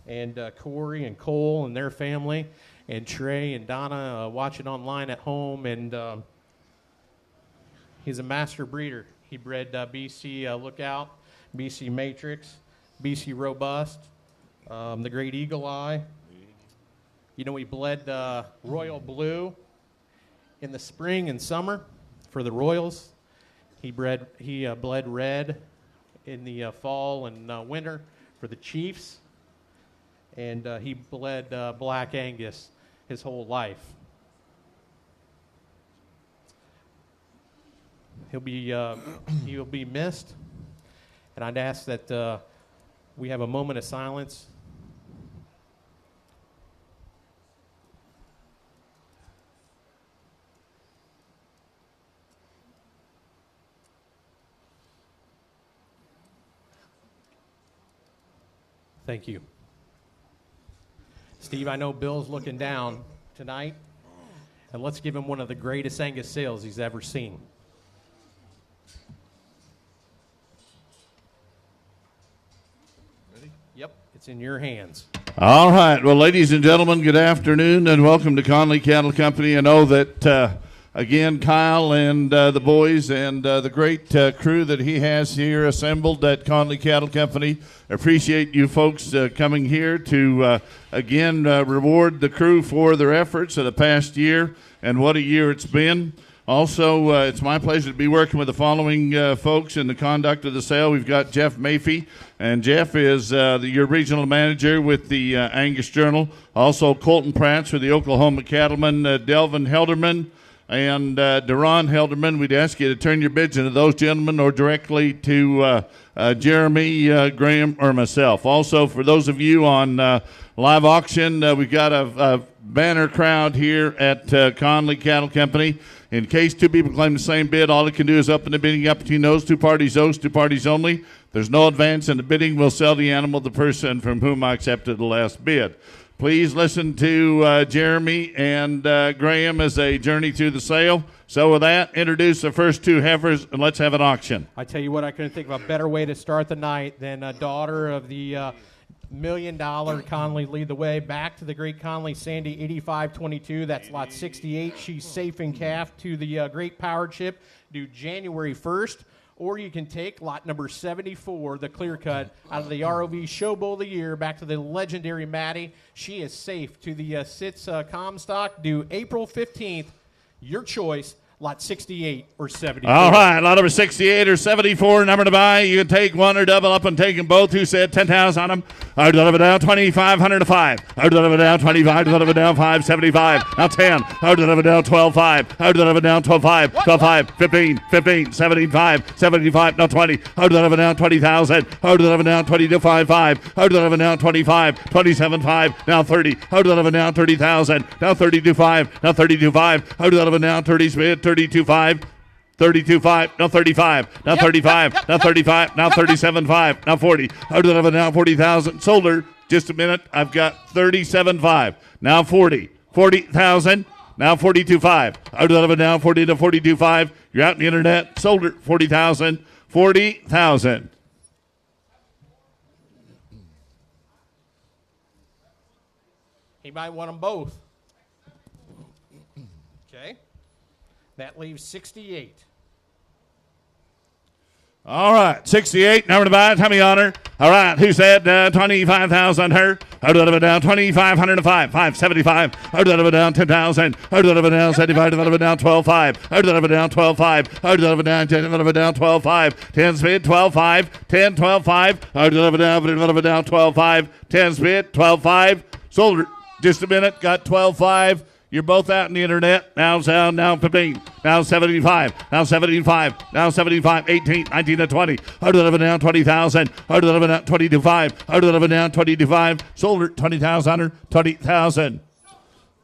and Corey and Cole and their family, and Trey and Donna watching online at home. And he's a master breeder. He bred BC Lookout, BC Matrix, BC Robust, the Great Eagle Eye. You know, he bled Royal Blue in the spring and summer for the Royals. He bled Red in the fall and winter for the Chiefs. And he bled Black Angus his whole life. He'll be missed. And I'd ask that we have a moment of silence. Thank you. Steve, I know Bill's looking down tonight, and let's give him one of the greatest Angus sales he's ever seen. Ready? Yep, it's in your hands. All right. Well, ladies and gentlemen, good afternoon, and welcome to Conley Cattle Company. I know that, again, Kyle and the boys and the great crew that he has here assembled at Conley Cattle Company, appreciate you folks coming here to, again, reward the crew for their efforts of the past year, and what a year it's been. Also, it's my pleasure to be working with the following folks in the conduct of the sale. We've got Jeff Maffey, and Jeff is your regional manager with the Angus Journal. Also, Colton Pratts for the Oklahoma Cattlemen, Delvin Helderman, and Deron Helderman. We'd ask you to turn your bids into those gentlemen or directly to Jeremy, Graham, or myself. Also, for those of you on live auction, we've got a banner crowd here at Conley Cattle Company. In case two people claim the same bid, all it can do is open the bidding up between those two parties only. There's no advance in the bidding. We'll sell the animal to the person from whom I accepted the last bid. Please listen to Jeremy and Graham as they journey through the sale. So with that, introduce the first two heifers, and let's have an auction. I tell you what, I couldn't think of a better way to start the night than a daughter of the $1 million Conley Lead the Way. Back to the great Conley, Sandy 8522. That's lot 68. She's safe and calf to the great powered ship due January 1st. Or you can take lot number 74, the clear cut, out of the ROV Show Bull of the Year, back to the legendary Maddie. She is safe to the SITS Comstock due April 15th. Your choice, lot 68 or 74. All right, lot number 68 or 74, number to buy. You can take one or double up and take them both. Who said 10,000 on them? I'll deliver down 2,500 to 5. I'll deliver down 25. Deliver down 575. Now 10. I'll deliver down 12.5. I'll deliver down 12.5. 12.5. 15. 75. 75. Now 20. I'll deliver down 20,000. I'll deliver down 22.55. I'll deliver down 25. 27.5. Now 30. I'll deliver down 30,000. Now 32.5. Now 32.5. I'll deliver down 30 split. 32.5. 32.5, now 35, now 35, now 35, now 37.5, now 40. I'll deliver now 40,000. Sold her. Just a minute. I've got 37.5. Now 40. 40,000. Now 42.5. I'll deliver now 40 to 42.5. You're out on the internet. Sold her. 40,000. 40,000. He might want them both. Okay. That leaves 68. All right, 68, number to buy, Tommy Honor. All right, who said 25,000 her? I'll deliver down 2,500 to 5, 575. I'll deliver down 10,000. I'll deliver down 75, deliver down 12.5. I'll deliver down 12.5. I'll deliver down 10, deliver down 12.5. 10 spit, 12.5. 10, 12.5. I'll deliver down 12.5. 10 spit, 12.5. Sold her. Just a minute, got 12.5. You're both out on the internet. Now 15. Now 75. Now 75. Now 75. 18. 19 to 20. I'll deliver down 20,000. I'll deliver down 22.5. I'll deliver down 22.5. Sold her 20,000. 20,000.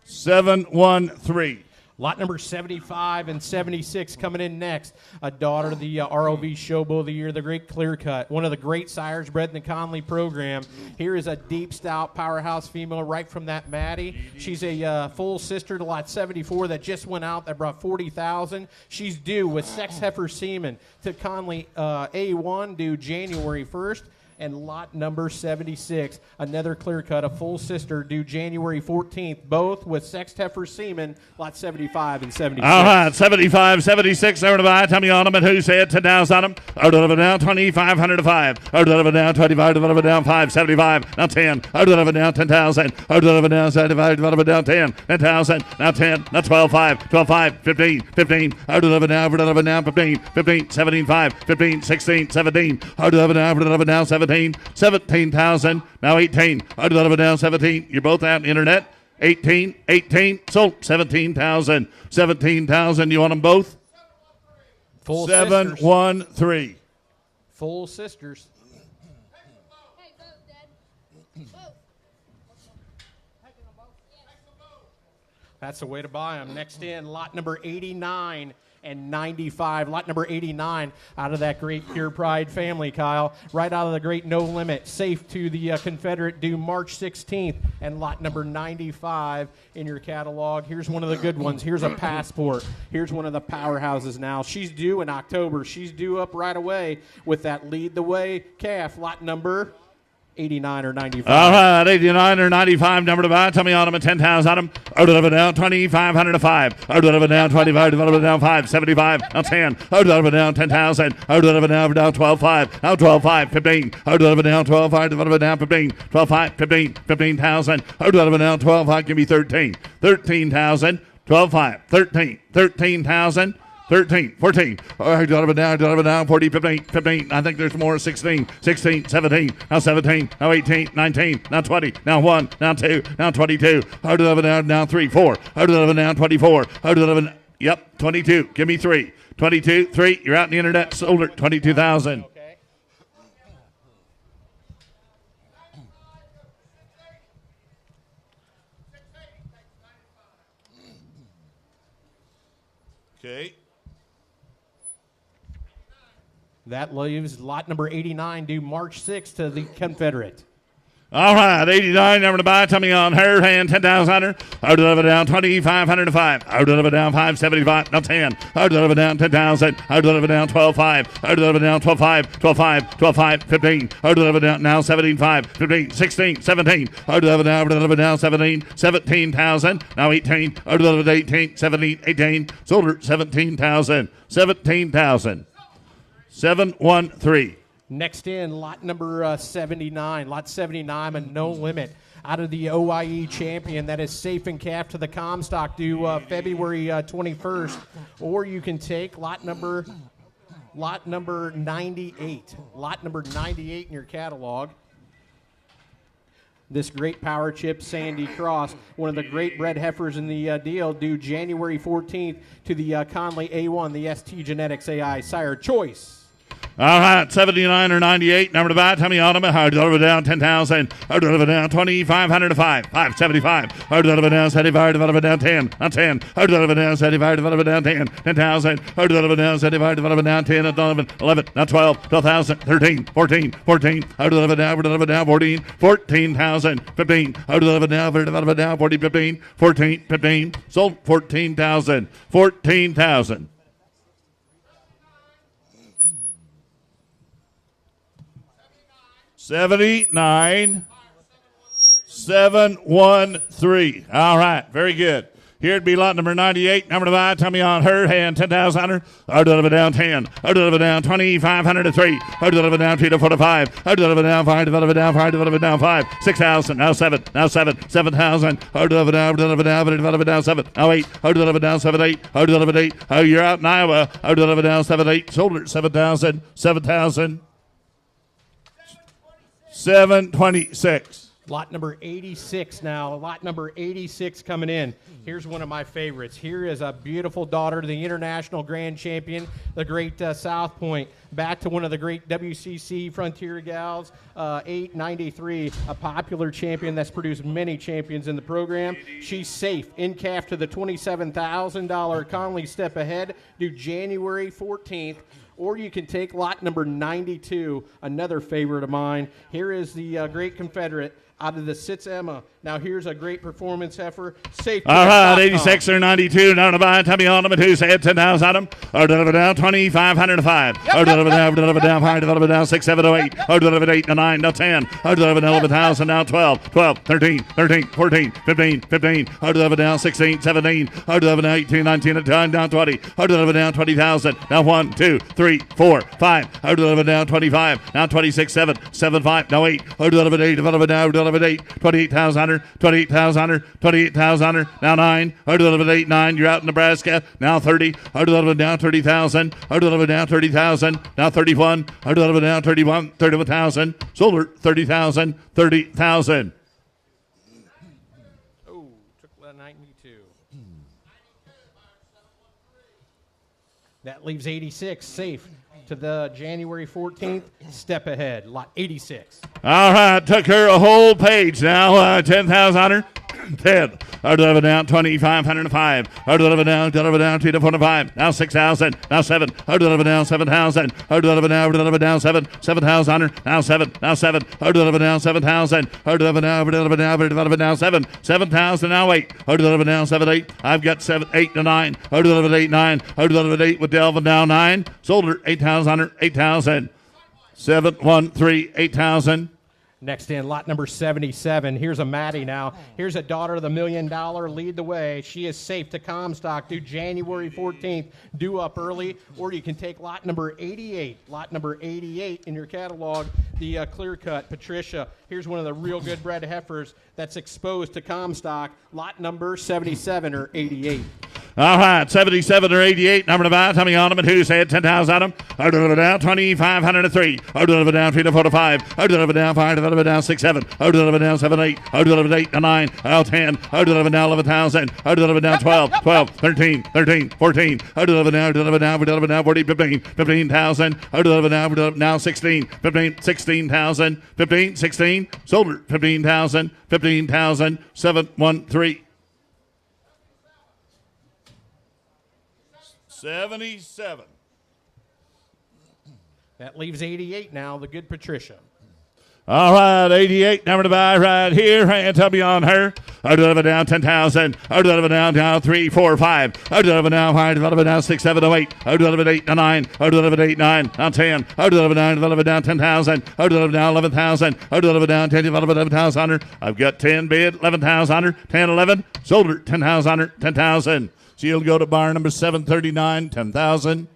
713. Lot number 75 and 76 coming in next. A daughter of the ROV Show Bull of the Year, the great Clear Cut. One of the great sires bred in the Conley program. Here is a deep, stout, powerhouse female right from that Maddie. She's a full sister to lot 74 that just went out that brought 40,000. She's due with sex heifer semen to Conley A1 due January 1st. and lot number 76. Another clear cut, a full sister, due January 14th, both with sexed heifer semen, lot 75 and 76. All right, 75, 76, over to buy. Tell me on them and who said 10 down on them. Out of it down, 2,500 to 5. Out of it down, 25, out of it down, 5, 75, now 10. Out of it down, 10,000. Out of it down, 75, out of it down, 10, 10,000, now 10, now 12, 5, 12, 5, 15, 15. Out of it down, 15, 15, 17, 5, 15, 16, 17. Out of it down, 17, 17,000, now 18. Out of it down, 17. You're both out on the internet. 18, 18, sold. 17,000, 17,000. You want them both? Full 713. sisters. Full sisters. Hey, vote, Dad. Vote. That's the way to buy them. Next in, lot number 89 and 95. Lot number 89 out of that great Pure Pride family, Kyle. Right out of the great No Limit. Safe to the Confederate, due March 16th. And lot number 95 in your catalog. Here's one of the good ones. Here's a Passport. Here's one of the powerhouses now. She's due in October. She's due up right away with that Lead the Way calf. Lot number 89 or 95. All right, 89 or 95, number to buy. Tell me on them at 10,000 on them. Out of it down, 2,500 to 5. Out of it down, 25, out of it down, 5, 75, now 10. Out of it down, 10,000. Out of it down, 12, 5. Now 12, 5, 15. Out of it down, 12, 5. Out of it down, 15. 12, 5, 15, 15,000. Out of it down, 12, 5. Give me 13. 13,000. 12, 5, 13. 13,000. 13, 14, all right, out of it down, 40, 15, 15, I think there's more, 16, 16, 17, now 17, now 18, 19, now 20, now 1, now 2, now 22, out of it down, now 3, 4, out of it down, 24, out of it, yep, 22, give me 3, 22, 3, you're out in the internet, sold it, 22,000. Okay. That leaves lot number 89 due March 6th to the Confederate. All right, 89, number to buy. Tell me on her hand, 10,000. Out of it down, 2,500 to 5. Out of it down, 575, now 10. Out of it down, 10,000. Out of it down, 12, 5. Out of it down, 12, 5, 12, 5, 12, 5, 15. Out of it down, now 17, 5, 15, 16, 17. Out of it down, 17, 17,000. Now 18. Out of it 18, 17, 18. Sold her, 17,000. 17,000. 713. Next in, lot number 79. Lot 79, a No Limit. Out of the OIE champion, that is Safe and Calf to the Comstock, due February 21st. Or you can take lot number 98. Lot number 98 in your catalog. This great power chip, Sandy Cross, one of the great bred heifers in the deal, due January 14th to the Conley A1, the ST Genetics AI sire choice. All right, 79 or 98, number to buy. Tell me on them. Out of it down, 10,000. Out of it down, 2,500 to 5. 575. Out of it down, 75. Out of it down, 10. Not 10. Out of it down, 75. Out of it down, 10. 10,000. Out of it down, 75. Out of it down, 10. 11. 11. Now 12. 12,000. 13. 14. 14. Out of it down, 14. 14,000. 15. Out of it down, 40. 15. 14. 15. Sold 14,000. 14,000. 79, 713. All right, very good. Here'd be lot number 98. Number to buy. Tell me on her hand, 10,000. Out of it down, 10. Out of it down, 2,500 to 3. Out of it down, 3 to 4 to 5. Out of it down, 5. Out of it down, 5. Out of it down, 5. 6,000. Now 7. Now 7. 7,000. Out of it down, out of it down, out of it down, 7. Now 8. Out of it down, 7, 8. Out of it 8. Oh, you're out in Iowa. Out of it down, 7, 8. Sold it, 7,000. 7,000. 726. Lot number 86 now. Lot number 86 coming in. Here's one of my favorites. Here is a beautiful daughter to the international grand champion, the great South Point. Back to one of the great WCC Frontier Gals, 893, a popular champion that's produced many champions in the program. She's safe in calf to the $27,000 Conley Step Ahead, due January 14th. or you can take lot number 92, another favorite of mine. Here is the Great Confederate out of the Sitz Emma. Now here's a great performance heifer. Safe. All right, 86 or 92. Down to buy. Tummy on them at who's head 10,000 on them. Or deliver down 2,505. Or deliver down 5. Deliver down 6, 7, 8. Or deliver 8 to 9 to 10. Or deliver down 11,000 down 12, 12, 13, 14, 15. Or deliver down 16, 17. Or deliver down 18, 19 down 20. Or deliver down 20,000. Now 1, 2, 3, 4, 5. Or deliver down 25. Now 26, 7, 7, 5. Now 8. Or deliver 8. Deliver down 8. 28,000. 28,000. Now 9. Or deliver 8, 9. You're out in Nebraska. Now 30. Or deliver down 30,000. Or deliver down 30,000. Now 31. Or deliver down 31,000. Sold her 30,000. 30,000. Oh, took 92. That leaves 86 safe to the January 14th. Step ahead, lot 86. All right, took her a whole page now. 10,000 on her. 10. Or deliver down 2,505. Or deliver down 2 to 45. Now 6,000. Now 7. Or deliver down 7,000. Or deliver down 7. 7,000 on her. Now 7. Now 7. Or deliver down 7,000. Or deliver down 7. 7,000 now 8. Or deliver down 7, 8. I've got 7, 8 to 9. Or deliver 8, 9. Or deliver 8 with Delvin down 9. Sold her 8,000 on her. 8,000. 7, 1, 3, 8,000. Next in, lot number 77. Here's a Maddie now. Here's a daughter of the $1 million. Lead the way. She is safe to Comstock due January 14th. Due up early. Or you can take lot number 88. Lot number 88 in your catalog. The clear cut Patricia. Here's one of the real good bred heifers that's exposed to Comstock. Lot number 77 or 88. All right, 77 or 88. Number to buy. Tommy on them and who's head 10,000 on them. Or deliver down 2,503. Or deliver down 3 to 4 to 5. Or deliver down 5 to deliver down 6, 7. Or deliver down 7, 8. Or deliver 8 to 9. Or 10. Or deliver down 11,000. Or deliver down 12, 13, 14. Or deliver down 40, 15,000. Or deliver now 16, 16,000. 16. Sold her 15,000. 7, 1, 3. 77. That leaves 88 now, the good Patricia. All right, 88, number to buy right here. And tell me on her. Or deliver down 10,000. Or deliver down 3, 4, 5. Or deliver down 5. Deliver down 6, 7, 8. Or deliver 8 to 9. Or deliver 8, 9. Now 10. Or deliver down 10,000. Or deliver down 11,000. Or deliver down 10, 11,000 on her. I've got 10 bid, 11,000 on her. 10, 11. Sold her 10,000 on her. 10,000. She'll go to bar number 739, 10,000.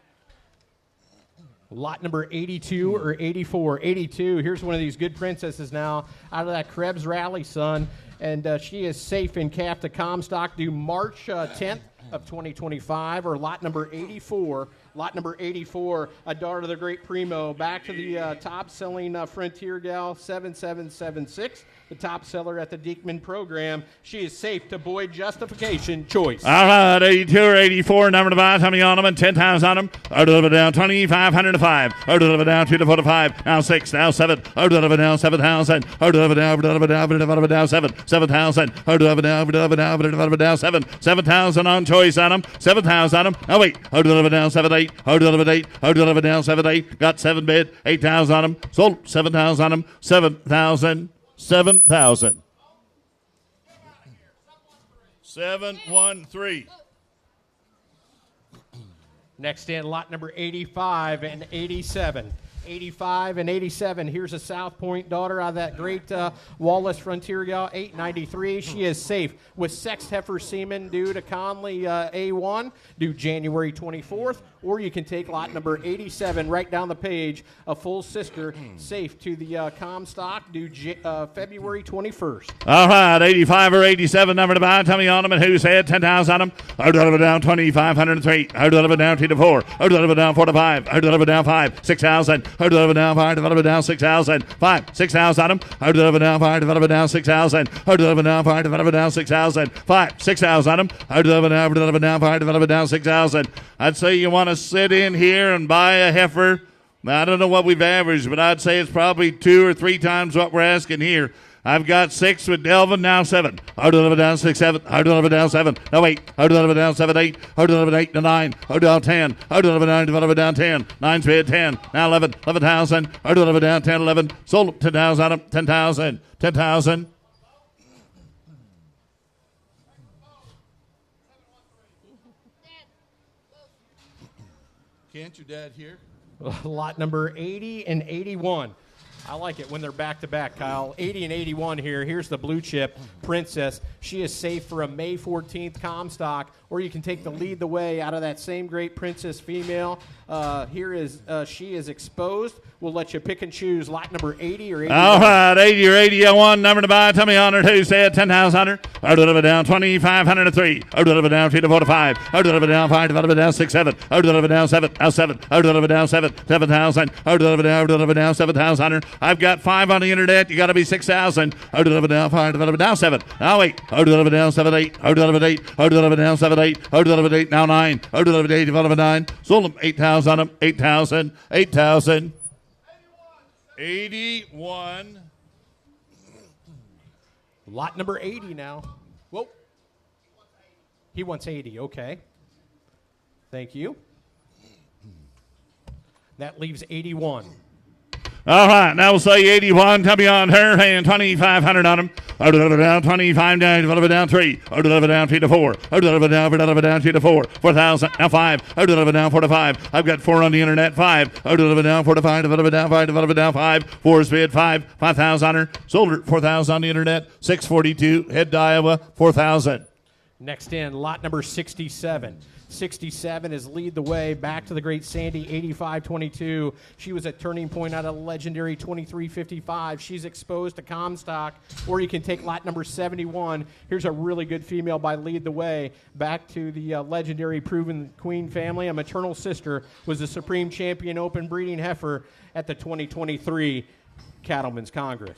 Lot number 82 or 84. 82. Here's one of these good princesses now out of that Krebs Rally, son. And she is safe in calf to Comstock due March 10th of 2025, or lot number 84. Lot number 84, a daughter of the great Primo. Back to the top-selling Frontier Gal, 7776. The top seller at the Diekman program. She is safe to Boyd Justification Choice. All right, 82 or 84, number to buy. Tommy on them and 10,000 on them. Or deliver down 2,505. Or deliver down 2 to 4 to 5. Now 6, now 7. Or deliver down 7,000. Or deliver down 7. 7,000. Or deliver down 7. 7,000 on choice on them. 7,000 on them. Oh, wait. Or deliver down 7, 8. Or deliver 8. Or deliver down 7, 8. Got 7 bid. 8,000 on them. Sold 7,000 on them. 7,000. 7,000. 713. Next in, lot number 85 and 87. 85 and 87. Here's a South Point daughter out of that great Wallace Frontier Gal, 893. She is safe with sexed heifer semen due to Conley A1, due January 24th. Or you can take lot number 87 right down the page, a full sister, safe to the Comstock, due February 21st. All right, 85 or 87, number to buy. Tell me on them and who's head 10,000 on them. Or deliver down 2,503. Or deliver down 2 to 4. Or deliver down 4 to 5. Or deliver down 5, 6,000. Or deliver down 5, deliver down 6,000. 5, 6,000 on them. Or deliver down 5, deliver down 6,000. Or deliver down 5, deliver down 6,000. 5, 6,000 on them. Or deliver down 5, deliver down 6,000. I'd say you want to sit in here and buy a heifer. Now, I don't know what we've averaged, but I'd say it's probably 2 or 3 times what we're asking here. I've got 6 with Delvin, now 7. Hard to deliver down 6, 7. Hard to deliver down 7. No, 8. Hard to deliver down 7, 8. Hard to deliver 8 to 9. Hard to deliver 10. Hard to deliver down 10. 9's bid 10. Now 11. 11,000. Hard to deliver down 10, 11. Sold 10,000 on them. 10,000. 10,000. Can't your dad hear? Lot number 80 and 81. I like it when they're back-to-back, Kyle. 80 and 81 here. Here's the blue chip, Princess. She is safe for a May 14th Comstock, or you can take the lead the way out of that same great Princess female. Here is she is exposed. We'll let you pick and choose lot number 80 or 81. All right, 80 or 81. Number to buy, tell me on her. Who said 10,000? I'll deliver down 2,500 to 3. I'll deliver down 3 to 4 to 5. I'll deliver down 5 to deliver down 6, 7. I'll deliver down 7. Now 7. I'll deliver down 7. 7,000. I'll deliver down 7,000. I've got 5 on the internet. You got to be 6,000. I'll deliver down 5. Deliver down 7. Now 8. I'll deliver down 7, 8. I'll deliver 8. I'll deliver down 7, 8. I'll deliver 8. Now 9. I'll deliver 8. Deliver 9. Sold them 8,000 on them. 8,000. 8,000. 81. Lot number 80 now. Whoa. He wants 80. Okay. Thank you. That leaves 81. All right, now we'll say 81. Tell me on her hand, 2,500 on them. I'll deliver down 25 down, deliver down 3. I'll deliver down 3 to 4. I'll deliver down 3 to 4. 4,000. Now 5. I'll deliver down 4 to 5. I've got 4 on the internet. 5. I'll deliver down 4 to 5. Deliver down 5. Deliver down 5. 4 is bid 5. 5,000 on her. Sold her 4,000 on the internet. 642. Head to Iowa. 4,000. Next in, lot number 67. 67 is lead the way back to the great Sandy 85-22. She was at turning point out of legendary 23-55. She's exposed to Comstock, or you can take lot number 71. Here's a really good female by lead the way back to the legendary proven queen family. A maternal sister was the supreme champion open breeding heifer at the 2023 Cattlemen's Congress.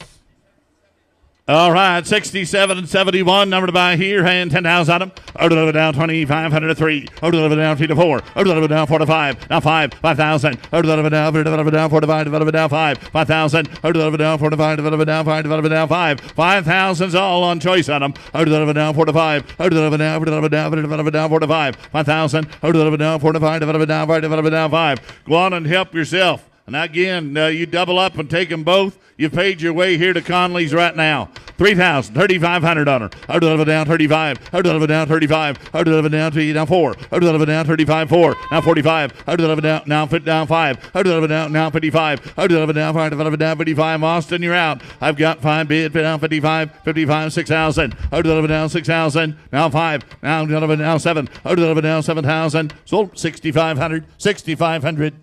All right, 67 and 71. Number to buy here. Hand 10,000 on them. I'll deliver down 2,500 to 3. I'll deliver down 3 to 4. I'll deliver down 4 to 5. Now 5. 5,000. I'll deliver down 4 to 5. Deliver down 5. 5,000. I'll deliver down 4 to 5. Deliver down 5. Deliver down 5. 5,000's all on choice on them. I'll deliver down 4 to 5. I'll deliver down 4 to 5. 5,000. I'll deliver down 4 to 5. Deliver down 5. Deliver down 5. Go on and help yourself. And again, you double up and take them both. You've paid your way here to Conley's right now. 3,000, 3,500 on her. I'll deliver down 35. I'll deliver down 35. I'll deliver down 3, down 4. I'll deliver down 35, 4. Now 45. I'll deliver down, now fit down 5. I'll deliver down, now 55. I'll deliver down 5. Deliver down 55. Austin, you're out. I've got 5 bid, down 55. 55, 6,000. I'll deliver down 6,000. Now 5. Now deliver down 7. I'll deliver down 7,000. Sold 6,500. 6,500.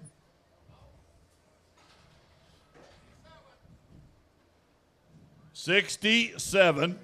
67.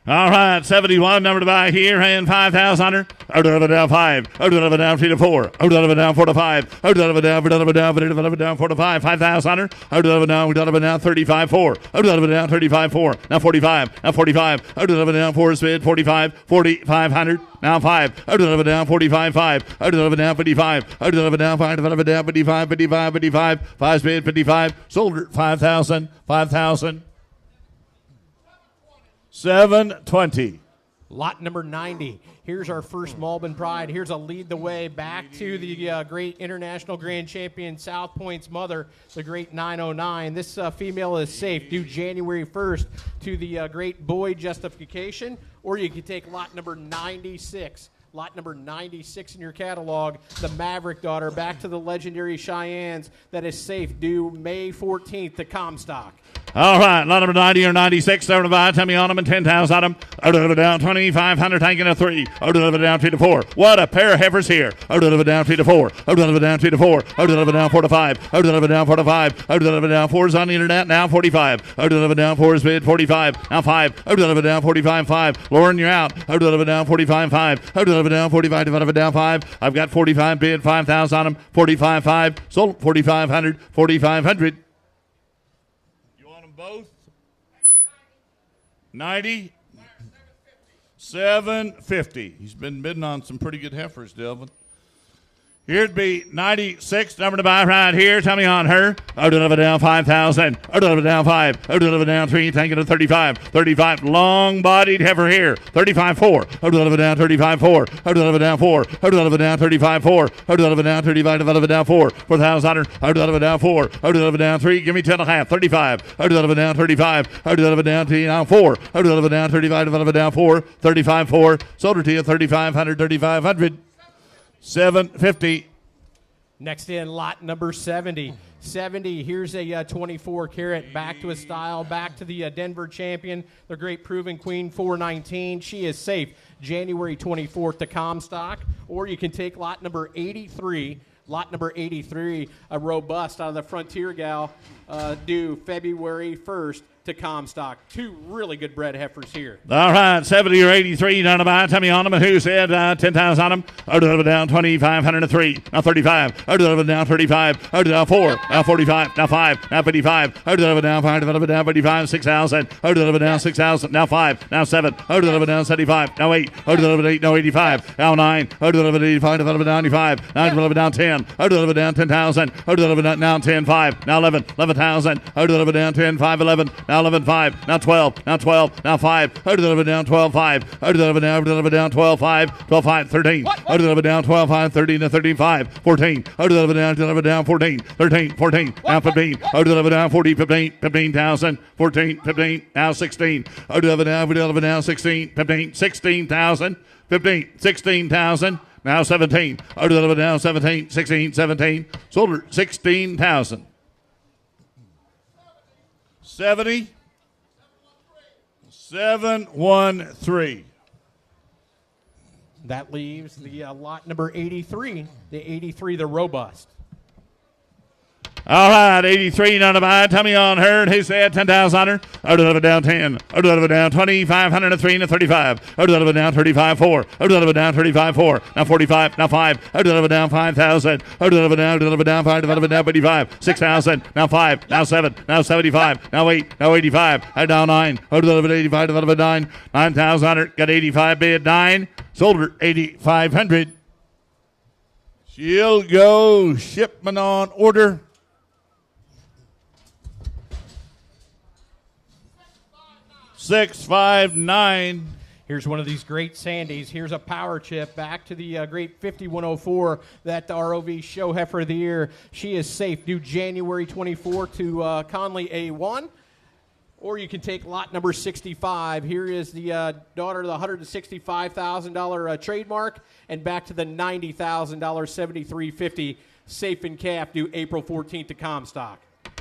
All right, 71, number to buy here, hand 5,000 on her. I'll deliver down 5. I'll deliver down 3 to 4. I'll deliver down 4 to 5. I'll deliver down 4 to 5. 5,000 on her. I'll deliver down 35, 4. I'll deliver down 35, 4. Now 45. Now 45. I'll deliver down 4 bid, 45. 4,500. Now 5. I'll deliver down 45, 5. I'll deliver down 55. I'll deliver down 5. Deliver down 55, 55, 55. 5 bid, 55. Sold her 5,000. 5,000. 720. Lot number 90. Here's our first Malbon Pride. Here's a lead the way back to the great international grand champion South Point's mother, the great 909. This female is safe due January 1st to the great Boyd Justification, or you can take lot number 96. Lot number 96 in your catalog, the Maverick daughter, back to the legendary Cheyennes, that is safe due May 14th to Comstock. All right, lot number 90 or 96, number to buy, tell me on them, and 10,000 on them. I'll deliver down 2,500, taking a 3. I'll deliver down 3 to 4. What a pair of heifers here. I'll deliver down 3 to 4. I'll deliver down 3 to 4. I'll deliver down 4 to 5. I'll deliver down 4 to 5. I'll deliver down 4's on the internet, now 45. I'll deliver down 4's bid, 45. Now 5. I'll deliver down 45, 5. Lauren, you're out. I'll deliver down 45, 5. I'll deliver down 45, deliver down 5. I've got 45 bid, 5,000 on them, 45, 5. Sold 4,500, 4,500. You want them both? 90? 750. He's been bidding on some pretty good heifers, Delvin. Here'd be 96, number to buy right here. Tell me on her. Deliver down 5,000. Deliver down 5. Deliver down 3. Taking to 35. 35. Long-bodied heifer here. 35.4. Deliver down 35.4. Deliver down 4. Deliver down 35.4. Deliver down 35. Deliver down 4. 4,000. Deliver down 4. Deliver down 3. Give me 10.5. 35. Deliver down 35. Deliver down 2. Now 4. Deliver down 35. Deliver down 4. 35.4. Sold her to you 3,500. 3,500. 750. Next in, lot number 70. 70, here's a 24 carat, back to a style, back to the Denver champion, the great proven queen, 419. She is safe January 24th to Comstock, or you can take lot number 83. Lot number 83, a robust out of the Frontier gal, due February 1st to Comstock. Two really good bred heifers here. All right, 70 or 83 down to buy. Tell me on them. And who said 10,000 on them? Deliver down 2,503. Now 35. Deliver down 35. Down 4. Now 45. Now 5. Now 55. Deliver down 5. Deliver down 55. 6,000. Deliver down 6,000. Now 5. Now 7. Deliver down 75. Now 8. Deliver 8. Now 85. Now 9. Deliver 85. Deliver down 95. 9. Deliver down 10. Deliver down 10,000. Deliver down now 10. 5. Now 11. 11,000. Deliver down 10. 5. 11. Now 11.5. Now 12. Now 12. Now 5. Deliver down 12.5. Deliver down 12.5. 12.5. 13. Deliver down 12.5. 13 to 13.5. 14. Deliver down 14. 13. 14. Now 15. Deliver down 40. 15. 15,000. 14. 15. Now 16. Deliver down 16. 15. 16,000. 15. 16,000. Now 17. Deliver down 17. 16. 17. Sold her 16,000. 70. 713. That leaves the lot number 83, the 83, the robust. All right, 83 down to buy. Tell me on her. Who said 10,000 on her? Deliver down 10. Deliver down 2,503 to 35. Deliver down 35.4. Deliver down 35.4. Now 45. Now 5. Deliver down 5,000. Deliver down 5. Deliver down 55. 6,000. Now 5. Now 7. Now 75. Now 8. Now 85. Now 9. Deliver 85. Deliver 9. 9,000 on her. Got 85 bid 9. Sold her 8,500. She'll go shipment on order. 659. Here's one of these great Sandys. Here's a power chip back to the great 5104, that ROV show heifer of the year. She is safe due January 24 to Conley A1. Or you can take lot number 65. Here is the daughter of the $165,000 trademark, and back to the $90,000 73.50 safe and calf due April 14th to Comstock.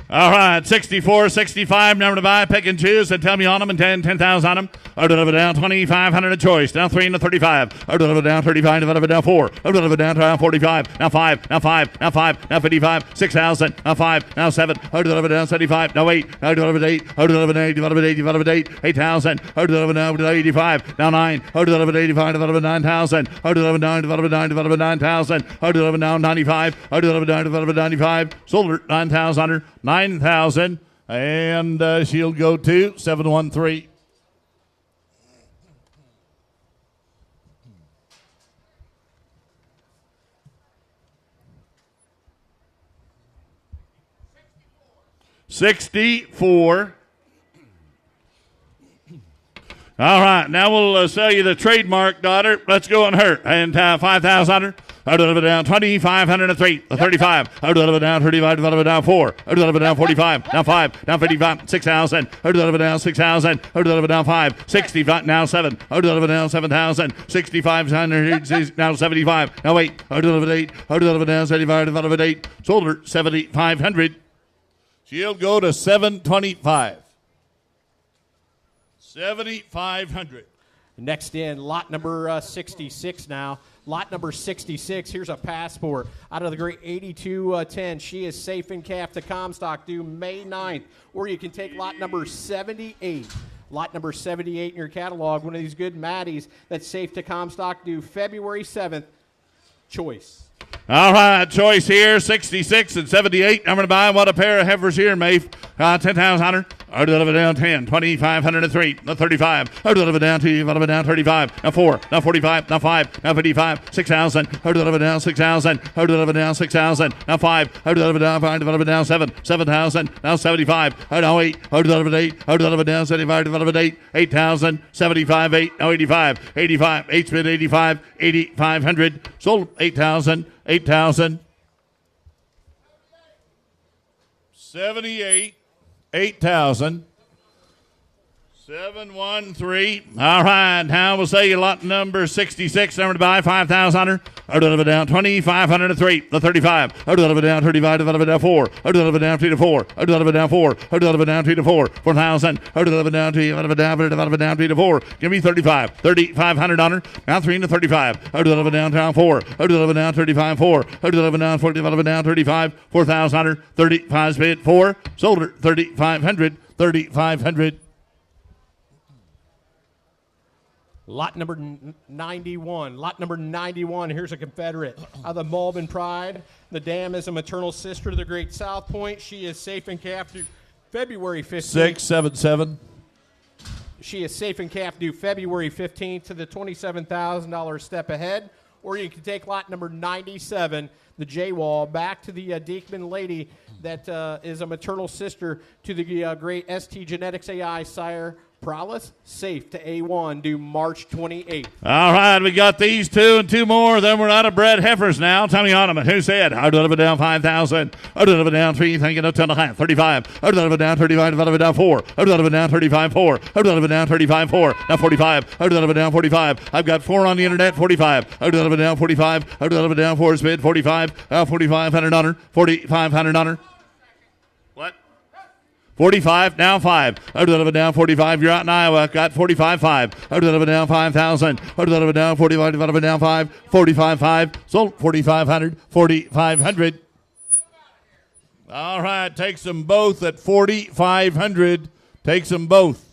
All right, 64, 65, number to buy, pick and choose, and tell me on them, and 10,000 on them. Deliver down 2,500 a choice. Now 3 into 35. Deliver down 35. Deliver down 4. Deliver down 45. Now 5. Now 5. Now 5. Now 55. 6,000. Now 5. Now 7. Deliver down 75. Now 8. Deliver 8. Deliver 8. Deliver 8. Deliver 8. 8,000. Deliver down 85. Now 9. Deliver 85. Deliver 9,000. Deliver 9. Deliver 9. Deliver 9,000. Deliver down 95. Deliver down 95. Sold her 9,000 on her. 9,000, and she'll go to 713. $64. All right, now we'll sell you the trademark, daughter. Let's go on her. And 5,000 on her. Deliver down 2,503. 35. Deliver down 35. Deliver down 4. Deliver down 45. Now 5. Now 55. 6,000. Deliver down 6,000. Deliver down 5. 65. Now 7. Deliver down 7,000. 6,500. Now 75. Now 8. Deliver 8. Deliver down 75. Deliver 8. Sold her 7,500. She'll go to 725. 7,500. Next in, lot number 66 now. Lot number 66, here's a passport out of the great 8210. She is safe in calf to Comstock due May 9th. Or you can take lot number 78. Lot number 78 in your catalog, one of these good Maddies that's safe to Comstock due February 7th. Choice. All right, choice here, 66 and 78. I'm going to buy what a pair of heifers here, Maeve. 10,000 on her. Out of it down 10, 2,503, now 35, out of it down 2, out of it down 35, now 4, now 45, now 5, now 55, 6,000, out of it down 6,000, out of it down 6,000, now 5, out of it down 5, out of it down 7, 7,000, now 75, out of 8, out of it 8, out of it down 75, out of it 8, 8,000, 75, 8, now 85, 85, 8 spin 85, 8,500, sold 8,000, 8,000, 78, 8,000. 713. All right, now we'll say lot number 66, number to buy, 5,000. Out of it down 2,503. The 35. Out of it down 35. Out of it down 4. Out of it down 2 to 4. Out of it down 4. Out of it down 2 to 4. 4,000. Out of it down 2. Out of it down 2 to 4. Give me 35. 3,500 on her. Now 3 to 35. Out of it down 4. Out of it down 35. 4. Out of it down 40. Out of it down 35. 4,000 on her. 35 bid 4. Sold her 3,500. 3,500. Lot number 91. Lot number 91. Here's a Confederate out of the Malbin Pride. The dam is a maternal sister to the Great South Point. She is safe in calf due February 15th. 677. She is safe in calf due February 15th to the $27,000 step ahead. Or you can take lot number 97, the J-Wall, back to the Diekman lady that is a maternal sister to the great ST Genetics AI sire. Prowess, safe to A1, due March 28th. All right, we got these 2 and 2 more. Then we're out of bred heifers now. Tommy Ornament, who said? Out of it down 5,000. Out of it down 3, thinking of 10.5. 35. Out of it down 35. Out of it down 4. Out of it down 35. 4. Out of it down 35. 4. Now 45. Out of it down 45. I've got 4 on the internet. 45. Out of it down 45. Out of it down 4 is bid. 45. 4,500 on her. 4,500 on her. 45, now 5. Out of it down 45. You're out in Iowa. Got 45, 5. Out of it down 5,000. Out of it down 45. Out of it down 5. 45, 5. Sold 4,500. 4,500. All right. Takes them both at 4,500. Takes them both.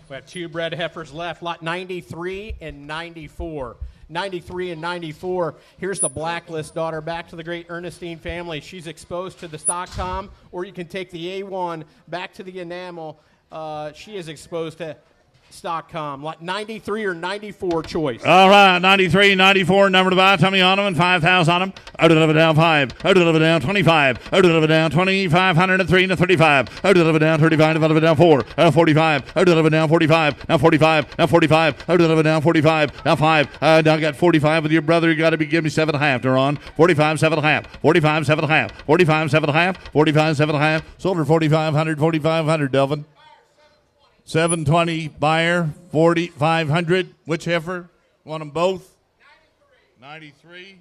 We have 2 bred heifers left, lot 93 and 94. 93 and 94. Here's the Blacklist daughter back to the great Ernestine family. She's exposed to the Stockcom, or you can take the A1 back to the enamel. She is exposed to Stockcom. Lot 93 or 94 choice. All right, 93, 94, number to buy. Tommy on them and 5,000 on them. Out of it down 5. Out of it down 25. Out of it down 2,503 to 35. Out of it down 35. Out of it down 4. 45. Out of it down 45. Now 45. Now 45. Out of it down 45. Now 5. Now got 45 with your brother. You got to be giving me 7.5. They're on 45, 7.5. 45, 7.5. 45, 7.5. 45, 7.5. Sold her 4,500. 4,500. Delvin. 720 buyer, 4,500. Which heifer? Want them both? 93.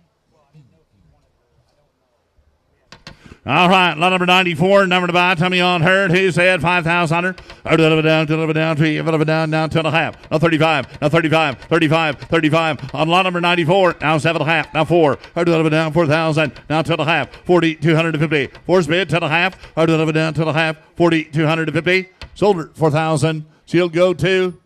All right, lot number 94, number to buy. Tommy on herd. Who said 5,000 on her? Out of it down, out of it down, 3, out of it down, 2.5. Now 35, now 35, 35, 35. On lot number 94, now 7.5, now 4. Out of it down, 4,000, now 2.5, 4,250. Four's bid, 10.5. Out of it down, 2.5, 4,250. Sold her 4,000. She'll go to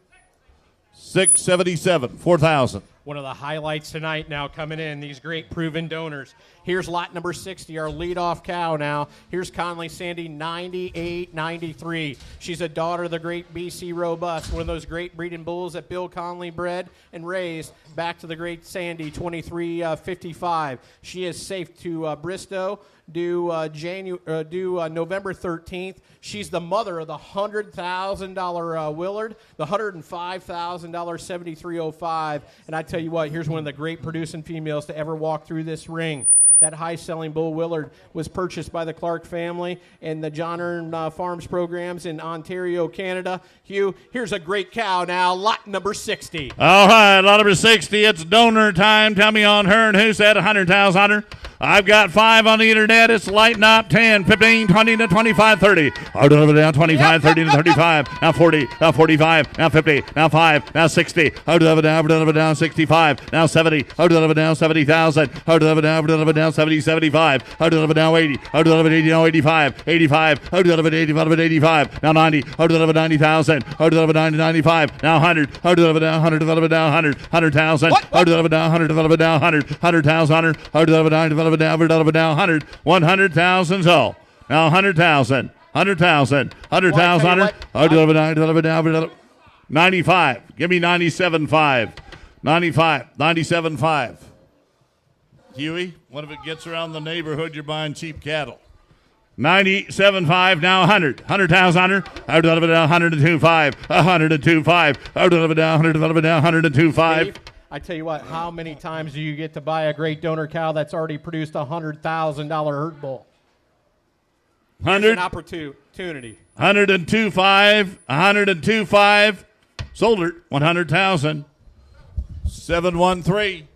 677, 4,000. One of the highlights tonight now coming in, these great proven donors. Here's lot number 60, our leadoff cow now. Here's Conley Sandy, 98-93. She's a daughter of the great BC Robust, one of those great breeding bulls that Bill Conley bred and raised back to the great Sandy, 23-55. She is safe to Bristow, due November 13th. She's the mother of the $100,000 Willard, the $105,000 7305. And I tell you what, here's one of the great producing females to ever walk through this ring. That high-selling bull Willard was purchased by the Clark family and the John Earn Farms programs in Ontario, Canada. Hugh, here's a great cow now, lot number 60. All right, lot number 60. It's donor time. Tell me on her and who said 100,000 on her. I've got 5 on the internet. It's lighting up 10, 15, 20 to 25, 30. Out of it down 25, 30 to 35. Now 40, now 45, now 50, now 5, now 60. Out of it down 65. Now 70. Out of it down 70,000. Out of it down 70, 75. Out of it down 80. Out of it 80, now 85. 85. Out of it 80, out of it 85. Now 90. Out of it 90,000. Out of it 90, 95. Now 100. Out of it down 100. Out of it down 100. 100,000. Out of it down 100. Out of it down 100. 100,000. Out of it 90. $100,000 now, 100,000 sold. Now 100,000, 100,000, 100,000, 95. Give me 97.5. 95, 97.5. Huey, what if it gets around the neighborhood you're buying cheap cattle? 97.5, now 100. 100,000, 102.5, 102.5, 102.5. I tell you what, how many times do you get to buy a great donor cow that's already produced a $100,000 herd bull? 100. An opportunity. 102.5, 102.5. Sold her, 100,000. 713.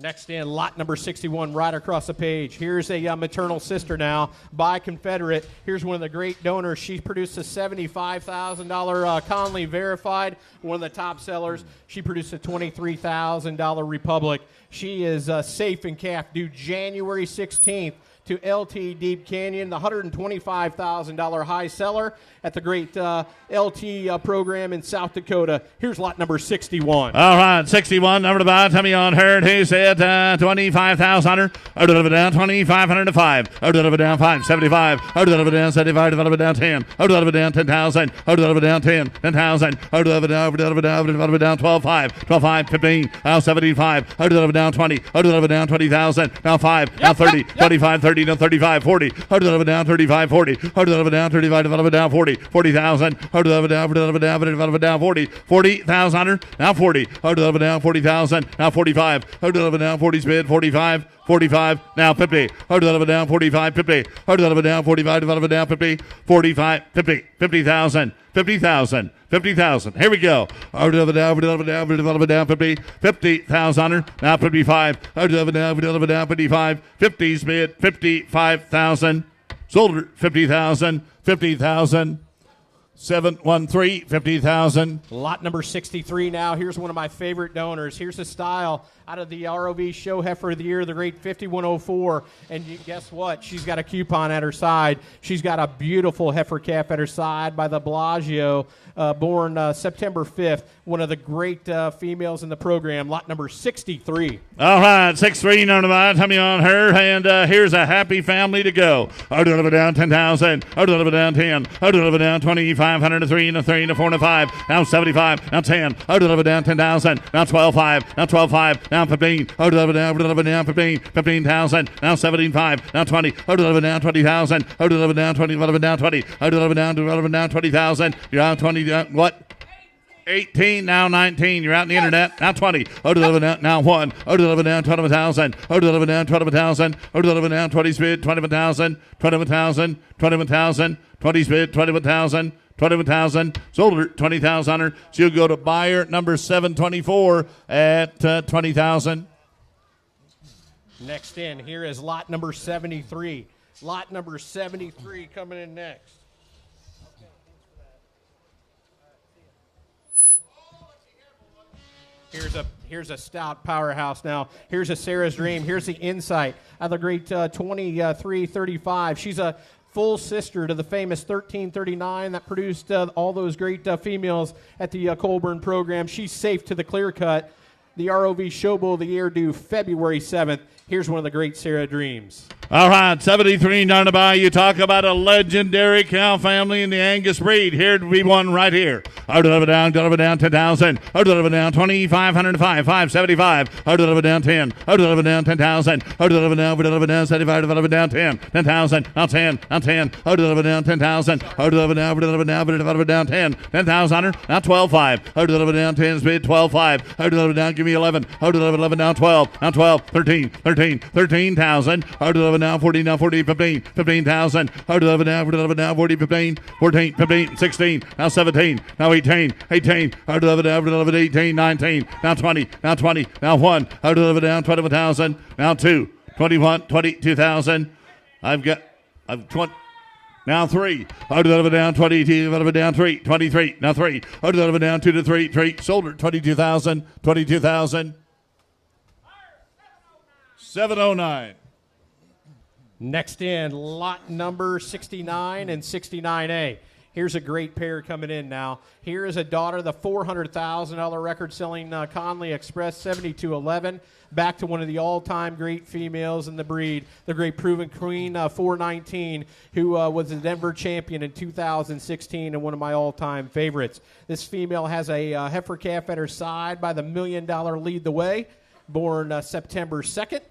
Next in, lot number 61, right across the page. Here's a maternal sister now by Confederate. Here's one of the great donors. She produced a $75,000 Conley verified, one of the top sellers. She produced a $23,000 Republic. She is safe in calf due January 16th to LT Deep Canyon, the $125,000 high seller at the great LT program in South Dakota. Here's lot number 61. All right, 61, number to buy. Tell me on herd. He said 25,000. Out of it down 2,500 to 5. Out of it down 575. Out of it down 75. Out of it down 10. Out of it down 10,000. Out of it down 10. 10,000. Out of it down 12,5. 12,5. 15. Now 75. Out of it down 20. Out of it down 20,000. Now 5. Now 30. 25. 30. Now 35. 40. Out of it down 35. 40. Out of it down 35. Out of it down 40. 40,000. Out of it down 40. 40,000. Now 40. Out of it down 40,000. Now 45. Out of it down 40 bid. 45. 45. Now 50. Out of it down 45. 50. Out of it down 45. Out of it down 50. 45. 50. 50,000. 50,000. 50,000. Here we go. Out of it down 50. 50,000. Now 55. Out of it down 55. 50's bid. 55,000. Sold her 50,000. 50,000. 713, 50,000. Lot number 63 now. Here's one of my favorite donors. Here's a style out of the ROV Show Heifer of the Year, the great 5104. And guess what? She's got a coupon at her side. She's got a beautiful heifer calf at her side by the Bellagio, born September 5th. One of the great females in the program. Lot number 63. All right, 63, number nine. Tell me on her. And here's a happy family to go. Out of it down 10,000. Out of it down 10. Out of it down 2500 to 3 to 3 to 4 to 5. Now 75. Now 10. Out of it down 10,000. Now 12,5. Now 12,5. Now 15. Out of it down 15. 15,000. Now 17,5. Now 20. Out of it down 20,000. Out of it down 20. Out of it down 20. Out of it down 20,000. You're out 20. What? 18, now 19. You're out on the internet. Now 20. Out of it down, now 1. Out of it down 21,000. Out of it down 21,000. Out of it down 20 bid 21,000. 21,000. 21,000. 20 bid 21,000. 21,000. Sold her 20,000. She'll go to buyer number 724 at 20,000. Next in, here is lot number 73. Lot number 73 coming in next. Here's a stout powerhouse now. Here's a Sarah's Dream. Here's the Insight of the great 2335. She's a full sister to the famous 1339 that produced all those great females at the Colburn program. She's safe to the clear cut. The ROV Show Bull of the Year due February 7th. Here's one of the great Sarah Dreams. All right, 73 down to buy. You talk about a legendary cow family in the Angus breed. Here to be one right here. Out of it down 10,000. Out of it down 2,505. 575. Out of it down 10. Out of it down 10,000. Out of it down 75. Out of it down 10. 10,000. Now 10. Now 10. Out of it down 10,000. Out of it down 10. 10,000. Now 12,5. Out of it down 10 speed 12,5. Out of it down give me 11. Out of it 11 down 12. Now 12. 13,000. Out of it now 40, now 40, 15, 15,000. Out of it now 40, 15, 14, 15, 16, now 17, now 18, 18. Out of it 18, 19, now 20, now 20, now 1. Out of it down 21,000, now 2, 21, 22,000. I've 20. Now 3. Out of it down 22. Out of it down 3. 23. Now 3. Out of it down 2 to 3. 3. Sold her 22,000. 22,000. 709. Next in, lot number 69 and 69A. Here's a great pair coming in now. Here is a daughter, the $400,000 record-selling Conley Express 7211. Back to one of the all-time great females in the breed, the great proven queen 419, who was the Denver champion in 2016 and one of my all-time favorites. This female has a heifer calf at her side by the $1 million Lead the Way, born September 2nd.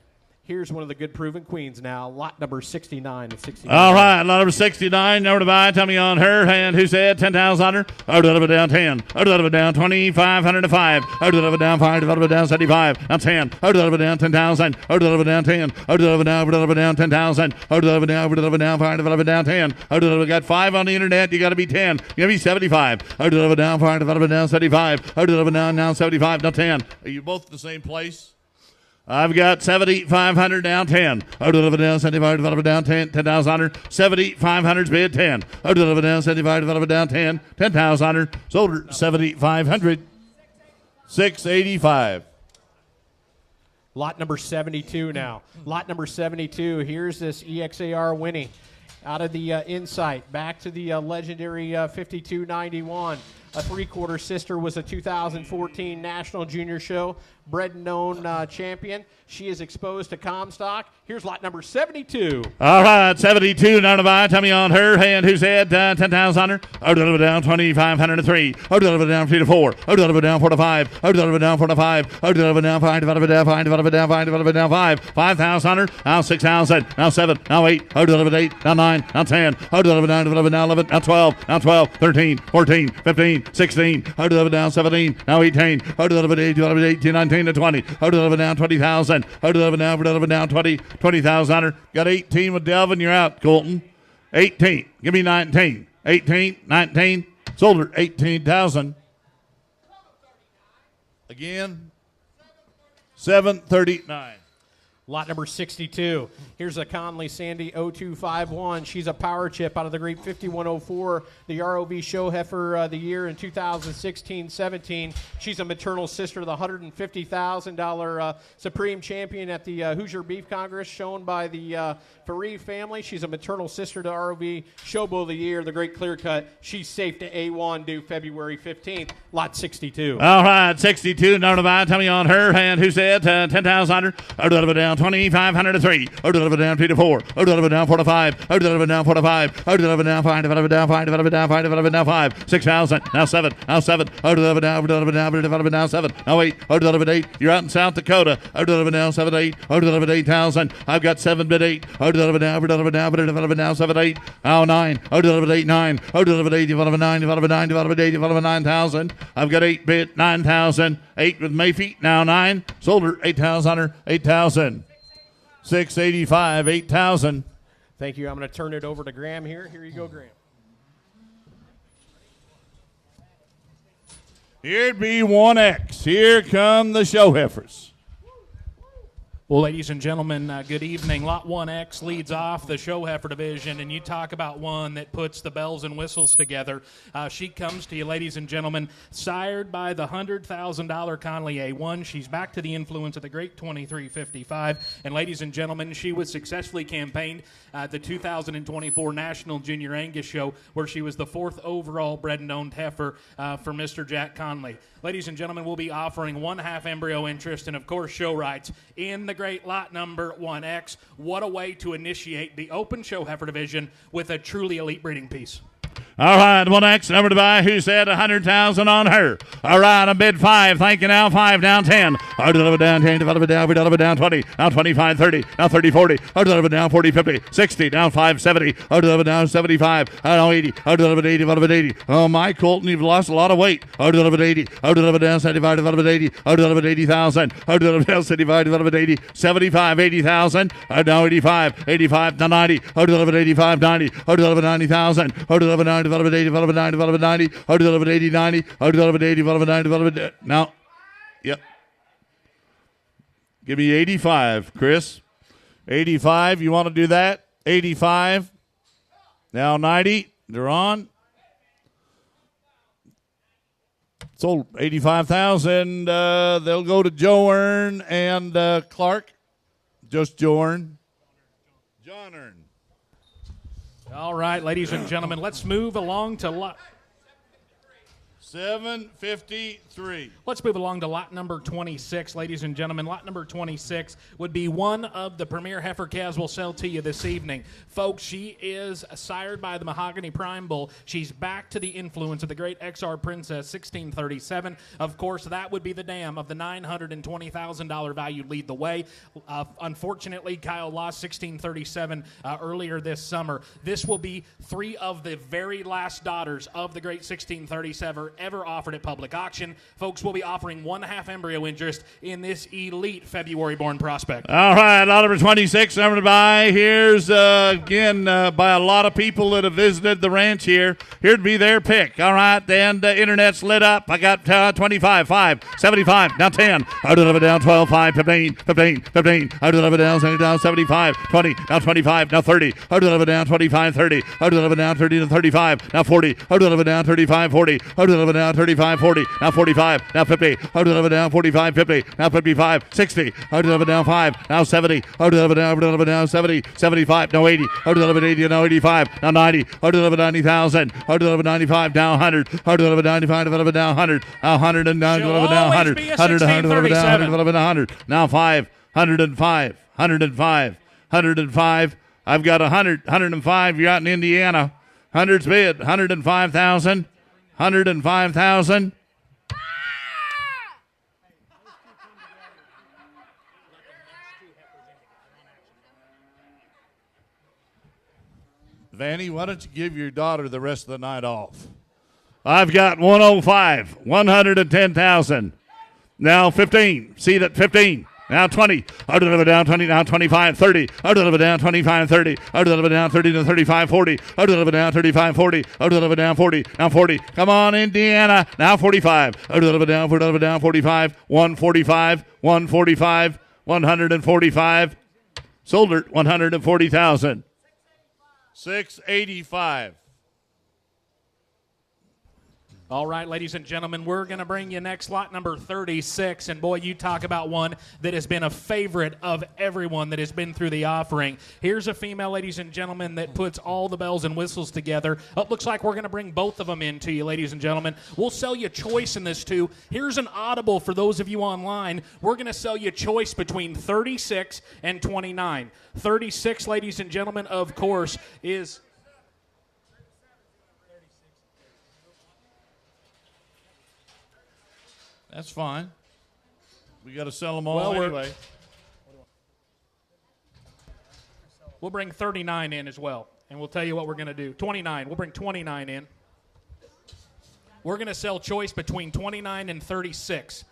Here's one of the good proven queens now, lot number 69 and 69. All right, lot number 69, number divide, tell me on her, and who said 10,000 on her? Out of it down 10, out of it down 2,500 to 5, out of it down 5, out of it down 75, that's 10, out of it down 10,000, out of it down 10, out of it down 10,000, out of it down 5, out of it down 10, out of it got 5 on the internet, you got to be 10, you got to be 75, out of it down 5, out of it down 75, out of it down now 75, now 10. Are you both in the same place? I've got 7,500 down 10. Out of it down 75, out of it down 10, 10,000. 7,500's bid 10. Out of it down 75, out of it down 10, 10,000. Sold her 7,500. 685. Lot number 72 now. Lot number 72. Here's this EXAR Winnie out of the Insight. Back to the legendary 5291. A three-quarter sister, was a 2014 National Junior Show bred and known champion. She is exposed to Comstock. Here's lot number 72. All right, 72, now to buy. Tell me on her, and who's had 10,000 on her? Out of it down 2,500 to 3. Out of it down 3 to 4. Out of it down 4 to 5. Out of it down 4 to 5. Out of it down 5. Out of it down 5. Out of it down 5. Out of it down 5. 5,000 on her. Now 6,000. Now 7. Now 8. Out of it 8. Now 9. Now 10. Out of it down 11. Now 11. Now 12. Now 12. 13. 14. 15. 16. Out of it down 17. Now 18. Out of it 18. 19 to 20. Out of it down 20,000. Out of it down 20,000 on her. Got 18 with Delvin. You're out, Colton. 18. Give me 19. 18. 19. Sold her 18,000. Again. 739. Lot number 62. Here's a Conley Sandy 0251. She's a power chip out of the great 5104, the ROV show heifer of the year in 2016-17. She's a maternal sister to the $150,000 Supreme Champion at the Hoosier Beef Congress, shown by the Faree family. She's a maternal sister to ROV Show Bull of the Year, the great clear cut. She's safe to A1 due February 15th. Lot 62. All right, 62. Now to buy. Tell me on her, and who said 10,000 on her? Out of it down 2,500 to 3. Out of it down 3 to 4. Out of it down 4 to 5. Out of it down 4 to 5. Out of it down 5. Out of it down 5. Out of it down 5. Out of it down 5. 6,000. Now 7. Now 7. Out of it down. Out of it down. Out of it down 7. Now 8. Out of it 8. You're out in South Dakota. Out of it down 7 8. Out of it 8,000. I've got 7 bid 8. Out of it down. Out of it down. Out of it down 7 8. Now 9. Out of it 8 9. Out of it 8. Out of it 9. Out of it 9. Out of it 8. Out of it 9,000. I've got 8 bid 9,000. 8 with Mayfeet. Now 9. Sold her 8,000 on her. 8,000. 685, 8,000. Thank you. I'm going to turn it over to Graham here. Here you go, Graham. Here'd be 1X. Here come the show heifers. Well, ladies and gentlemen, good evening. Lot 1X leads off the show heifer division, and you talk about one that puts the bells and whistles together. She comes to you, ladies and gentlemen, sired by the $100,000 Conley A1. She's back to the influence of the great 2355. And ladies and gentlemen, she was successfully campaigned at the 2024 National Junior Angus Show, where she was the 4th overall bred and owned heifer for Mr. Jack Conley. Ladies and gentlemen, we'll be offering 1/2 embryo interest and, of course, show rights in the great lot number 1X. What a way to initiate the open show heifer division with a truly elite breeding piece. All right, 1X, number to buy. Who said 100,000 on her? All right, I bid 5. Thank you. Now 5 down 10. Out of it down 10. Out of it down. Out of it down 20. Now 25, 30. Now 30, 40. Out of it down 40, 50, 60. Now 5, 70. Out of it down 75. Now 80. Out of it 80. Out of it 80. Oh my Colton, you've lost a lot of weight. Out of it 80. Out of it down 75. Out of it 80. Out of it 80,000. Out of it down 75. Out of it 80. 75, 80,000. Now 85. 85. Now 90. Out of it 85, 90. Out of it 90,000. Out of it 90. Out of it 80. Out of it 90. Out of it 90. Out of it 80, 90. Out of it 80. Out of it 90. Out of it. Now, yep. Give me 85, Chris. 85. You want to do that? 85. Now 90. They're on. Sold 85,000. They'll go to Joe Earn and Clark. Just Joe Earn. John Earn. All right, ladies and gentlemen, let's move along to lot. 753. Let's move along to lot number 26, ladies and gentlemen. Lot number 26 would be one of the premier heifer calves we'll sell to you this evening. Folks, she is sired by the Mahogany Prime Bull. She's back to the influence of the great XR Princess 1637. Of course, that would be the dam of the $920,000 value Lead the Way. Unfortunately, Kyle lost 1637 earlier this summer. This will be three of the very last daughters of the great 1637 ever offered at public auction. Folks, will be offering 1.5 embryo interest in this elite February-born prospect. All right, lot number 26, number to buy. Here's, again, by a lot of people that have visited the ranch here. Here'd be their pick. All right, then the internet's lit up. I got 25, 5, 75, now 10. Out of it down 12, 5, 15, 15, 15. Out of it down 75, 20, now 25, now 30. Out of it down 25, 30. Out of it down 30 to 35, now 40. Out of it down 35, 40. Out of it down 35, 40, now 45, now 50. Out of it down 45, 50, now 55, 60. Out of it down 5, now 70. Out of it down 70, 75, now 80. Out of it 80, now 85, now 90. Out of it 90,000. Out of it 95, now 100. Out of it 95, out of it down 100. Now 100 and down, out of it down 100. 100, 100, out of it down 100. Now 5, 105, 105, 105. I've got 100, 105. You're out in Indiana. 100's bid, 105,000. 105,000. Vanny, why don't you give your daughter the rest of the night off? I've got 105, 110,000. Now 15. See that 15. Now 20. Out of it down 20. Now 25, 30. Out of it down 25, 30. Out of it down 30 to 35, 40. Out of it down 35, 40. Out of it down 40. Now 40. Come on, Indiana. Now 45. Out of it down 45. 145. 145. 145. Sold her 140,000. 685. All right, ladies and gentlemen, we're going to bring you next lot number 36. And boy, you talk about one that has been a favorite of everyone that has been through the offering. Here's a female, ladies and gentlemen, that puts all the bells and whistles together. Oh, it looks like we're going to bring both of them in to you, ladies and gentlemen. We'll sell you choice in this too. Here's an audible for those of you online. We're going to sell you choice between 36 and 29. 36, ladies and gentlemen, of course, is... That's fine. We got to sell them all anyway. We'll bring 39 in as well, and we'll tell you what we're going to do. 29. We'll bring 29 in. We're going to sell choice between 29 and 36.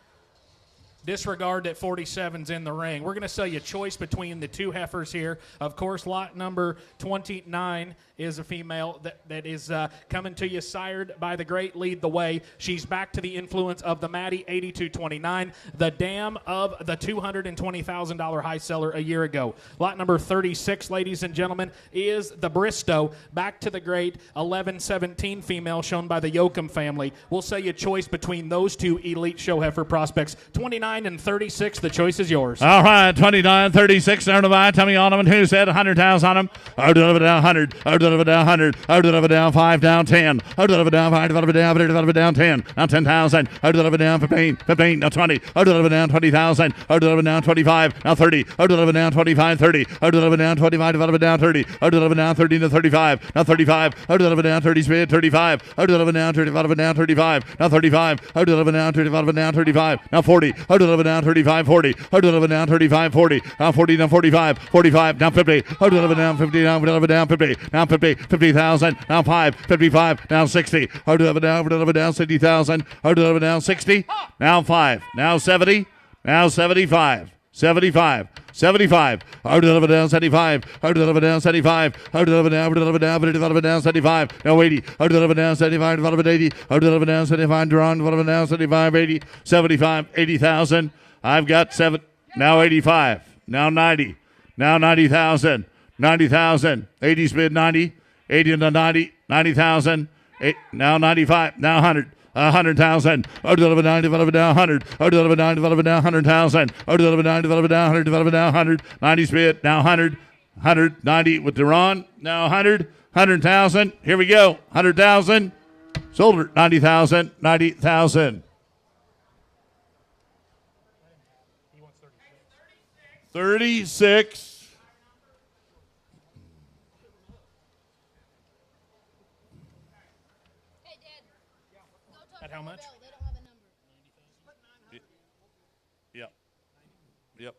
Disregard that 47's in the ring. We're going to sell you choice between the two heifers here. Of course, lot number 29 is a female that is coming to you sired by the great Lead the Way. She's back to the influence of the Maddie 8229, the dam of the $220,000 high seller a year ago. Lot number 36, ladies and gentlemen, is the Bristow, back to the great 1117 female shown by the Yoakum family. We'll sell you choice between those two elite show heifer prospects. 29 and 36, the choice is yours. All right, 29, 36, there to buy. Tell me on them. Who said 100,000 on them? Out of it down 100. Out of it down 100. Out of it down 5, down 10. Out of it down 5, out of it down, out of it down 10. Now 10,000. Out of it down 15, 15, now 20. Out of it down 20,000. Out of it down 25, now 30. Out of it down 25, 30. Out of it down 25, out of it down 30. Out of it down 30 to 35, now 35. Out of it down 30, 35. Out of it down 30, out of it down 35, now 35. Out of it down 30, out of it down 35, now 40. Out of it down 35, 40. Out of it down 35, 40. Now 40, now 45, 45, now 50. Out of it down 50, now 50, now 50, 50,000, now 5, 55, now 60. Out of it down 60,000. Out of it down 60, now 5, now 70, now 75, 75, 75. Out of it down 75. Out of it down 75. Out of it down 75. Now 80. Out of it down 75. Out of it 80. Out of it down 75. Drawn. Out of it down 75. 80. 75. 80,000. I've got 7. Now 85. Now 90. Now 90,000. 90,000. 80's bid 90. 80 to 90. 90,000. Now 95. Now 100. 100,000. Out of it down, develop it down 100. Out of it down, develop it down 100,000. Out of it down, develop it down 100. Develop it down 100. 90's bid now 100. 100. 90 with Duran. Now 100. 100,000. Here we go. 100,000. Sold her. 90,000. 90,000. 36. Hey, Dad. Go talk At to how the much? bell. They don't have a number. Yep. Yep.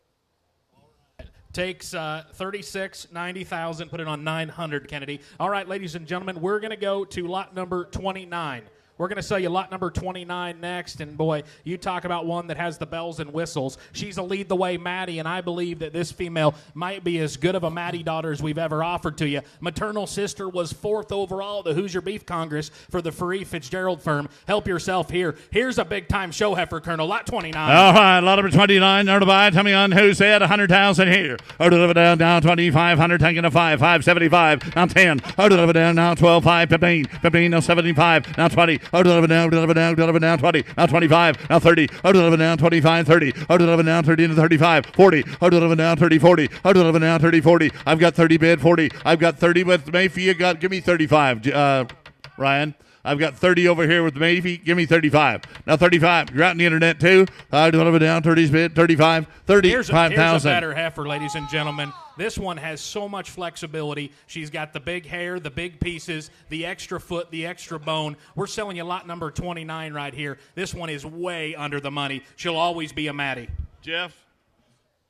Takes 36, 90,000, put it on 900, Kennedy. All right, ladies and gentlemen, we're going to go to lot number 29. We're going to sell you lot number 29 next, and boy, you talk about one that has the bells and whistles. She's a lead the way Maddie, and I believe that this female might be as good of a Maddie daughter as we've ever offered to you. Maternal sister was 4th overall at the Hoosier Beef Congress for the Faree Fitzgerald firm. Help yourself here. Here's a big-time show heifer, Colonel, lot 29. All right, lot number 29. Number to buy. Tell me on who said 100,000 here. Or deliver down, 2,500, taking a 5, 575, now 10. Or deliver down, now 12, 5, 15, 15, now 75, now 20. Or deliver down, 20, now 25, now 30. Or deliver down, 25, 30. Or deliver down, 30 to 35, 40. Or deliver down, 30, 40. Or deliver down, 30, 40. I've got 30 bid, 40. I've got 30 with Mayfie. Give me 35, Ryan. I've got 30 over here with Mayfie. Give me 35. Now 35. You're out on the internet too. I deliver down 30's bid, 35, 35,000. Here's a better heifer, ladies and gentlemen. This one has so much flexibility. She's got the big hair, the big pieces, the extra foot, the extra bone. We're selling you lot number 29 right here. This one is way under the money. She'll always be a Maddie. Jeff,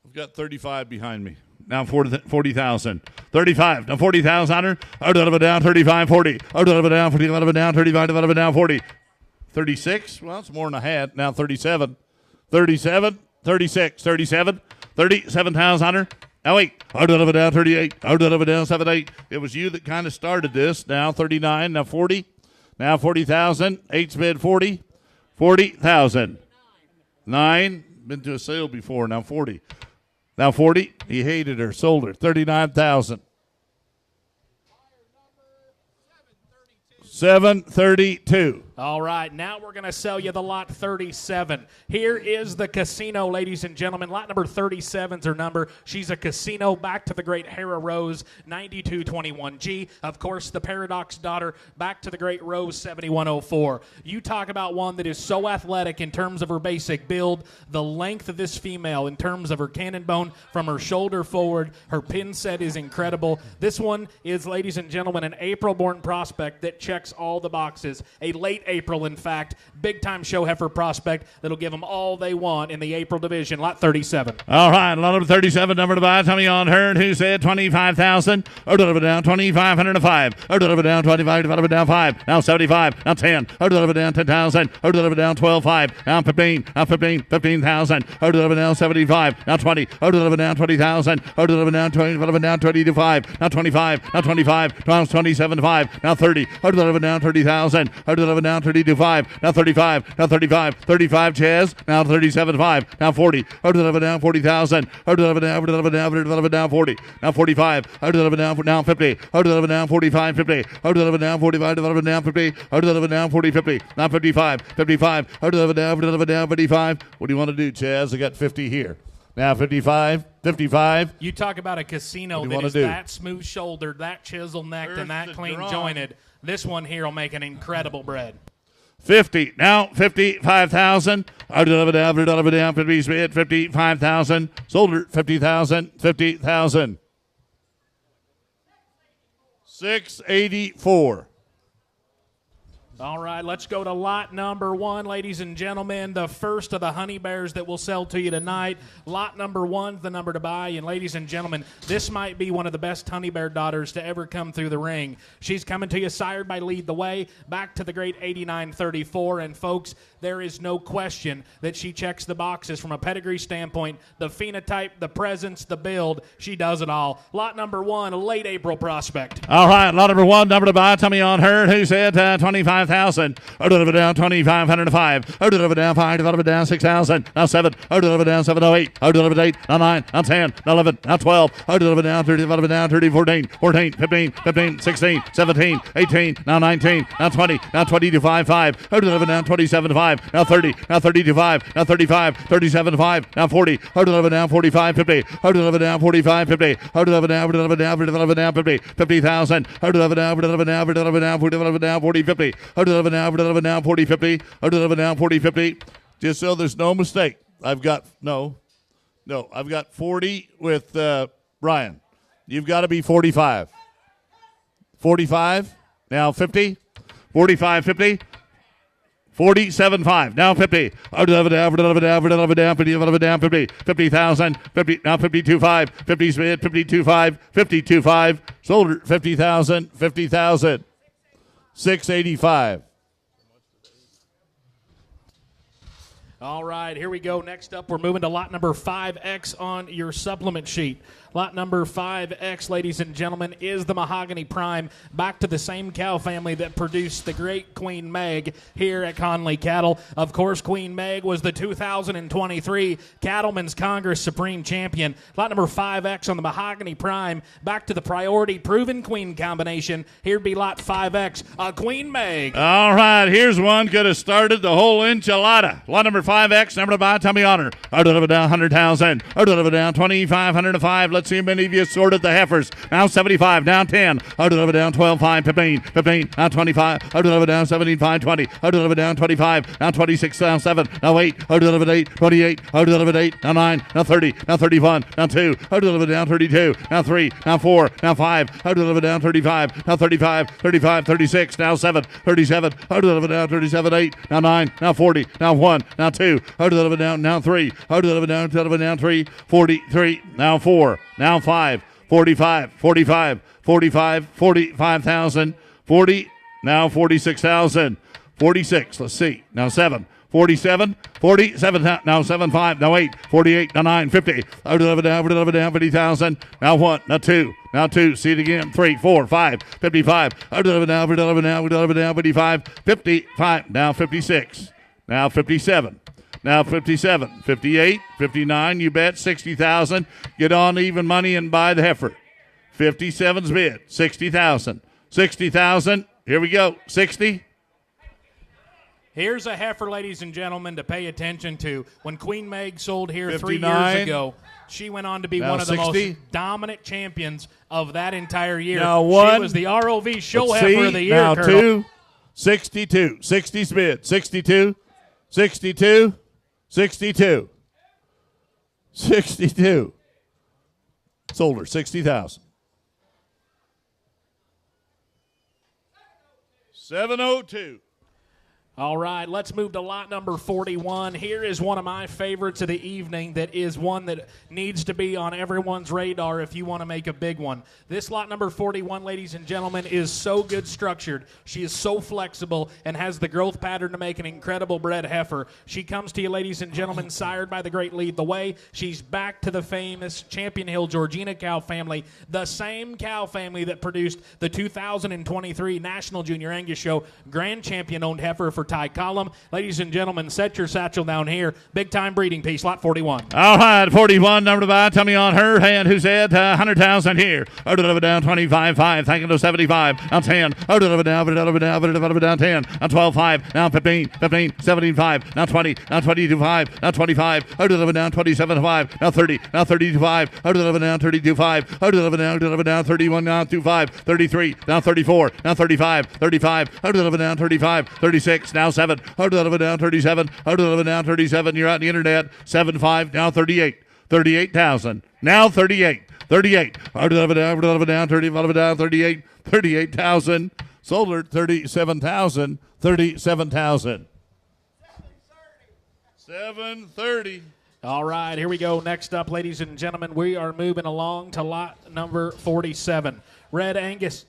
I've got 35 behind me. Now 40,000. 35. Now 40,000 on her. Out of it down 35, 40. Out of it down 40. Out of it down 35. Out of it down 40. 36. Well, it's more than I had. Now 37. 37. 36. 37. 37,000 on her. Now wait. Out of it down 38. Out of it down 78. It was you that kind of started this. Now 39. Now 40. Now 40,000. 8's bid 40. 40,000. 9. Been to a sale before. Now 40. Now 40. He hated her. Sold her. 39,000. 732. All right, now we're going to sell you the lot 37. Here is the casino, ladies and gentlemen. Lot number 37's her number. She's a casino back to the great Hera Rose, 9221G. Of course, the Paradox daughter, back to the great Rose, 7104. You talk about one that is so athletic in terms of her basic build, the length of this female in terms of her cannon bone from her shoulder forward. Her pin set is incredible. This one is, ladies and gentlemen, an April-born prospect that checks all the boxes. A late April, in fact, big-time show heifer prospect that'll give them all they want in the April division. Lot 37. All right, lot number 37, number to buy. Tell me on her who said 25,000. Or deliver down 2,505. Or deliver down 25. Deliver down 5. Now 75. Now 10. Or deliver down 10,000. Or deliver down 12,5. Now 15. Now 15. 15,000. Or deliver down 75. Now 20. Or deliver down 20,000. Or deliver down 20. Deliver down 22.5. Now 25. Now 25. Now 27.5. Now 30. Or deliver down 30,000. Or deliver down 32.5. Now 35. Now 35. 35 Chaz. Now 37.5. Now 40. Or deliver down 40,000. Or deliver down 40. Now 45. Or deliver down 50. Or deliver down 45. 50. Or deliver down 45. Deliver down 50. Or deliver down 40. 50. Now 55. 55. Or deliver down 55. What do you want to do, Chaz? I got 50 here. Now 55. 55. You talk about a casino that is that smooth-shouldered, that chisel-necked, and that clean-jointed. This one here will make an incredible bread. 50. Now 55,000. I deliver down 50 bid 55,000. Sold her 50,000. 50,000. 684. All right, let's go to lot number 1, ladies and gentlemen. The first of the honey bears that we'll sell to you tonight. Lot number 1's the number to buy. And ladies and gentlemen, this might be one of the best honey bear daughters to ever come through the ring. She's coming to you sired by Lead the Way, back to the great 8934. And folks, there is no question that she checks the boxes from a pedigree standpoint. The phenotype, the presence, the build, she does it all. Lot number 1, a late April prospect. All right, lot number 1, number to buy. Tell me on her who said 25,000. 5,000. Out of it down 2,505. Out of it down 5. Out of it down 6,000. Now 7. Out of it down 708. Out of it 8. Now 9. Now 10. Now 11. Now 12. Out of it down 30. Out of it down 30. 14. 14. 15. 15. 16. 17. 18. Now 19. Now 20. Now 20 to 5. 5. Out of it down 27 5. Now 30. Now 30 to 5. Now 35. 37 5. Now 40. Out of it down 45. 50. Out of it down 45. 50. Out of it down 50. 50,000. Out of it down 40 50. Out of it down 40 50. Out of it down 40 50. Just so there's no mistake. I've got 40 with Brian. You've got to be 45. 45. Now 50. 45 50. 47 5. Now 50. Out of it down 50. 50,000. 50. Now 52 5. 50 Smith. 52 5. 52 5. Solder 50,000. 50,000. 685. All right, here we go. Next up, we're moving to lot number 5X on your supplement sheet. Lot number 5X, ladies and gentlemen, is the Mahogany Prime, back to the same cow family that produced the great Queen Meg here at Conley Cattle. Of course, Queen Meg was the 2023 Cattlemen's Congress Supreme Champion. Lot number 5X on the Mahogany Prime, back to the Priority Proven Queen combination. Here'd be lot 5X, Queen Meg. All right, here's one could have started the whole enchilada. Lot number 5X, number to buy, Tommy Honor. Out of it down 100,000. Out of it down 2,505. Let's see how many of you sorted the heifers. Now 75, down 10. Out of it down 12, 5, 15, 15, now 25. Out of it down 17, 5, 20. Out of it down 25, now 26, now 7, now 8. Out of it 8, 28. Out of it 8, now 9, now 30, now 31, now 2. Out of it down 32, now 3, now 4, now 5. Out of it down 35, now 35, 35, 36, now 7, 37. Out of it down 37, 8, now 9, now 40, now 1, now 2. Out of it down, now 3. Out of it down 3, 43, now 4. Now 5, 45, 45, 45, 45,000, 40, now 46,000, 46, let's see, now 7, 47, 47, now 7, 5, now 8, 48, now 9, 50, out of it down 50,000, now 1, now 2, now 2, see it again, 3, 4, 5, 55, out of it down 55, 55, now 56, now 57. Now 57, 58, 59, you bet, 60,000. Get on even money and buy the heifer. 57's bid, 60,000. 60,000, here we go, 60. Here's a heifer, ladies and gentlemen, to pay attention to. When Queen Meg sold here 3 59. years ago, she went on to be Now one of the 60. most dominant champions of that entire year. Now 1. She was the ROV show Let's heifer see. of the year, Now Colonel. 2, 62. 60's bid, 62, 62. 62. 62. Sold her 60,000. 702. All right, let's move to lot number 41. Here is one of my favorites of the evening that is one that needs to be on everyone's radar if you want to make a big one. This lot number 41, ladies and gentlemen, is so good structured. She is so flexible and has the growth pattern to make an incredible bred heifer. She comes to you, ladies and gentlemen, sired by the great Lead the Way. She's back to the famous Champion Hill Georgina cow family, the same cow family that produced the 2023 National Junior Angus Show Grand Champion-owned heifer for Ty Column. Ladies and gentlemen, set your satchel down here. Big time breeding piece, lot 41. All right, 41, number to buy. Tell me on her hand who's at 100,000 here. Out of it down 25, 5. Thanking to 75. Now 10. Out of it down 10. Now 12, 5. Now 15, 15, 17, 5. Now 20. Now 22, 5. Now 25. Out of it down 27, 5. Now 30. Now 32, 5. Out of it down 32, 5. Out of it down 31. Now 25. 33. Now 34. Now 35. 35. Out of it down 35. 36. Now 7. Out of it down 37. Out of it down 37. You're on the internet. 7.5. Now 38. 38,000. Now 38. 38. Out of it down 30. Out of it down 38. 38,000. Sold her 37,000. 37,000. 730. All right, here we go. Next up, ladies and gentlemen, we are moving along to lot number 47. Red Angus.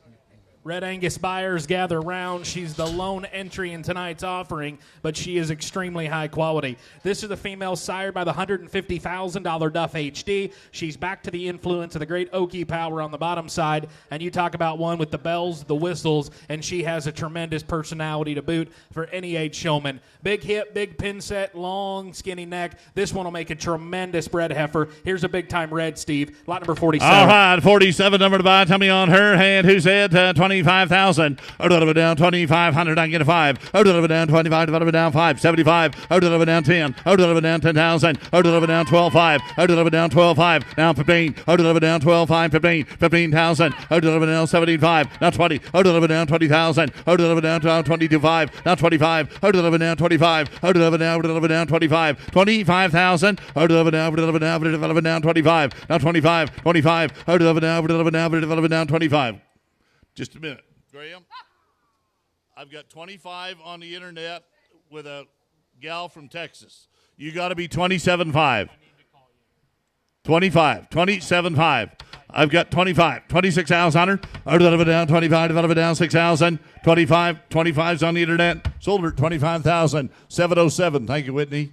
Red Angus buyers gather round. She's the lone entry in tonight's offering, but she is extremely high quality. This is the female sired by the $150,000 Duff HD. She's back to the influence of the great Okie power on the bottom side, and you talk about one with the bells, the whistles, and she has a tremendous personality to boot for any age showman. Big hip, big pin set, long, skinny neck. This one will make a tremendous bred heifer. Here's a big-time red, Steve. Lot number 47. All right, 47 number to buy. Tell me on her hand. Who said 25,000? A little bit down, 2,500. I can get a 5. A little bit down, 25. A little bit down, 5. 75. A little bit down, 10. A little bit down, 10,000. A little bit down, 12,5. A little bit down, 12,5. Now 15. A little bit down, 12,5. 15. 15,000. A little bit down, 75. Now 20. A little bit down, 20,000. A little bit down, 22,5. Now 25. A little bit down, 25. A little bit down, 25. 25,000. A little bit down, 25. Now 25. 25. A little bit down, 25. Just a minute. Graham, I've got 25 on the internet with a gal from Texas. You got to be 27.5. 25. 27.5. I've got 25. 26,000 on her. A little bit down, 25. A little bit down, 6,000. 25. 25's on the internet. Sold her at 25,000. 707. Thank you, Whitney.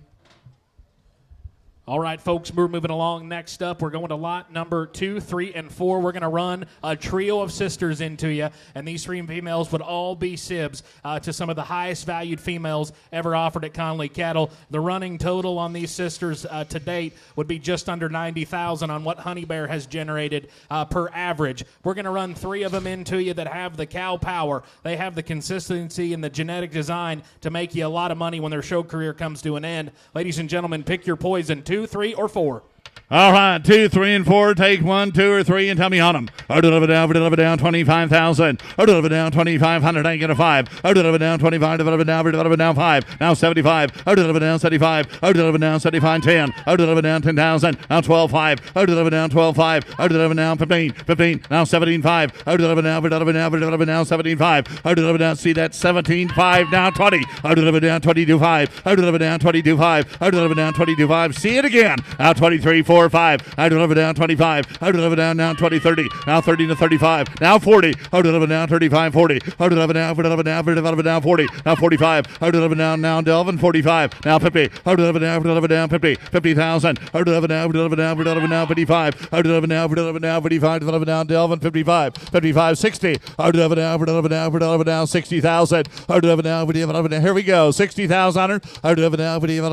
All right, folks, we're moving along. Next up, we're going to lot number 2, 3, and 4. We're going to run a trio of sisters into you, and these 3 females would all be sibs to some of the highest valued females ever offered at Conley Cattle. The running total on these sisters to date would be just under 90,000 on what Honey Bear has generated per average. We're going to run 3 of them into you that have the cow power. They have the consistency and the genetic design to make you a lot of money when their show career comes to an end. Ladies and gentlemen, pick your poison. 2, 3, or 4. All right, 2, 3, and 4. Take 1, 2, or 3, and tell me on them. A little bit down, 25,000. A little bit down, 2,500. I can get a 5. A little bit down, 25. A little bit down, 5. Now 75. A little bit down, 75. A little bit down, 75. 10. A little bit down, 10,000. Now 12,5. A little bit down, 12,5. A little bit down, 15. 15. Now 17,5. A little bit down, 17,5. A little bit down. See that 17,5. Now 20. A little bit down, 22,5. A little bit down, 22,5. A little bit down, 22,5. See it again. Now 23, 4, 5. I deliver down 25. I deliver down now 20, 30. Now 30 to 35. Now 40. I deliver down 35, 40. I deliver down 40. Now 45. I deliver down now Delvin 45. Now 50. I deliver down 50. 50,000. I deliver down 55. I deliver down 55. Deliver down Delvin 55. 55, 60. I deliver down 60,000. I deliver down. Here we go. 60,000. I deliver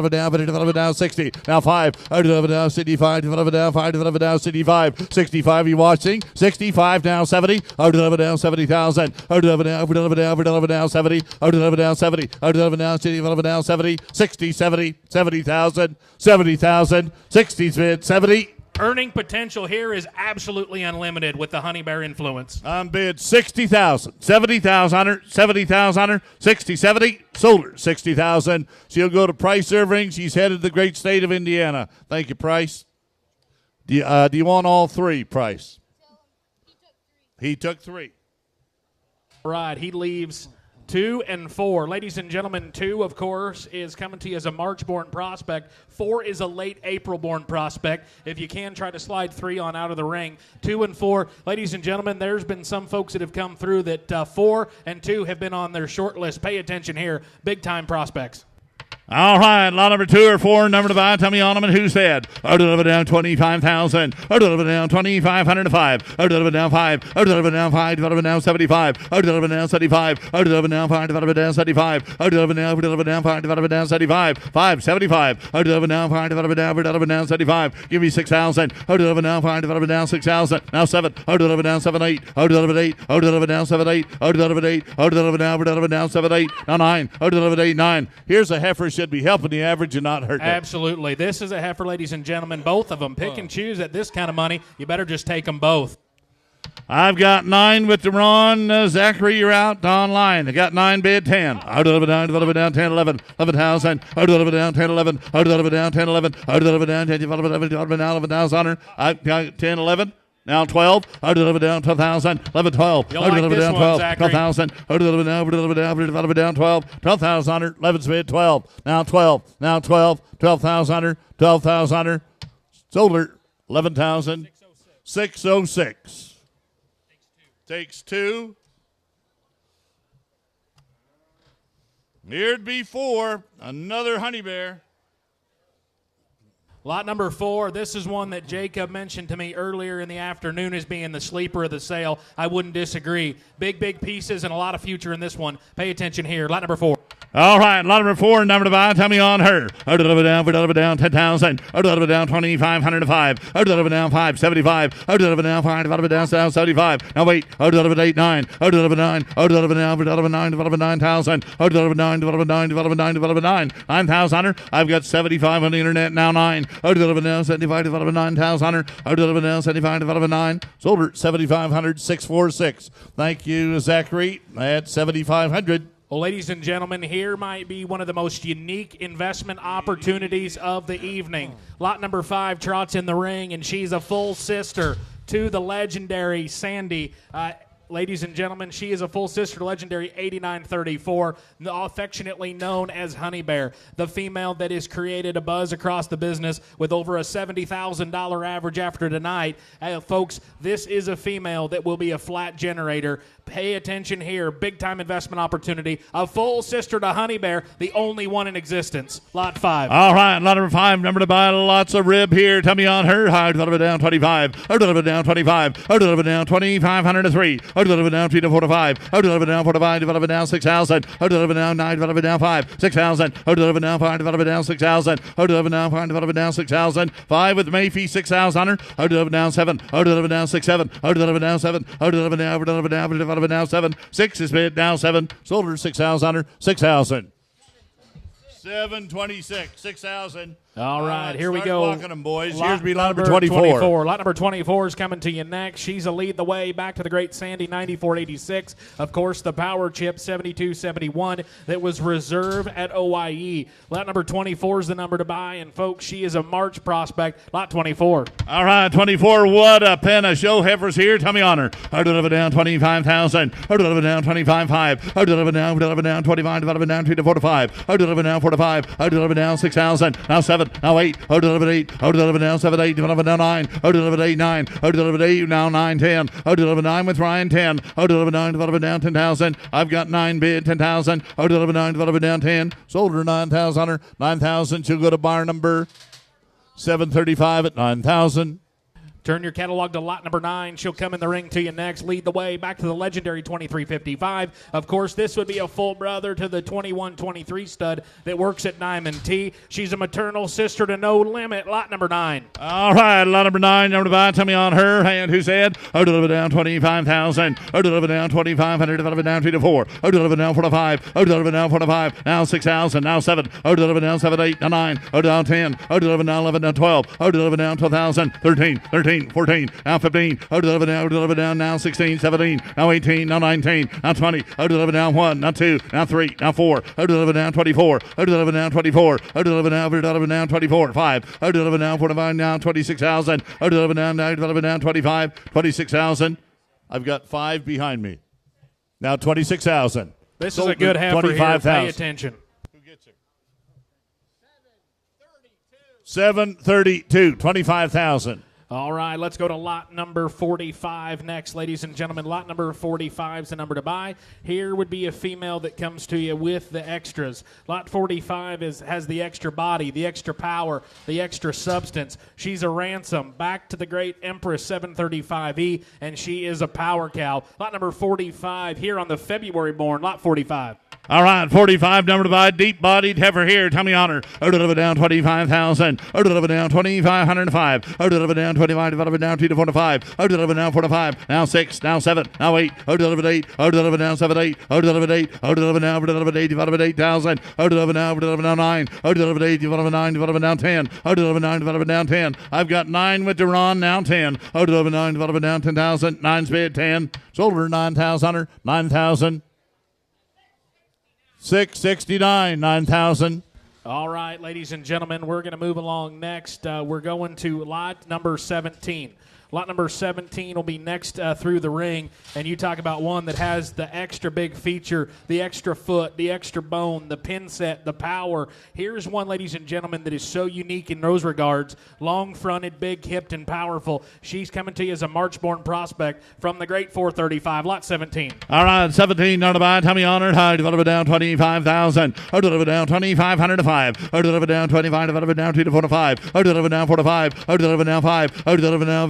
down 60. Now 5. I deliver down 65. Deliver down 65. 65, you watching? 65 now 70. I deliver down 70,000. I deliver down 70. I deliver down 70. I deliver down 70. 60, 70, 70,000. 70,000. 60, 70. Earning potential here is absolutely unlimited with the Honey Bear influence. I'm bid 60,000, 70,000, 70,000, 60, 70, sold her 60,000. She'll go to Price Irving. She's headed to the great state of Indiana. Thank you, Price. Do you want all 3, Price? He took 3. Right, he leaves 2 and 4. Ladies and gentlemen, 2, of course, is coming to you as a March-born prospect. 4 is a late April-born prospect. If you can, try to slide 3 on out of the ring. 2 and 4. Ladies and gentlemen, there's been some folks that have come through that 4 and 2 have been on their short list. Pay attention here. Big-time prospects. All right, lot number 2 or 4, number to buy. Tell me on them and who said. I deliver down 25,000. I deliver down 2,505. I deliver down 5. I deliver down 5. Deliver down 75. I deliver down 75. I deliver down 5. Deliver down 75. I deliver down 5. Deliver down 75. 5, 75. I deliver down 5. Deliver down 75. Give me 6,000. I deliver down 5. Deliver down 6,000. Now 7. I deliver down 7, 8. I deliver 8. I deliver down 7, 8. I deliver 8. I deliver down 7, 8. Now 9. I deliver 8, 9. Here's a heifer should be helping the average and not hurting it. Absolutely. This is a heifer, ladies and gentlemen. Both of them. Pick and choose at this kind of money. You better just take them both. I've got 9 with the Ron. Zachary, you're out online. I got 9 bid 10. I deliver down 10, 11. 11,000. I deliver down 10, 11. I deliver down 10, 11. I deliver down 10, 11,000. I got 10, 11. Now 12. I deliver down 12,000. 11, 12. I deliver down 12. 12,000. I deliver down 12. 12,000. 11 bid 12. Now 12. Now 12. 12,000. 12,000. Sold her 11,000. 606. Takes 2. Here'd be 4. Another honey bear. Lot number 4, this is one that Jacob mentioned to me earlier in the afternoon as being the sleeper of the sale. I wouldn't disagree. Big pieces and a lot of future in this one. Pay attention here. Lot number 4. All right, lot number 4, number to buy. Tell me on her. Down 10,000. Down 2,500 to 5. Down 575. Down 5. Down 75. Now wait. 8 9. Down 9. Down 9,000. Down 9. 9,000. I've got 75 on the internet now. 9. Down 75. Down 9,000. Down 75. Down 9. Sold her 7,500. 646. Thank you, Zachary. At 7,500. Well, ladies and gentlemen, here might be one of the most unique investment opportunities of the evening. Lot number 5 trots in the ring, and she's a full sister to the legendary Sandy. Ladies and gentlemen, she is a full sister to legendary 8934, affectionately known as Honey Bear, the female that has created a buzz across the business with over a $70,000 average after tonight. Folks, this is a female that will be a flat generator. Pay attention here. Big-time investment opportunity. A full sister to Honey Bear, the only one in existence. Lot 5. All right, lot number 5. Number to buy. Lots of rib here. Tell me on her. Down 25. Down 25. Down 2,500 to 3. Down 3 to 4 to 5. Down 4 to 5. Down 6,000. Down 9. Down 5. 6,000. Down 5. Down 6,000. Down 5. Down 6,000. 5 with Mayfee 6,000. Down 7. Down 6 7. Down 7. Down 7. 6 is bid. Down 7. Sold her 6,000. 6,000. 726. 6,000. All right, here we start go. Walking them, boys. Lot Here's be lot number 24. Lot number 24 is coming to you next. She's a lead the way back to the great Sandy 9486. Of course, the power chip 7271 that was reserved at OIE. Lot number 24 is the number to buy, and folks, she is a March prospect. Lot 24. All right, 24. What a pen of show heifers here. Tell me on her. Down 25,000. Down 25,500. Down 25. Down 3 to 4 to 5. Down 4 to 5. Down 6,000. Now 7. Now 8. Down 8. Down 7 8. Down 9. Down 8 9. Down 8 now 9 10. Down 9 with Ryan 10. Down 9. Down 10,000. I've got 9 bid 10,000. Down 9. Down 10. Sold her 9,000. 9,000. She'll go to bar number 735 at 9,000. Turn your catalog to lot number 9. She'll come in the ring to you next. Lead the way back to the legendary 2355. Of course, this would be a full brother to the 2123 stud that works at Diamond T. She's a maternal sister to No Limit. Lot number 9. All right, lot number 9. Number 5. Tell me on her. And who said? Down 25,000. Down 2,500. Down 3 to 4. Down 4 to 5. Down 4 to 5. Now 6,000. Now 7. Down 7 8. Now 9. Down 10. Down 11. Down 12. Down 12,000. 13. 14, now 15, down, now 16, 17, now 18, now 19, now 20, now 1, now 2, now 3, now 4, down 24, down 24, down 24, 5, down 45, now 26,000, down 25, 26,000. I've got 5 behind me. Now 26,000. This is a good heifer here. Pay attention. Who gets her? 732, 25,000. All right, let's go to lot number 45 next, ladies and gentlemen. Lot number 45 is the number to buy. Here would be a female that comes to you with the extras. Lot 45 has the extra body, the extra power, the extra substance. She's a ransom back to the great Empress 735E, and she is a power cow. Lot number 45 here on the February born, lot 45. All right, 45, number to buy, deep-bodied heifer here. Tell me on her. Down 25,000. Down 2,505. Down 25, down 2 to 4 to 5. Down 4 to 5. Now 6, now 7, now 8. Down 8. Down 7, 8. Down 8. Down 8, divided by 8,000. Down 9. Down 8, divided by 9, divided by down 10. Down 9, divided by down 10. I've got 9 with Duran, now 10. Down 9, divided by down 10,000. 9's bid 10. Sold her 9,000. 9,000. 669, 9,000. All right, ladies and gentlemen, we're going to move along next. We're going to lot number 17. Lot number 17 will be next through the ring. And you talk about one that has the extra big feature, the extra foot, the extra bone, the pin set, the power. Here's one, ladies and gentlemen, that is so unique in those regards. Long-fronted, big-hipped, and powerful. She's coming to you as a March-born prospect from the great 435. Lot 17. All right, 17, not a buy. Tommy Honored, high, develop down 25,000. I deliver down 2,500 to 5. I deliver down 25, develop down 2 to 4 to 5. I deliver down 4 to 5. I deliver down 5. I deliver down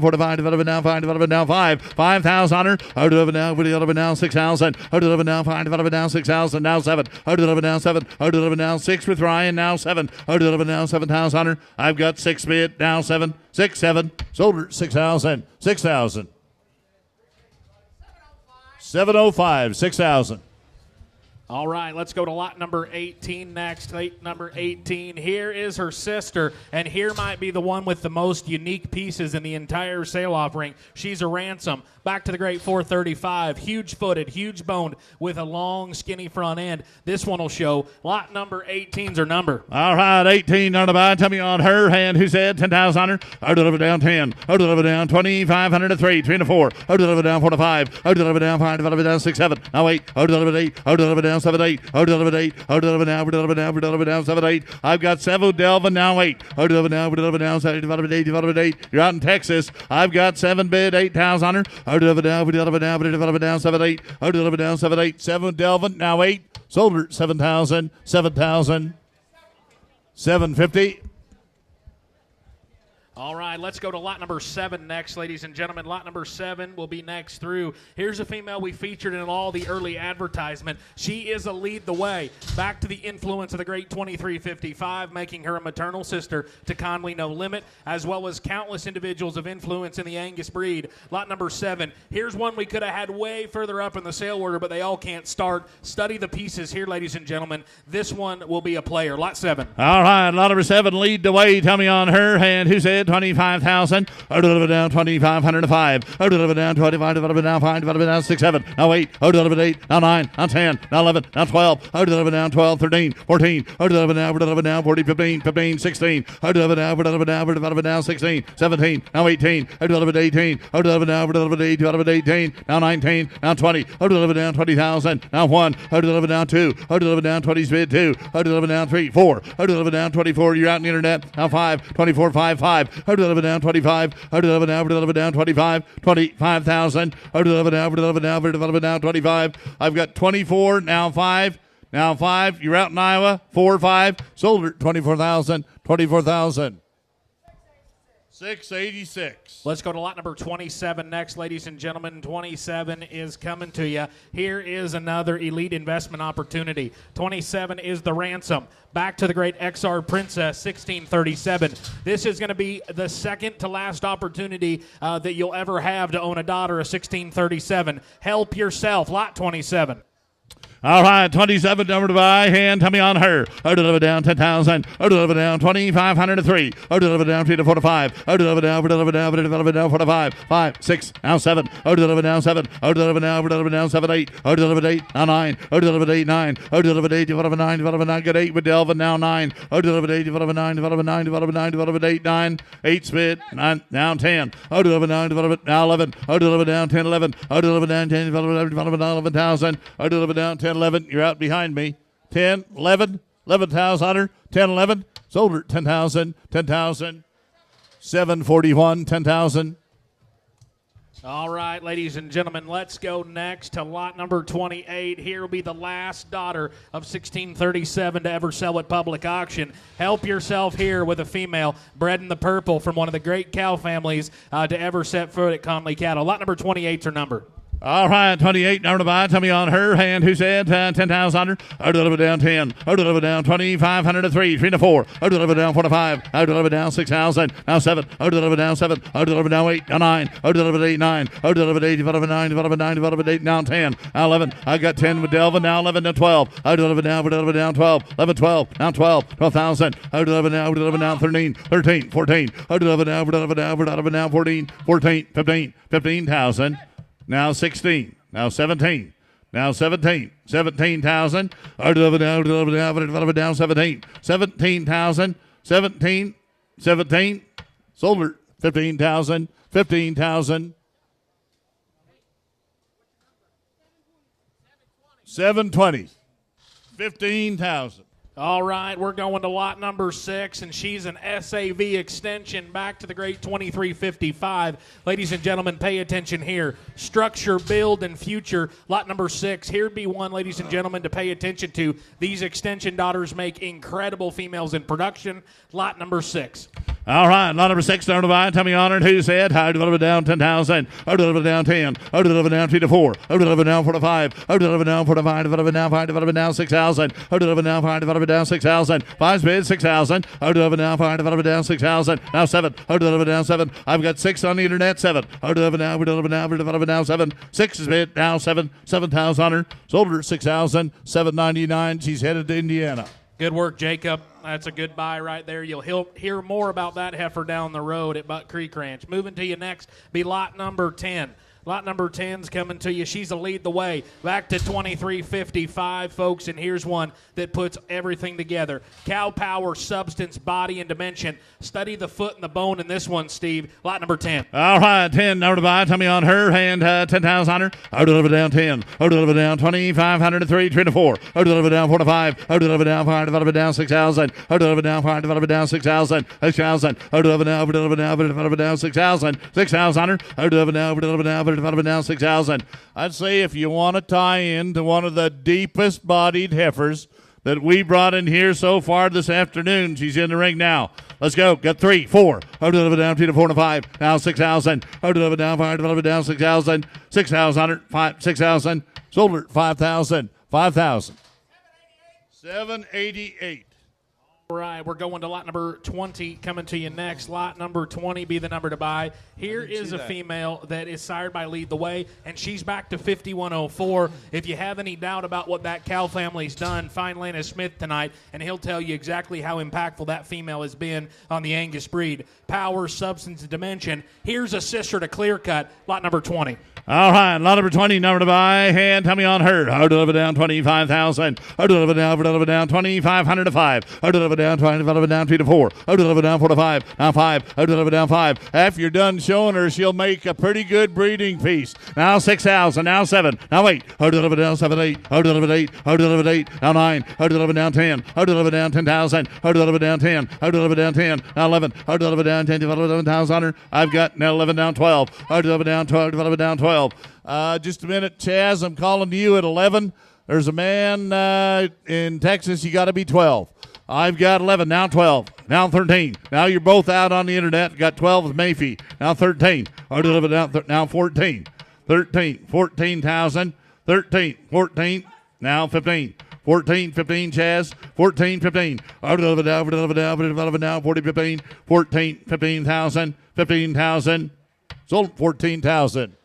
4 to 5. Develop down 5. Develop down 5. 5,000 Honored. I deliver down 6,000. I deliver down 5. Develop down 6,000. Now 7. I deliver down 7. I deliver down 6 with Ryan. Now 7. I deliver down 7,000 Honored. I've got 6 bid. Now 7. 6, 7. Sold her 6,000. 6,000. 705. 6,000. All right, let's go to lot number 18 next. Lot number 18. Here is her sister, and here might be the one with the most unique pieces in the entire sale offering. She's a Ransom. Back to the great 435. Huge-footed, huge-boned, with a long, skinny front end. This one will show. Lot number 18's her number. All right, 18 on the buy. Tell me on her hand. Who said 10,000 on her? I deliver down 10. I deliver down 2,500 to 3. 3 to 4. I deliver down 4 to 5. I deliver down 5. I deliver down 6, 7. Now 8. I deliver 8. I deliver down 7, 8. I deliver 8. I deliver now. I deliver down 7, 8. I've got 7 Delvin now 8. I deliver now 7. Develop 8. You're out in Texas. I've got 7 bid 8,000 on her. I deliver down 7, 8. I deliver down 7, 8. 7 Delvin now 8. Sold her 7,000. 7,000. 750. All right, let's go to lot number 7 next, ladies and gentlemen. Lot number 7 will be next through. Here's a female we featured in all the early advertisement. She is a lead the way. Back to the influence of the great 2355, making her a maternal sister to Conley No Limit, as well as countless individuals of influence in the Angus breed. Lot number 7. Here's one we could have had way further up in the sale order, but they all can't start. Study the pieces here, ladies and gentlemen. This one will be a player. Lot 7. All right, lot number 7, lead the way. Tell me on her hand. Who said 25,000. I deliver down 2,500 to 5. I deliver down 25. Deliver down 5. Deliver down 6, 7. Now 8. I deliver 8. Now 9. Now 10. Now 11. Now 12. I deliver down 12. 13. 14. I deliver now 14. 15. 15. 16. I deliver now 16. 17. Now 18. I deliver 18. I deliver now 18. Now 19. Now 20. I deliver down 20,000. Now 1. I deliver down 2. I deliver down 20 bid 2. I deliver down 3. 4. I deliver down 24. You're out on the internet. Now 5. 24. 5. 5. I deliver down 25. I deliver down 25. 25,000. I deliver down 25. I've got 24. Now 5. Now 5. You're out in Iowa. 4, 5. Sold her 24,000. 24,000. 686. Let's go to lot number 27 next, ladies and gentlemen. 27 is coming to you. Here is another elite investment opportunity. 27 is the Ransom. Back to the great XR Princess, 1637. This is going to be the second to last opportunity that you'll ever have to own a daughter of 1637. Help yourself. Lot 27. All right, 27 number to buy. Hand, tell me on her. I deliver down 10,000. I deliver down 2,500 to 3. I deliver down 3 to 4 to 5. I deliver down 4 to 5. 5, 6, now 7. I deliver down 7. I deliver now 7, 8. I delivered 8, now 9. I delivered 8, 9. I delivered 8, develop 9, develop 9. Got 8 with Delvin, now 9. I delivered 8, develop 9, develop 9, develop 9, develop 8, 9. 8 spit, 9, now 10. I deliver 9, develop now 11. I deliver down 10, 11. I deliver down 10, develop 11,000. I deliver down 10, 11. You're out behind me. 10, 11, 11,000, 10, 11. Sold her 10,000, 10,000. 741, 10,000. All right, ladies and gentlemen, let's go next to lot number 28. Here will be the last daughter of 1637 to ever sell at public auction. Help yourself here with a female bred in the purple from one of the great cow families to ever set foot at Conley Cattle. Lot number 28's her number. All right, 28, number to buy. Tell me on her hand. Who said 10,000? I deliver down 10. I deliver down 2,500 to 3. 3 to 4. I deliver down 4 to 5. I deliver down 6,000. Now 7. I deliver down 7. I deliver now 8. Now 9. I delivered 8, 9. I delivered 8. Develop 9. Develop 9. Develop 8. Now 10. Now 11. I got 10 with Delvin. Now 11 to 12. I deliver down 12. 11, 12. Now 12. 12,000. I deliver now 13. 13. 14. I deliver now 14. 14. 15. 15,000. Now 16. Now 17. Now 17. 17,000. I deliver down 17. 17,000. 17. 17. Sold her 15,000, 15,000. 720. 15,000. All right, we're going to lot number 6, and she's an SAV extension back to the great 2355. Ladies and gentlemen, pay attention here. Structure, build, and future. Lot number 6. Here'd be one, ladies and gentlemen, to pay attention to. These extension daughters make incredible females in production. Lot number 6. All right, lot number 6, number 5, Tommy Honored, who said, how deliver down 10,000, how deliver down 10, how deliver down 3 to 4, how deliver down 4 to 5, how deliver down 4 to 5, deliver down 5, deliver down 6,000, how deliver down 5, deliver down 6,000, 5's bid 6,000, how deliver down 5, deliver down 6,000, now 7, how deliver down 7, I've got 6 on the internet, 7, how deliver down, we deliver down 7, 6 is bid, now 7,000 on her, sold her 6,000, 799, she's headed to Indiana. Good work, Jacob. That's a good buy right there. You'll hear more about that heifer down the road at Buck Creek Ranch. Moving to you next, be lot number 10. Lot number 10's coming to you. She's a lead the way. Back to 2355, folks, and here's one that puts everything together. Cow power, substance, body, and dimension. Study the foot and the bone in this one, Steve. Lot number 10. All right, 10, number to buy, Tommy on her, and 10,000 on her. I'll deliver down 10. I'll deliver down 2,503, 3 to 4. I'll deliver down 4 to 5. I'll deliver down 5, deliver down 6,000. I'll deliver down 5, deliver down 6,000. 6,000. I'll deliver down 6,000. 6,000 on her. I'll deliver down 6,000. I'd say if you want to tie in to one of the deepest bodied heifers that we brought in here so far this afternoon, she's in the ring now. Let's go. Got 3, 4. I'll deliver down 2 to 4 to 5. Now 6,000. I'll deliver down 5, deliver down 6,000. 6,000 on her. 6,000. Sold her 5,000. 5,000. 788. All right, we're going to lot number 20 coming to you next. Lot number 20 be the number to buy. Here is a female that is sired by Lead the Way, and she's back to 5104. If you have any doubt about what that cow family's done, find Lana Smith tonight, and he'll tell you exactly how impactful that female has been on the Angus breed. Power, substance, and dimension. Here's a sister to clear cut, lot number 20. All right, lot number 20, number to buy, hand Tommy on her. I'll deliver down 25,000. I'll deliver down 2,500 to 5. I'll deliver down 3 to 4. I'll deliver down 4 to 5. Now 5. I'll deliver down 5. After you're done showing her, she'll make a pretty good breeding piece. Now 6,000. Now 7. Now 8. I'll deliver down 7, 8. I'll deliver 8. I'll deliver 8. Now 9. I'll deliver down 10. I'll deliver down 10,000. I'll deliver down 10. I'll deliver down 10. Now 11. I'll deliver down 10. 11,000 on her. I've got now 11 down 12. I'll deliver down 12. Deliver down 12. Just a minute, Chaz. I'm calling to you at 11. There's a man in Texas. You got to be 12. I've got 11. Now 12. Now 13. Now you're both out on the internet. Got 12 with Mayfie. Now 13. I'll deliver down now 14. 13. 14,000. 13. 14. Now 15. 14, 15, Chaz. 14, 15. I'll deliver now 40, 15. 14, 15,000. 15,000. Sold 14,000.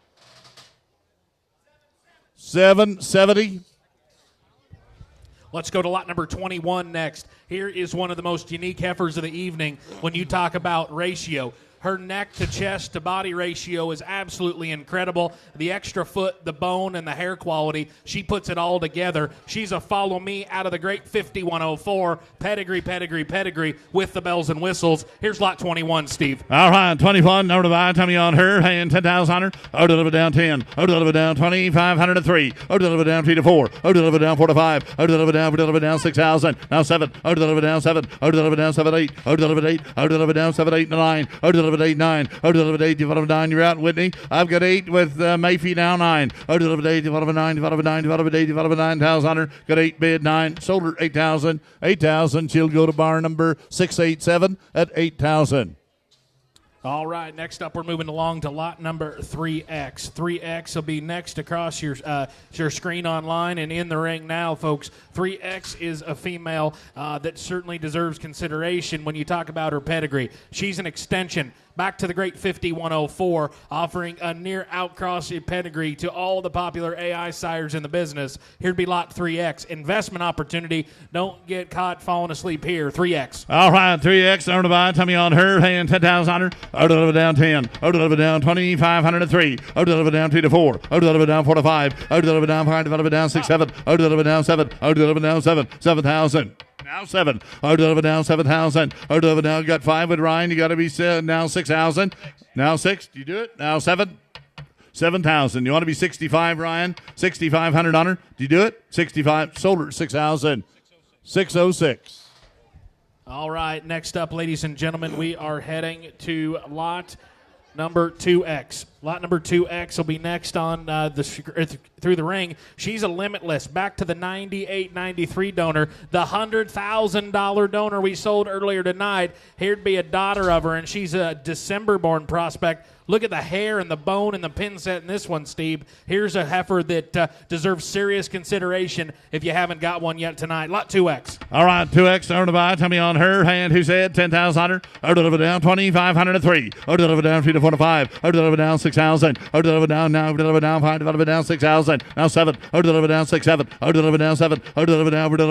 770. Let's go to lot number 21 next. Here is one of the most unique heifers of the evening when you talk about ratio. Her neck to chest to body ratio is absolutely incredible. The extra foot, the bone, and the hair quality, she puts it all together. She's a follow me out of the great 5104. Pedigree with the bells and whistles. Here's lot 21, Steve. All right, 21, number to buy, Tommy on her, and 10,000 on her. I'll deliver down 10. I'll deliver down 2,503. I'll deliver down 3 to 4. I'll deliver down 4 to 5. I'll deliver down 6,000. Now 7. I'll deliver down 7. I'll deliver down 7, 8. I'll deliver 8. I'll deliver down 7, 8, 9. I'll deliver 8, 9. I'll deliver 8, deliver 9. You're out, Whitney. I've got 8 with Mayfie now 9. I'll deliver 8, deliver 9, deliver 9, deliver 8, deliver 9,000 on her. Got 8 bid 9. Sold her 8,000. 8,000. She'll go to bar number 687 at 8,000. All right, next up we're moving along to lot number 3X. 3X will be next across your screen online and in the ring now, folks. 3X is a female that certainly deserves consideration when you talk about her pedigree. She's an extension back to the great 5104, offering a near outcross pedigree to all the popular AI sires in the business. Here'd be lot 3X. Investment opportunity. Don't get caught falling asleep here. 3X. All right, 3X. Number to buy, Tommy on her, and 10,000 on her. I'll deliver down 10. I'll deliver down 2,503. I'll deliver down 3 to 4. I'll deliver down 4 to 5. I'll deliver down 5. I'll deliver down 6, 7. I'll deliver down 7. I'll deliver down 7. 7,000. Now 7. Out of it now 7,000. Out of it now got 5 with Ryan. You got to be now 6,000. Now 6. Do you do it? Now 7. 7,000. You want to be 65, Ryan? 6,500 on her. Do you do it? 65. Sold her 6,000. 606. All right, next up, ladies and gentlemen, we are heading to lot number 2X. Lot number 2X will be next on through the ring. She's a limitless. Back to the 98-93 donor, the $100,000 donor we sold earlier tonight. Here'd be a daughter of her, and she's a December-born prospect. Look at the hair and the bone and the pin set in this one, Steve. Here's a heifer that deserves serious consideration if you haven't got one yet tonight. Lot 2X. All right, 2X, number to buy. Tell me on her hand. Who said 10,000 on her? Out of it down 2,503. Out of it down 3 to 4 to 5. Out of it down 6,000. Out of it down now. Out of it down 5. Out of it down 6,000. Now 7. Out of it down 6, 7. Out of it down 7. Out of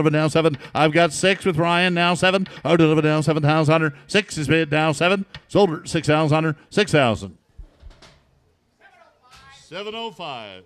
it down 7. I've got 6 with Ryan. Now 7. Out of it down 7,000 on her. 6 is bid. Now 7. Sold her 6,000 on her. 6,000. 705.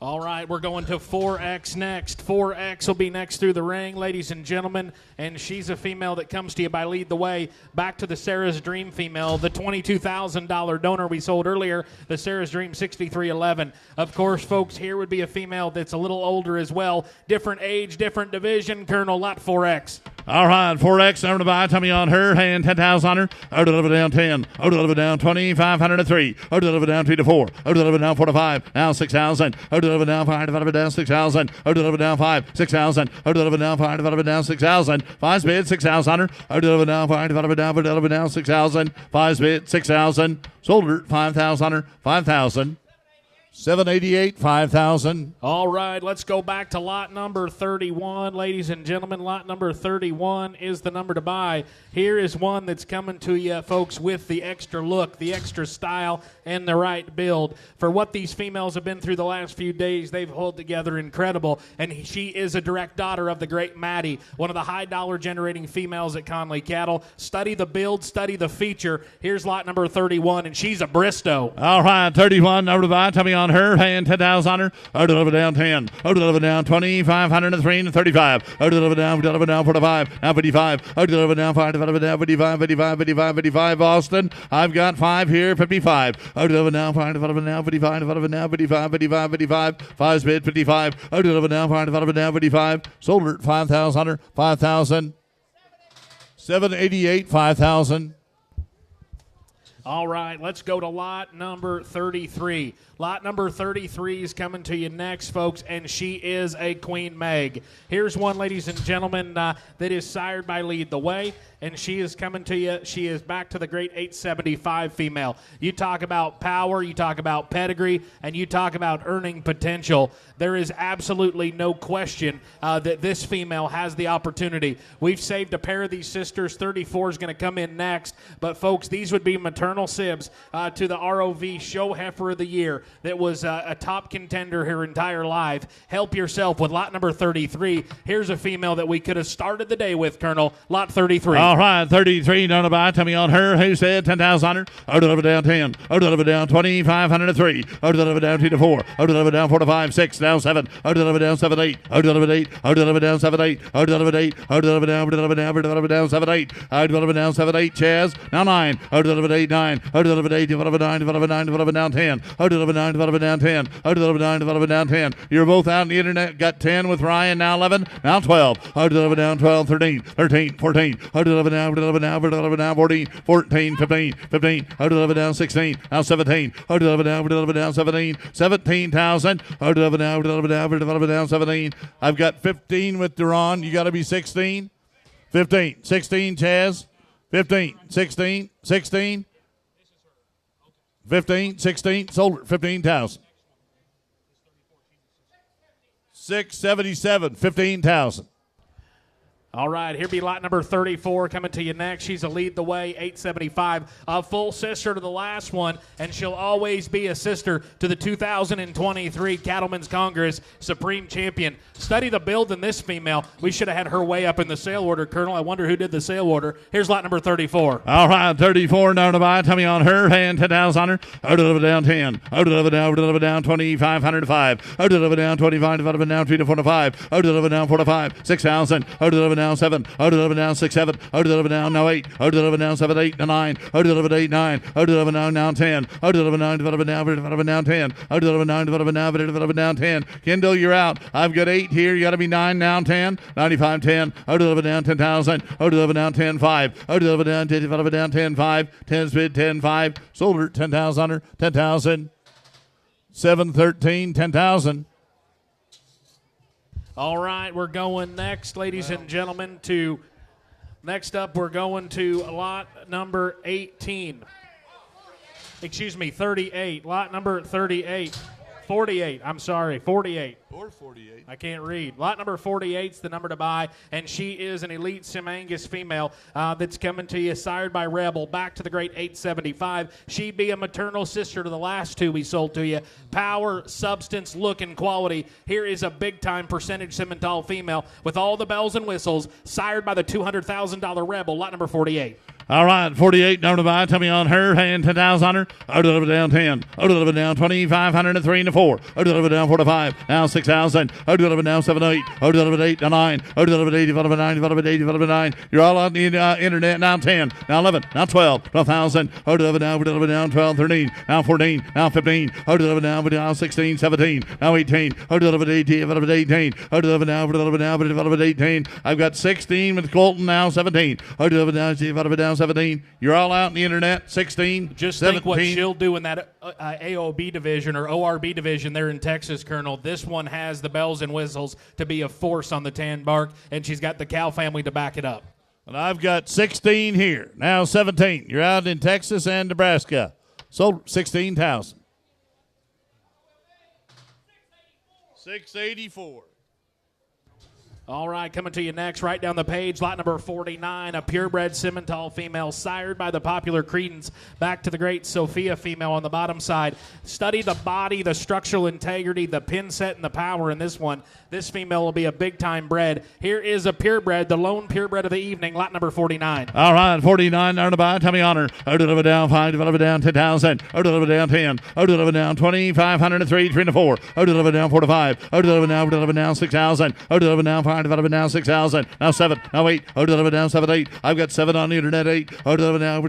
All right, we're going to 4X next. 4X will be next through the ring, ladies and gentlemen, and she's a female that comes to you by Lead the Way. Back to the Sarah's Dream female, the $22,000 donor we sold earlier, the Sarah's Dream 6311. Of course, folks, here would be a female that's a little older as well. Different age, different division. Colonel, lot 4X. All right, 4X, number to buy. Tell me on her hand, 10,000 on her. Out of it down 10. Out of it down 2,503. Out of it down 3 to 4. Out of it down 4 to 5. Now 6,000. Out of it down 5. Out of it down 6,000. Out of it down 5. 6,000. Out of it down 5. Out of it down 6,000. 5's bid 6,000 on her. Out of it down 5. Out of it down 6,000. 5's bid 6,000. Sold her 5,000 on her. 5,000. 788, 5,000. All right, let's go back to lot number 31. Ladies and gentlemen, lot number 31 is the number to buy. Here is one that's coming to you, folks, with the extra look, the extra style, and the right build. For what these females have been through the last few days, they've held together incredible. And she is a direct daughter of the great Maddie, one of the high-dollar generating females at Conley Cattle. Study the build, study the feature. Here's lot number 31, and she's a Bristow. All right, 31, number to buy. Tell me on her hand, 10,000 on her. Out of it down 10. Out of it down 2,503 and 35. Out of it down 45. Now 55. Out of it down 5. Out of it down 55, 55, 55, 55. Austin, I've got 5 here, 55. Out of it now 5. Out of it now 55. Out of it now 55, 55, 55. 5's bid 55. Out of it now 5. Out of it now 55. Sold her 5,000 on her. 5,000. 788, 5,000. All right, let's go to lot number 33. Lot number 33 is coming to you next, folks, and she is a Queen Meg. Here's one, ladies and gentlemen, that is sired by Lead the Way, and she is coming to you. She is back to the great 875 female. You talk about power, you talk about pedigree, and you talk about earning potential. There is absolutely no question that this female has the opportunity. We've saved a pair of these sisters. 34 is going to come in next, but, folks, these would be maternal sibs to the ROV Show Heifer of the Year that was a top contender her entire life. Help yourself with lot number 33. Here's a female that we could have started the day with, Colonel. Lot 33. All right, 33, none about. Tell me on her. Who said 10,000 on her? Out of it down 10. Out of it down 2,503. Out of it down 2 to 4. Out of it down 4 to 5. 6, down 7. Out of it down 7, 8. Out of it 8. Out of it down 7, 8. Out of it 8. Out of it down 7, 8. Out of it down 7, 8. Chaz. Now 9. Out of it 8, 9. Out of it 8. Out of it 9. Out of it 9. Out of it down 10. Out of it 9. Out of it down 10. Out of it 9. Out of it down 10. You're both out on the internet. Got 10 with Ryan. Now 11. Now 12. Out of it down 12. 13. 13. 14. Out of it now. Out of it now. Out of it now. 14. 14. 15. 15. Out of it down 16. Now 17. Out of it now. Out of it down 17. 17,000. Out of it now. Out of it now. Out of it down 17. I've got 15 with Duran. You got to be 16. 15. 16, Chaz. 15. 16. 16. 15, 16, sold her, 15,000. 677, 15,000. All right, here be lot number 34 coming to you next. She's a lead the way, 875, a full sister to the last one, and she'll always be a sister to the 2023 Cattlemen's Congress Supreme Champion. Study the build in this female. We should have had her way up in the sale order, Colonel. I wonder who did the sale order. Here's lot number 34. All right, 34 down to buy. Tummy on her, hand 10,000 on her. Out of it down 10. Out of it down 2,500 to 5. Out of it down 25 to 5. Down 3 to 4 to 5. Out of it down 4 to 5. 6,000. Out of it down 7, out of it down 6, 7, out of it down now 8, out of it down 7, 8, 9, out of it 8, 9, out of it now 10, out of it 9, out of it now 10, out of it 9, out of it now 10. Kendall, you're out. I've got 8 here. You got to be 9 now 10, 95, 10, out of it down 10,000, out of it down 10, 5, out of it down 10, out of it down 10, 5, 10 bid 10, 5, sold her 10,000 under 10,000, 7, 13, 10,000. All right, we're going next, ladies and gentlemen, next up we're going to lot number 18. Excuse me, 38. Lot number 38. 48. I'm sorry, 48. Or 48. I can't read. Lot number 48 is the number to buy, and she is an elite Sim Angus female that's coming to you, sired by Rebel, back to the great 875. She'd be a maternal sister to the last two we sold to you. Power, substance, look, and quality. Here is a big-time percentage Simmental female with all the bells and whistles, sired by the $200,000 Rebel, lot number 48. All right, 48 down to buy. Tummy on her, hand 10,000 on her. Out of it down 10. Out of it down 2,500 to 3 and 4. Out of it down 4 to 5. Now 6,000. Out of it down 7, 8. Out of it 8 to 9. Out of it 8, out of it 9, out of it 8, out of it 9. You're all on the internet. Now 10. Now 11. Now 12. 12,000. Out of it down 12, 13. Now 14. Now 15. Out of it now 16, 17. Now 18. Out of it 18. Out of it 18. Out of it now. Out of it 18. I've got 16 with Colton now 17. Out of it down 17. You're all out in the internet. 16. Just 17. think what she'll do in that AOB division or ORB division there in Texas, Colonel. This one has the bells and whistles to be a force on the tan bark, and she's got the cow family to back it up. And I've got 16 here. Now 17. You're out in Texas and Nebraska. Sold 16,000. 684. All right, coming to you next, right down the page, lot number 49, a purebred Simmental female, sired by the popular Credence, back to the great Sophia female on the bottom side. Study the body, the structural integrity, the pin set, and the power in this one. This female will be a big-time bred. Here is a purebred, the lone purebred of the evening, lot number 49. All right, 49 down to buy. Tummy on her. Out of it down 5, out of it down 10,000. Out of it down 10. Out of it down 2,500 to 3, 3 to 4. Out of it down 4 to 5. Out of it now 6,000. Out of it now 5. Out of it now 6,000. Now 7. Now 8. Out of it down 7, 8. I've got 7 on the internet. 8. Out of it now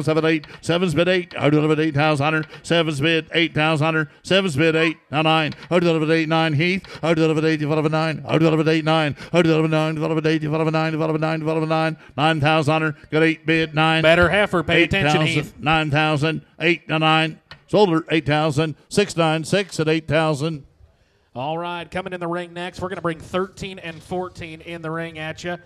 7, 8. 7's bid 8. Out of it 8,000. 7's bid 8,000. 7's bid 8. Now 9. Out of it 8, 9 Heath. Out of it 8, out of it 9. Out of it 8, 9. Out of it 9. Out of it 8, out of it 9. Out of it 9. Out of it 9. 9,000. Got 8 bid 9. Better heifer. Pay attention, Heath. 9,000. 8 to 9. Sold her 8,000. 696 at 8,000. All right, coming in the ring next, we're going to bring 13 and 14 in the ring at you.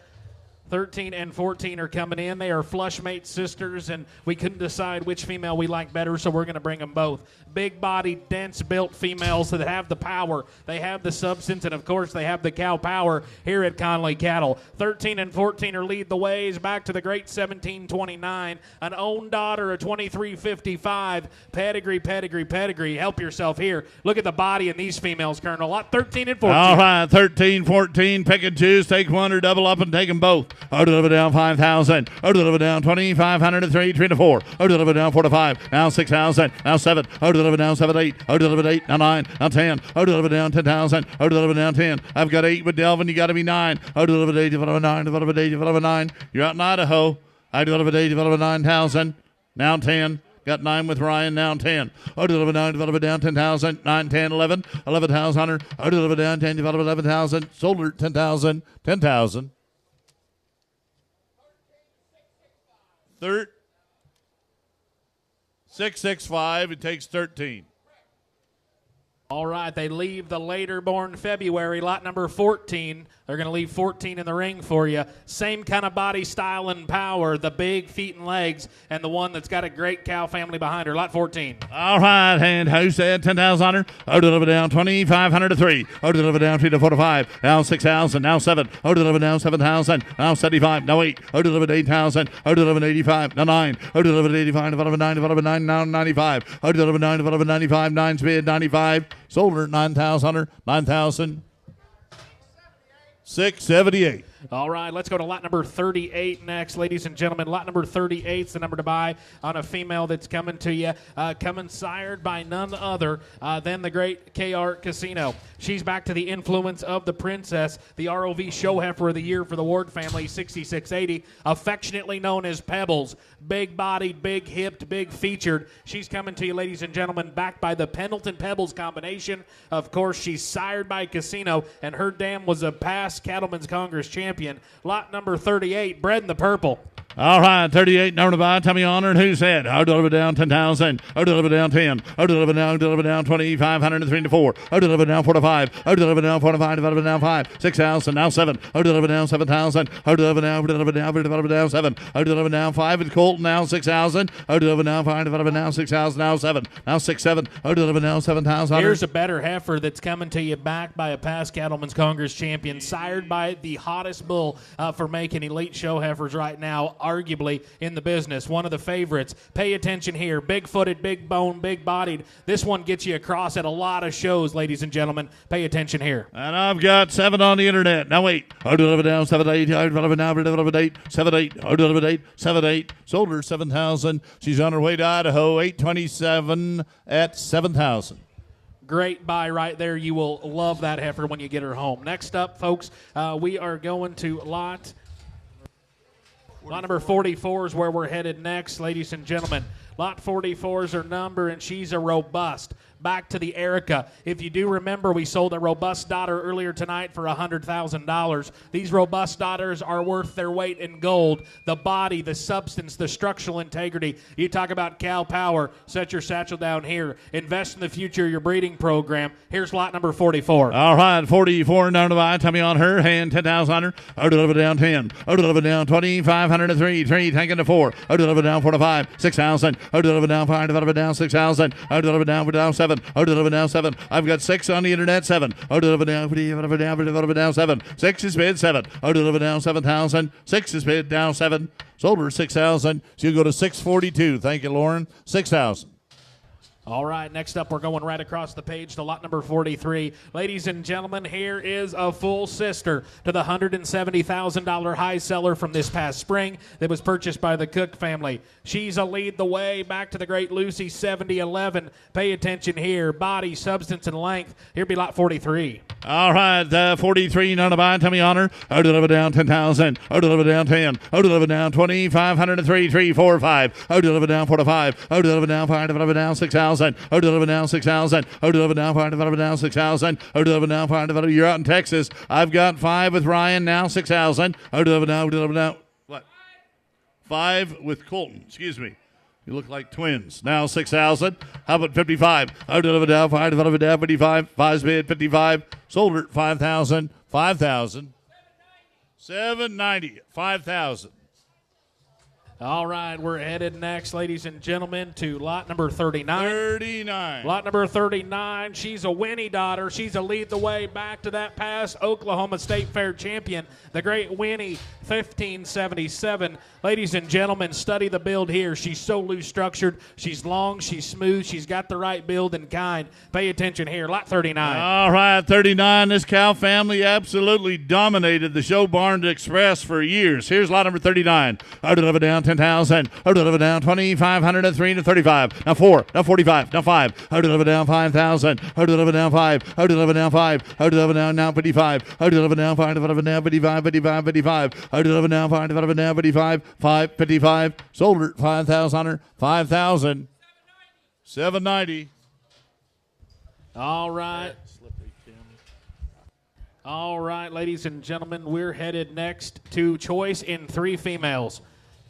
13 and 14 are coming in. They are flushmate sisters, and we couldn't decide which female we like better, so we're going to bring them both. Big-bodied, dense-built females that have the power. They have the substance, and, of course, they have the cow power here at Conley Cattle. 13 and 14 are lead the ways back to the great 1729. An own daughter, a 2355. Pedigree. Help yourself here. Look at the body in these females, Colonel. Lot 13 and 14. All right, 13, 14. Pick and choose. Take one or double up and take them both. Out of it down 5,000. Out of it down 2,500 to 3, 3 to 4. Out of it down 4 to 5. Now 6,000. Now 7. Out of it down 7, 8. Out of it 8. Now 9. Now 10. Out of it down 10,000. Out of it down 10. I've got 8 with Delvin. You got to be 9. Out of it 8. Out of it 9. Out of it 8. Out of it 9. You're out in Idaho. Out of it 8. Out of it 9,000. Now 10. Got 9 with Ryan, now 10. Out of it 9, out of it down 10,000. 9, 10, 11. 11,000. Out of it down 10, out of it 11,000. Sold her 10,000. 10,000. 665. It takes 13. All right, they leave the later born February, lot number 14. They're going to leave 14 in the ring for you. Same kind of body style and power, the big feet and legs, and the one that's got a great cow family behind her, lot 14. All right, and who said 10,000 on her? Oh, deliver down 2,500 to 3. Oh, deliver down 3 to 4 to 5. Now 6,000, now 7. Oh, deliver down 7,000. Now 75, now 8. Oh, delivered 8,000. Oh, delivered 85, now 9. Oh, delivered 85, divided by 9, divided by 9, now 95. Oh, delivered 9, divided by 95, 9 bid, 95. Sold her 9,000, 9,000. 678. All right, let's go to lot number 38 next, ladies and gentlemen. Lot number 38 is the number to buy on a female that's coming to you, coming sired by none other than the great KR Casino. She's back to the influence of the princess, the ROV show heifer of the year for the Ward family, 6680, affectionately known as Pebbles. Big-bodied, big-hipped, big-featured. She's coming to you, ladies and gentlemen, backed by the Pendleton-Pebbles combination. Of course, she's sired by Casino, and her dam was a past Cattlemen's Congress champion. Lot number 38, bred in the purple. All right, 38, number to buy. Tell me honor and who's head. I'll deliver down 10,000. I'll deliver down 10. I'll deliver down 2,500 to 3 to 4. I'll deliver down 4 to 5. I'll deliver down 4 to 5, divided by down 5. 6,000, now 7. I'll deliver down 7,000. I'll deliver down 7. I'll deliver down 5 with Colton, now 6,000. I'll deliver down 5, divided by now 6,000, now 7. Now 6, 7. I'll deliver down 7,000. Here's a better heifer that's coming to you backed by a past Cattlemen's Congress champion, sired by the hottest bull for making elite show heifers right now, arguably in the business, one of the favorites. Pay attention here. Big-footed, big-boned, big-bodied. This one gets you across at a lot of shows, ladies and gentlemen. Pay attention here. And I've got 7 on the internet. Now wait. I'll deliver down 7, 8. I'll deliver down 8, 7, 8. I'll deliver 8, 7, 8. Sold her 7,000. She's on her way to Idaho, 827 at 7,000. Great buy right there. You will love that heifer when you get her home. Next up, folks, we are going to lot number 44 is where we're headed next, ladies and gentlemen. Lot 44 is her number, and she's a robust. Back to the Erica. If you do remember, we sold a robust daughter earlier tonight for $100,000. These robust daughters are worth their weight in gold. The body, the substance, the structural integrity. You talk about cow power. Set your satchel down here. Invest in the future of your breeding program. Here's lot number 44. All right, 44 down to buy. Tell me on her hand, 10,000 on her. I'll deliver down 10. I'll deliver down 2,500 to 3. 3 taking to 4. I'll deliver down 4 to 5. 6,000. I'll deliver down 5. Divided by down 6,000. I'll deliver down 7. I'll deliver down 7. I've got 6 on the internet, 7. I'll deliver down 7. 6 is bid, 7. I'll deliver down 7,000. 6 is bid, down 7. Sold her 6,000. She'll go to 642. Thank you, Lauren. 6,000. All right, next up, we're going right across the page to lot number 43. Ladies and gentlemen, here is a full sister to the $170,000 high seller from this past spring that was purchased by the Cook family. She's a lead the way back to the great Lucy 7011. Pay attention here. Body, substance, and length. Here be lot 43. All right, 43, none to buy. Tell me on her. I'll deliver down 10,000. I'll deliver down 10. I'll deliver down 2,500 to 3, 3, 4, 5. I'll deliver down 4 to 5. I'll deliver down 5, divided down 6,000. I'll deliver down 6,000. I'll deliver down 5, divided down 6,000. I'll deliver down 5, divided. You're out in Texas. I've got 5 with Ryan, now 6,000. I'll deliver down. What? 5 with Colton. Excuse me. You look like twins. Now 6,000. How about 55? I'll deliver down 5, divided down 55. 5's bid, 55. Sold her 5,000. 5,000. 790. 5,000. All right, we're headed next, ladies and gentlemen, to lot number 39. 39. Lot number 39, she's a Winnie daughter. She's a lead the way back to that past Oklahoma State Fair champion, the great Winnie, 1577. Ladies and gentlemen, study the build here. She's so loose structured. She's long, she's smooth, she's got the right build and kind. Pay attention here, lot 39. All right, 39. This cow family absolutely dominated the Show Barn Express for years. Here's lot number 39. I'll deliver down 10,000. I'll deliver down 2,500 to 3 to 35. Now 4. Now 45. Now 5. I'll deliver down 5,000. I'll deliver down 5. I'll deliver down 5. I'll deliver down now 55. I'll deliver down 5. I'll deliver down 55. 55. 55. I'll deliver down 5. I'll deliver down 55. 5. 55. Sold her 5,000 on her. 5,000. 790. All right. All right, ladies and gentlemen, we're headed next to choice in 3 females.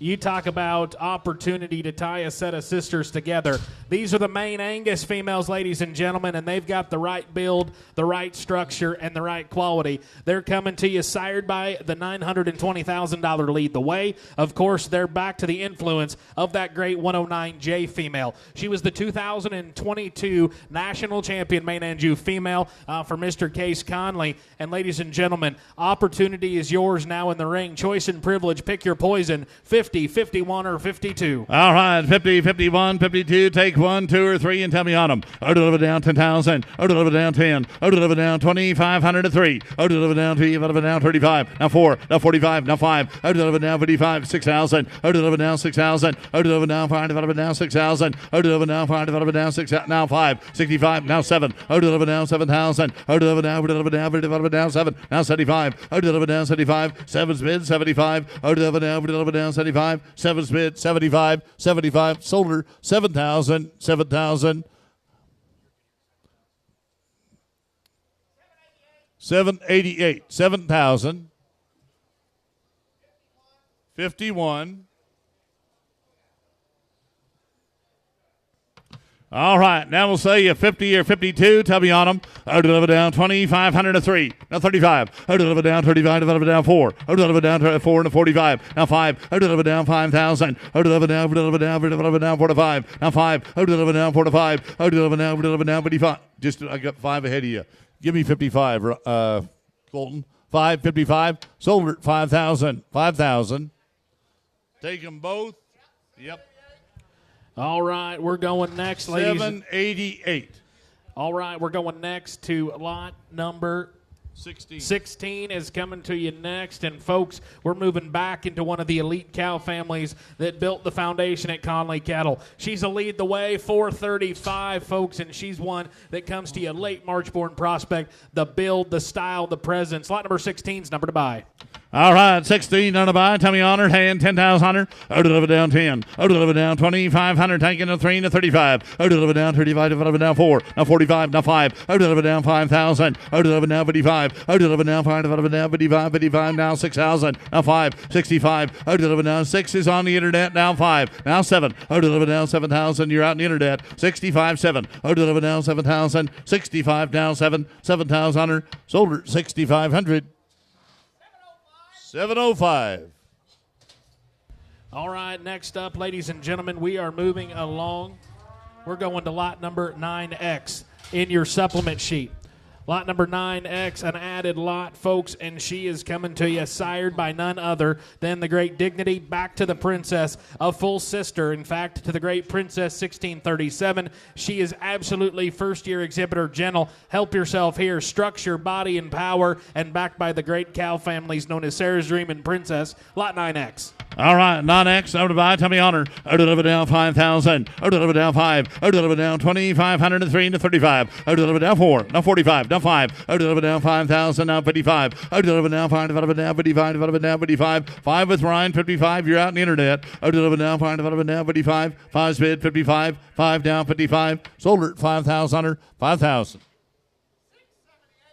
You talk about opportunity to tie a set of sisters together. These are the main Angus females, ladies and gentlemen, and they've got the right build, the right structure, and the right quality. They're coming to you sired by the $920,000 Lead the Way. Of course, they're back to the influence of that great 109J female. She was the 2022 National Champion Main Anjou female for Mr. Case Conley. And ladies and gentlemen, opportunity is yours now in the ring. Choice and privilege. Pick your poison. 50, 51, or 52. All right, 50, 51, 52. Take 1, 2, or 3 and tell me on them. Out of it down 10,000. Out of it down 10. Out of it down 2,500 to 3. Out of it down 2. Out of it down 35. Now 4. Now 45. Now 5. Out of it down 55. 6,000. Out of it down 6,000. Out of it down 5. Out of it down 6,000. Out of it down 5. Out of it down 6. Now 5. 65. Now 7. Out of it down 7,000. Out of it down. Out of it down. Out of it down 7. Now 75. Out of it down 75. 7's mid 75. Out of it down. Out of it down 75. 7's mid 75. 75. Solder 7,000. 7,000. 788, 7,000, 51. All right, now we'll say you 50 or 52. Tell me on them. Out of it down 2,500 to 3. Now 35. Out of it down 35. Out of it down 4. Out of it down 4 and 45. Now 5. Out of it down 5,000. Out of it down. Out of it down. Out of it down 4 to 5. Now 5. Out of it down 4 to 5. Out of it down. Out of it down 55. Just I got 5 ahead of you. Give me 55, Colton. 555. Sold at 5,000. 5,000. Take them both. Yep. All right, we're going next, ladies. 788. All right, we're going next to lot number 16. 16 is coming to you next. And, folks, we're moving back into one of the elite cow families that built the foundation at Conley Cattle. She's a Lead the Way, 435, folks, and she's one that comes to you late March-born prospect. The build, the style, the presence. Lot number 16 is number to buy. All right, 16 on the buy. Tell me honored hand, 10,000. Out of it down 10. Out of it down 2,500. Taking a 3 to 35. Out of it down 35. Out of it down 4. Now 45. Now 5. Out of it down 5,000. Out of it down 55. Out of it down 5. Out of it down 55. 55. Now 6,000. Now 5. 65. Out of it down 6 is on the internet. Now 5. Now 7. Out of it down 7,000. You're out on the internet. 65. 7. Out of it down 7,000. 65. Now 7. 7,000. Sold her 6,500. 705. All right, next up, ladies and gentlemen, we are moving along. We're going to lot number 9X in your supplement sheet. Lot number 9X, an added lot, folks, and she is coming to you sired by none other than the great Dignity, back to the Princess, a full sister, in fact, to the great Princess 1637. She is absolutely first-year exhibitor gentle. Help yourself here. Structure, body, and power, and backed by the great cow families known as Sarah's Dream and Princess. Lot 9X. All right, 9X, out of buy, tell me honor. Out of it down 5,000. Out of it down 5. Out of it down 2,500 to 3 to 35. Out of it down 4. Now 45. Now 5. Out of it down 5,000. Now 55. Out of it down 5. Out of it down 55. Out of it down 55. 5 with Ryan, 55. You're out on the internet. Out of it down 5. Out of it down 55. 5's bid, 55. 5 down 55. Sold her 5,000. 5,000.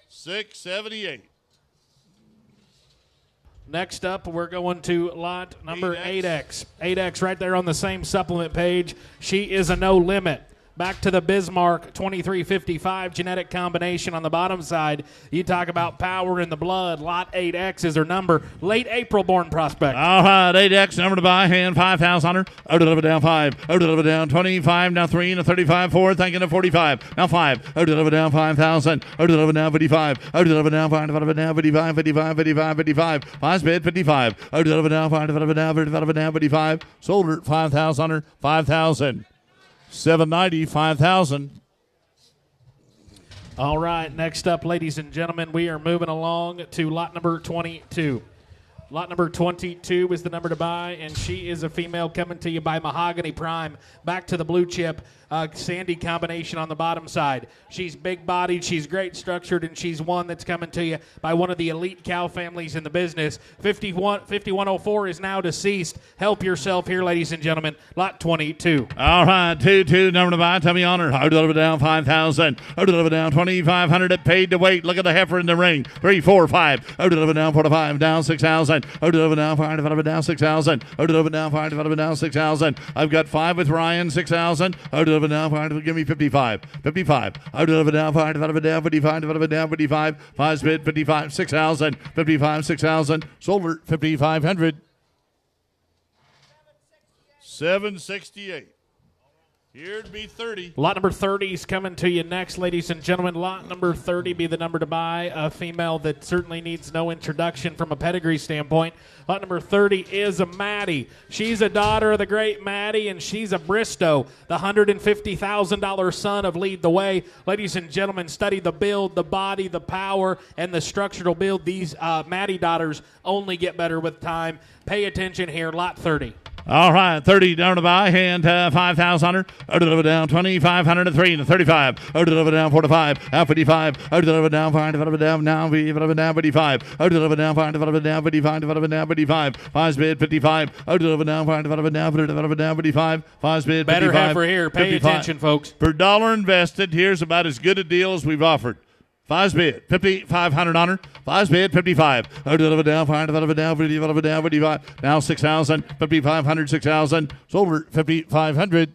678. Next up, we're going to lot number 8X. 8X right there on the same supplement page. She is a no limit. Back to the Bismarck 2355 genetic combination on the bottom side. You talk about power in the blood. Lot 8X is her number. Late April born prospect. All right, 8X, number to buy, hand 5,000. Out of it down 5. Out of it down 25. Now 3 and a 35. 4. Thinking of 45. Now 5. Out of it down 5,000. Out of it down 55. Out of it down 5. Out of it down 55. 55. 55. 55. 5's bid 55. Out of it down 5. Out of it down 55. Sold her 5,000. 5,000. 790, 5,000. All right, next up, ladies and gentlemen, we are moving along to lot number 22. Lot number 22 is the number to buy, and she is a female coming to you by Mahogany Prime. Back to the blue chip. Sandy combination on the bottom side. She's big-bodied, she's great structured, and she's one that's coming to you by one of the elite cow families in the business. 5104 is now deceased. Help yourself here, ladies and gentlemen. Lot 22. All right, 2-2, number to buy. Tell me honor. How deliver down 5,000. How deliver down 2,500. It paid to wait. Look at the heifer in the ring. 3, 4, 5. How deliver down 45. Down 6,000. How deliver down 5. Divided down 6,000. How deliver down 5. Divided down 6,000. I've got 5 with Ryan. 6,000. How deliver down 5. Give me 55. 55. How deliver down 5. Divided down 55. Divided down 55. 5 bid 55. 6,000. 55. 6,000. Sold her 5,500. 768. Here'd be 30. Lot number 30 is coming to you next, ladies and gentlemen. Lot number 30 be the number to buy. A female that certainly needs no introduction from a pedigree standpoint. Lot number 30 is a Maddie. She's a daughter of the great Maddie, and she's a Bristow, the $150,000 son of Lead the Way. Ladies and gentlemen, study the build, the body, the power, and the structural build. These Maddie daughters only get better with time. Pay attention here. Lot 30. All right, 30 down to buy, hand 5,000. Out deliver down 2,500 to 3 to 35. Out deliver down 4 to 5. Out 55. Out deliver down 5. Deliver down now. Deliver down 55. Out deliver down 5. Deliver down 55. Deliver down 55. 5 bid 55. Out deliver down 5. Deliver down 55. 5 bid 55. Better heifer here. Pay 55. attention, folks. Per dollar invested, here's about as good a deal as we've offered. 5 bid, 5,500 on her. 5 bid, 55. Out deliver down, 5 deliver down, 55. Now 6,000, 5,500, 6,000. Sold her 5,500.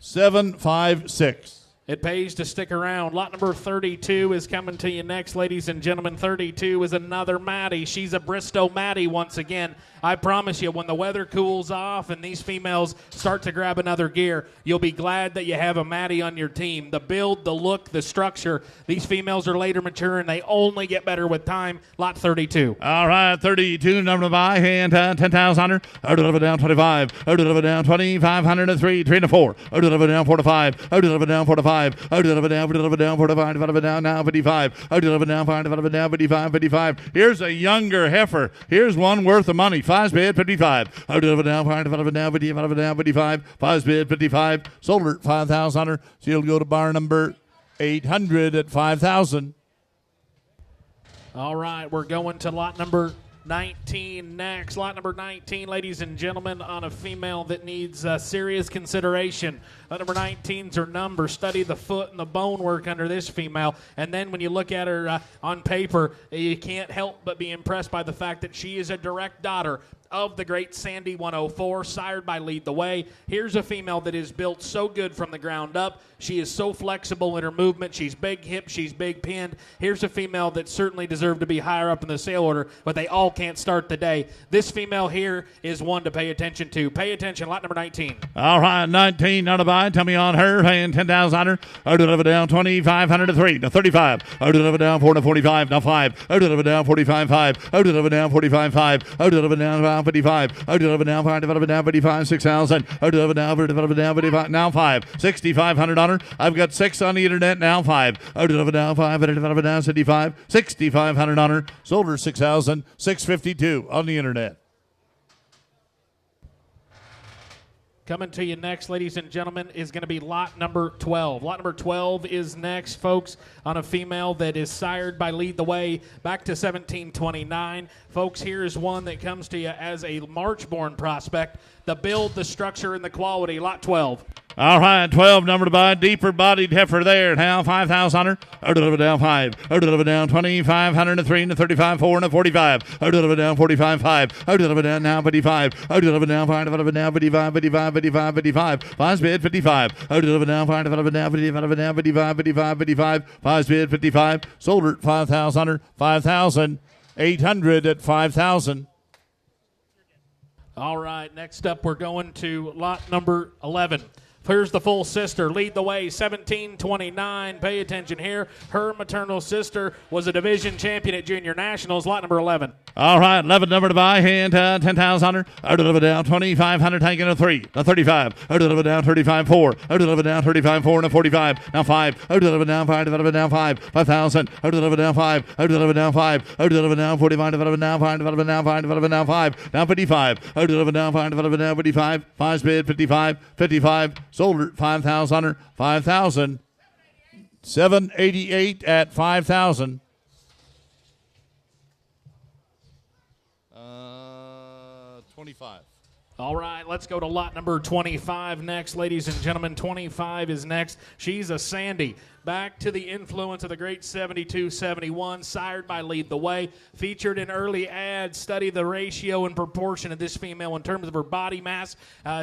756. It pays to stick around. Lot number 32 is coming to you next, ladies and gentlemen. 32 is another Maddie. She's a Bristow Maddie once again. I promise you, when the weather cools off and these females start to grab another gear, you'll be glad that you have a Maddie on your team. The build, the look, the structure, these females are later mature, and they only get better with time. Lot 32. All right, 32, number to buy, hand 10,000 on her. Out deliver down 25. Out deliver down 2,500 to 3 to 4. Out deliver down 4 to 5. Out deliver down 4 to 5. Out deliver down 4 to 5. Deliver down now 55. Out deliver down 5. Deliver down 55. Here's a younger heifer. Here's one worth of money. 5 bid 55. Out deliver down 5. Deliver down 55. 5 bid 55. Sold her 5,000 on her. She'll go to bar number 800 at 5,000. All right, we're going to lot number 19 next. Lot number 19, ladies and gentlemen, on a female that needs serious consideration. Lot number 19's her number. Study the foot and the bone work under this female. And then when you look at her on paper, you can't help but be impressed by the fact that she is a direct daughter of the great Sandy 104, sired by Lead the Way. Here's a female that is built so good from the ground up. She is so flexible in her movement. She's big hip. She's big pinned. Here's a female that certainly deserved to be higher up in the sale order, but they all can't start the day. This female here is one to pay attention to. Pay attention. Lot number 19. All right, 19, not a buy. Tell me on her, paying 10,000 on her. Out deliver down 2,500 to 3 to 35. Out deliver down 4 to 45. Now 5. Out deliver down 45. 5. Out deliver down 45. 5. Out deliver down 55. Out deliver down 5. Deliver down 55. 6,000. Out deliver down 55. Now 5. 6,500 on her. I've got 6 on the internet. Now 5. Out deliver down 5. Out deliver down 65. 6,500 on her. Sold her 6,000. 652 on the internet. Coming to you next, ladies and gentlemen, is going to be lot number 12. Lot number 12 is next, folks, on a female that is sired by Lead the Way back to 1729. Folks, here is one that comes to you as a March-born prospect. The build, the structure, and the quality. Lot 12. All right, 12, number to buy, deeper bodied heifer there. Now 5,000 on her. Out deliver down 5. Out deliver down 2,500 to 3 to 35, 4 and 45. Out deliver down 45, 5. Out deliver down now 55. Out deliver down 5. Deliver down 55, 55, 55, 55. 5 bid 55. Out deliver down 5. Deliver down 55, 55, 55, 55. 5 bid 55. Sold her 5,000 on her. 5,800 at 5,000. All right, next up we're going to lot number 11. Here's the full sister. Lead the way, 1729. Pay attention here. Her maternal sister was a division champion at Junior Nationals, lot number 11. All right, 11 number to buy, hand 10,000. Out of it down, 2,500, taking a 3, a 35. Out of it down, 35, 4. Out of it down, 35, 4, and a 45. Now 5. Out of it down, 5. Out of it down, 5. 5,000. Out of it down, 5. Out of it down, 5. Out of it down, 45. Out of it down, 5. Out of it down, 5. Out of it down, 5. Down 55. Out of it down, 5. Out of it down, 55. 5's bid, 55. 55. Sold her, 5,000. 5,000. 788 at 5,000. 25. All right, let's go to lot number 25 next, ladies and gentlemen. 25 is next. She's a Sandy. Back to the influence of the great 72-71, sired by Lead the Way. Featured in early ads, study the ratio and proportion of this female in terms of her body mass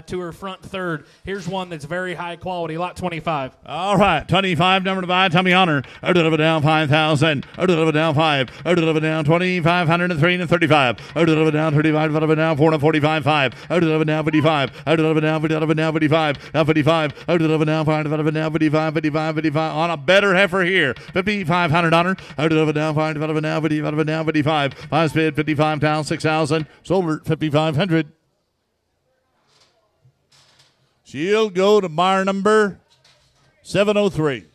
to her front third. Here's one that's very high quality, lot 25. All right, 25 number to buy, Tommy Honor. Out of it down 5,000. Out of it down 5. Out of it down 2,500 and 3 and 35. Out of it down 35. Out of it down 4 and 45. 5. Out of it down 55. Out of it down 55. Now 55. Out of it down 5. Out of it down 55. 55. 55. On a better heifer here. 5,500 on her. Out of it down 5. Out of it down 50. Out of it down 55. 5's bid 55 down 6,000. Sold her 5,500. She'll go to bar number 703.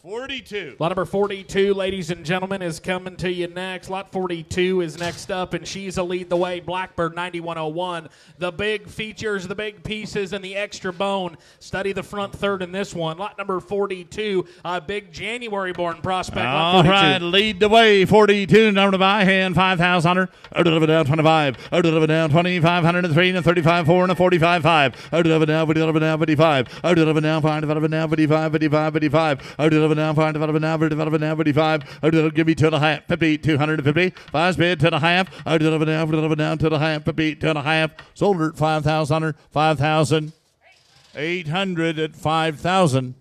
42. Lot number 42, ladies and gentlemen, is coming to you next. Lot 42 is next up, and she's a Lead the Way. Blackbird 9101. The big features, the big pieces, and the extra bone. Study the front third in this one. Lot number 42, a big January-born prospect. Lot All 42. right, Lead the Way. 42, number to buy, hand 5,000 on her. Out of it down 25. Out of it down 2,503 and a 35, 4 and a 45, 5. Out of it down 55. Out of it down 5. Out of it down 55, 55, 55. Out of it down 5. Out of it down 55. Out of it give me 2.5. 50, 250. 5's bid 2.5. Out of it down 2.5. 50, 2.5. Sold her 5,000 on her. 5,800 at 5,000.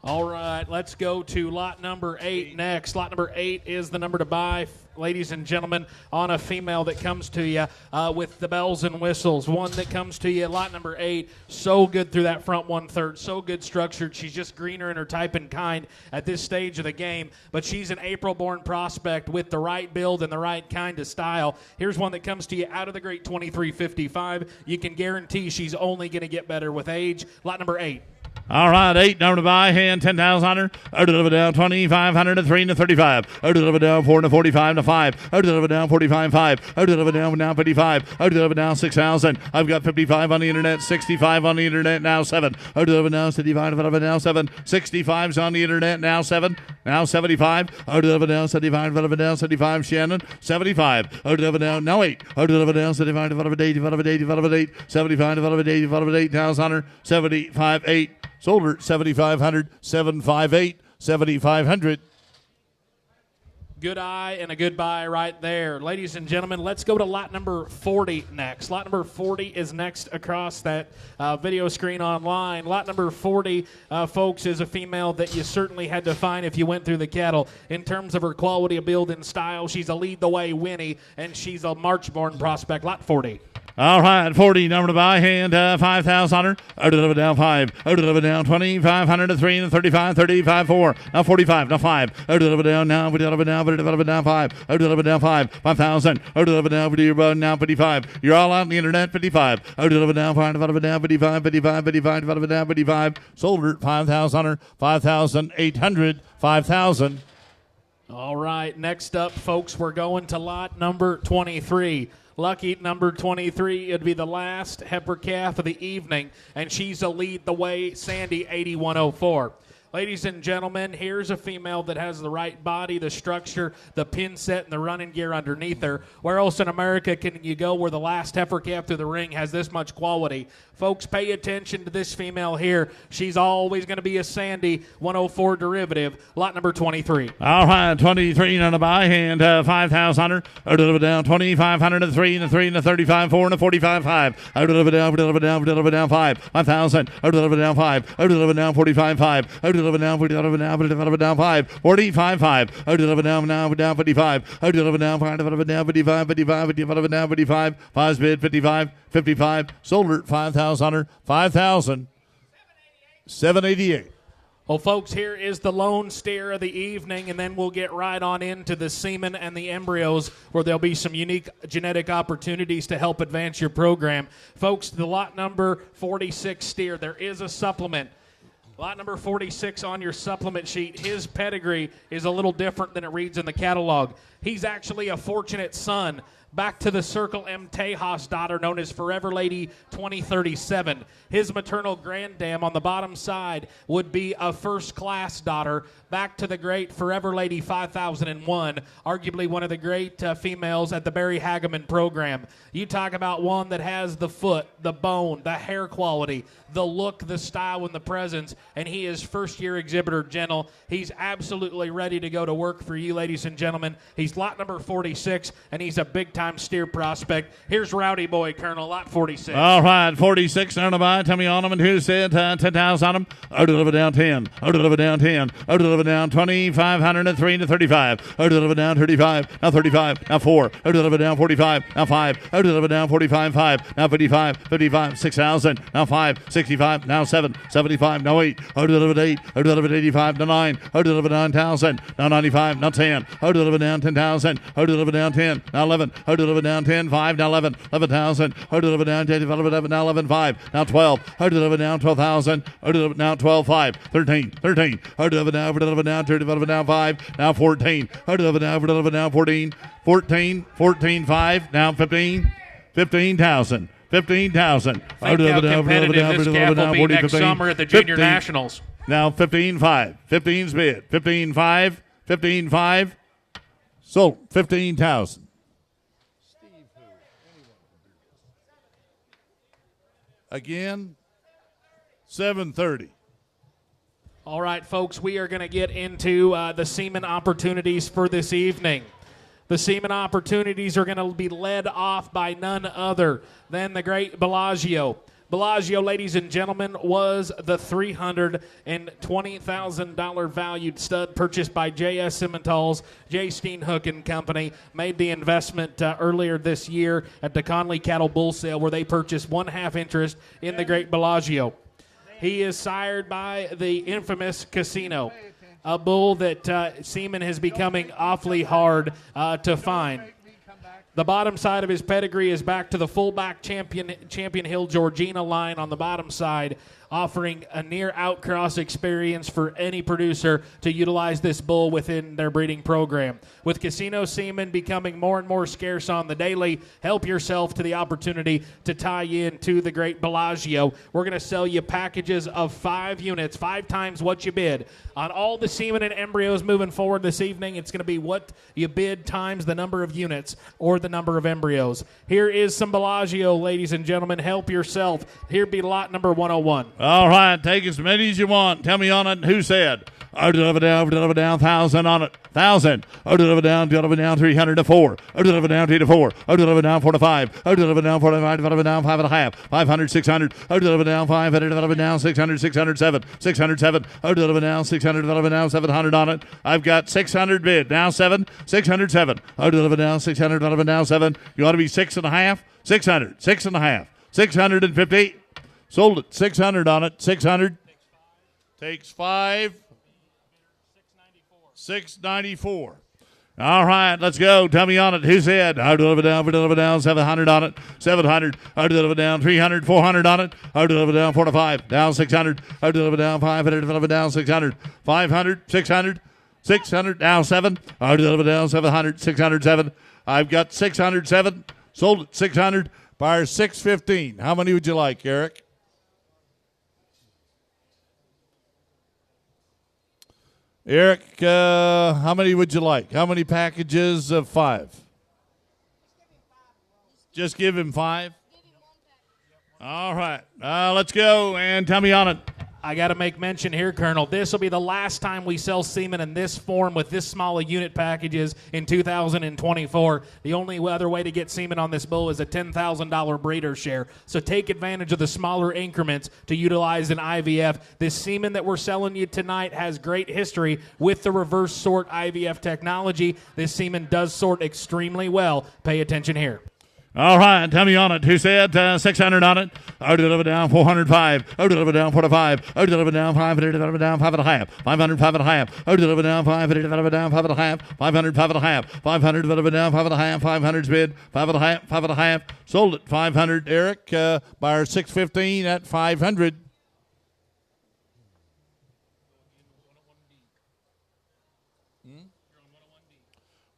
All right, let's go to lot number 8 next. Lot number 8 is the number to buy, ladies and gentlemen, on a female that comes to you with the bells and whistles. One that comes to you, lot number 8, so good through that front 1/3, so good structured. She's just greener in her type and kind at this stage of the game, but she's an April-born prospect with the right build and the right kind of style. Here's one that comes to you out of the great 2355. You can guarantee she's only going to get better with age. Lot number 8. All right, 8 number to buy, hand 10,000 on her. Out of it down 2,500 to 3 and a 35. Out of it down 4 and a 45 to 5. Out of it down 45, 5. Out of it down 55. Out of it down 6,000. I've got 55 on the internet, 65 on the internet, now 7. Out of it now 75, out of it now 7. 65's on the internet, now 7. Now 75. Out of it now 75, out of it now 75. Shannon, 75. Out of it down, now 8. Out of it down 75, out of it 80, out of it 80, out of it 8. 75, out of it 80, out of it 8,000 on her. 75, 8. Sold her 7,500, 758, 7,500. Good eye and a good buy right there. Ladies and gentlemen, let's go to lot number 40 next. Lot number 40 is next across that video screen online. Lot number 40, folks, is a female that you certainly had to find if you went through the cattle. In terms of her quality of build and style, she's a Lead the Way Winnie, and she's a March-born prospect. Lot 40. All right, 40, number to buy, hand 5,000 on her. Out of it down 5. Out of it down 2,500 to 3 and 35, 35, 4. Now 45, now 5. Out of it down now, out of it down, out of it down 5. Out of it down 5, 5,000. Out of it down, now 55. You're all out on the internet, 55. Out of it down 5, out of it down 55, 55, 55, out of it down 55. Sold her 5,000 on her, 5,800, 5,000. All right, next up, folks, we're going to lot number 23. Lucky number 23, it'd be the last heifer calf of the evening, and she's a Lead the Way Sandy 8104. Ladies and gentlemen, here's a female that has the right body, the structure, the pin set, and the running gear underneath her. Where else in America can you go where the last heifer calf through the ring has this much quality? Folks, pay attention to this female here. She's always going to be a Sandy 104 derivative. Lot number 23. All right, 23 on the buy, hand 5,000 on her. Out of it down 2,500 to 3 and a 3 and a 35, 4 and a 45, 5. Out of it down, out of it down, out of it down 5. 5,000. Out of it down 5. Out of it down 45, 5. Out of deliver now, down 5, 45, 5. I deliver now, down 55. I deliver now, 5, down 55, 55, 5's bid, 55, 55. Sold her 5,000, 5,000, 788. Well, folks, here is the lone steer of the evening, and then we'll get right on into the semen and the embryos, where there'll be some unique genetic opportunities to help advance your program. Folks, the lot number 46 steer, there is a supplement. Lot number 46 on your supplement sheet, his pedigree is a little different than it reads in the catalog. He's actually a fortunate son. Back to the Circle M. Tejas daughter, known as Forever Lady 2037. His maternal granddam on the bottom side would be a first-class daughter. Back to the great Forever Lady 5001, arguably one of the great females at the Barry Hageman program. You talk about one that has the foot, the bone, the hair quality, the look, the style, and the presence, and he is first-year exhibitor gentle. He's absolutely ready to go to work for you, ladies and gentlemen. He's lot number 46, and he's a big-time steer prospect. Here's Rowdy Boy, Colonel, lot 46. All right, 46 on the buy. Tell me on them and who said 10,000 on them. I deliver down 10. I deliver down 10. I deliver down 2,503 to 35. I deliver down 35. Now 35. Now 4. I deliver down 45. Now 5. I deliver down 45. 5. Now 55. 55. 6,000. Now 5. 65. Now 7. 75. Now 8. I delivered 8. I delivered 85. Now 9. I delivered 9,000. Now 95. Now 10. I delivered down 10,000. I delivered down 10. Now 11. I delivered down 10. 5. Now 11. 11,000. I delivered down 10. 11. Now 11. 5. Now 12. I delivered down 12,000. I delivered now 12. 5. 13. 13. I delivered now 5. Now 14. I delivered now 14. 14. 14. 5. Now 15. 15,000. 15,000. Think how competitive this calf will be next summer at the Junior Nationals. Now 15.5. 15's bid. 15.5. 15.5. Sold. 15,000. Again, 7:30. All right, folks, we are going to get into the semen opportunities for this evening. The semen opportunities are going to be led off by none other than the great Bellagio. Bellagio, ladies and gentlemen, was the $320,000 valued stud purchased by J.S. Simmental's J. Steenhook and Company. Made the investment earlier this year at the Conley Cattle Bull Sale, where they purchased 1/2 interest in the great Bellagio. He is sired by the infamous Casino, a bull that semen is becoming awfully hard to find. The bottom side of his pedigree is back to the fullback Champion Hill Georgina line on the bottom side, offering a near outcross experience for any producer to utilize this bull within their breeding program. With Casino semen becoming more and more scarce on the daily, help yourself to the opportunity to tie in to the great Bellagio. We're going to sell you packages of 5 units, 5 times what you bid. On all the semen and embryos moving forward this evening, it's going to be what you bid times the number of units or the number of embryos. Here is some Bellagio, ladies and gentlemen. Help yourself. Here be lot number 101. All right, take as many as you want. Tell me on it who said. I deliver down 1,000 on it. 1,000. I deliver down 300 to 4. I deliver down 3 to 4. I deliver down 4 to 5. I deliver down 4 to 5. I deliver down 5.5. 500, 600. I deliver down 500. I deliver down 600, 607. 607. I deliver down 600. I deliver down 700 on it. I've got 600 bid. Now 7. 607. I deliver down 600. I deliver down 7. You ought to be 6.5. 600. 6.5. 650. Sold it. 600 on it. 600. Takes 5. 694. All right, let's go. Tell me on it. Who said? I deliver down 700 on it. 700. I deliver down 300, 400 on it. I deliver down 4 to 5. Down 600. I deliver down 500. I deliver down 600. 500, 600. 600. Down 7. I deliver down 700. 607. I've got 607. Sold it. 600. Buyer 615. How many would you like, Eric? Eric, how many would you like? How many packages of 5? Just give him 5? All right. Let's go and tell me on it. I got to make mention here, Colonel. This will be the last time we sell semen in this form with this small a unit packages in 2024. The only other way to get semen on this bull is a $10,000 breeder share. So take advantage of the smaller increments to utilize an IVF. This semen that we're selling you tonight has great history with the reverse sort IVF technology. This semen does sort extremely well. Pay attention here. All right, tell me on it. Who said 600 on it? Oh, deliver down 405. Oh, deliver down 45. Oh, deliver down 500. Deliver down 5.5. 500, 5.5. Oh, deliver down 500. Deliver down 5.5. 500, 5.5. 500, deliver down 5.5. 500 bid. 5.5. 5.5. Sold it 500. Eric, buyer 615 at 500.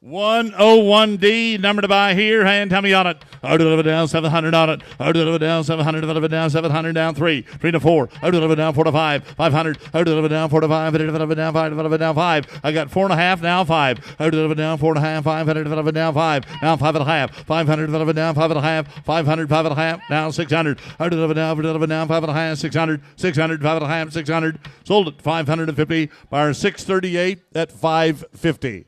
$101D, number to buy here, and tell me on it. Oh, deliver down 700 on it. Oh, deliver down 700, deliver down 700, down 3 to 4. Oh, deliver down 4 to 5, 500. Oh, deliver down 4 to 5, deliver down 5, deliver down 5. I got 4.5, now 5. Oh, deliver down 4.5, 500, deliver down 5, now 5.5. 500, deliver down 5.5, 500, 5.5, now 600. Oh, deliver down 5.5, 600, 600, 5.5, 600. Sold it 550, buyer 638 at 550.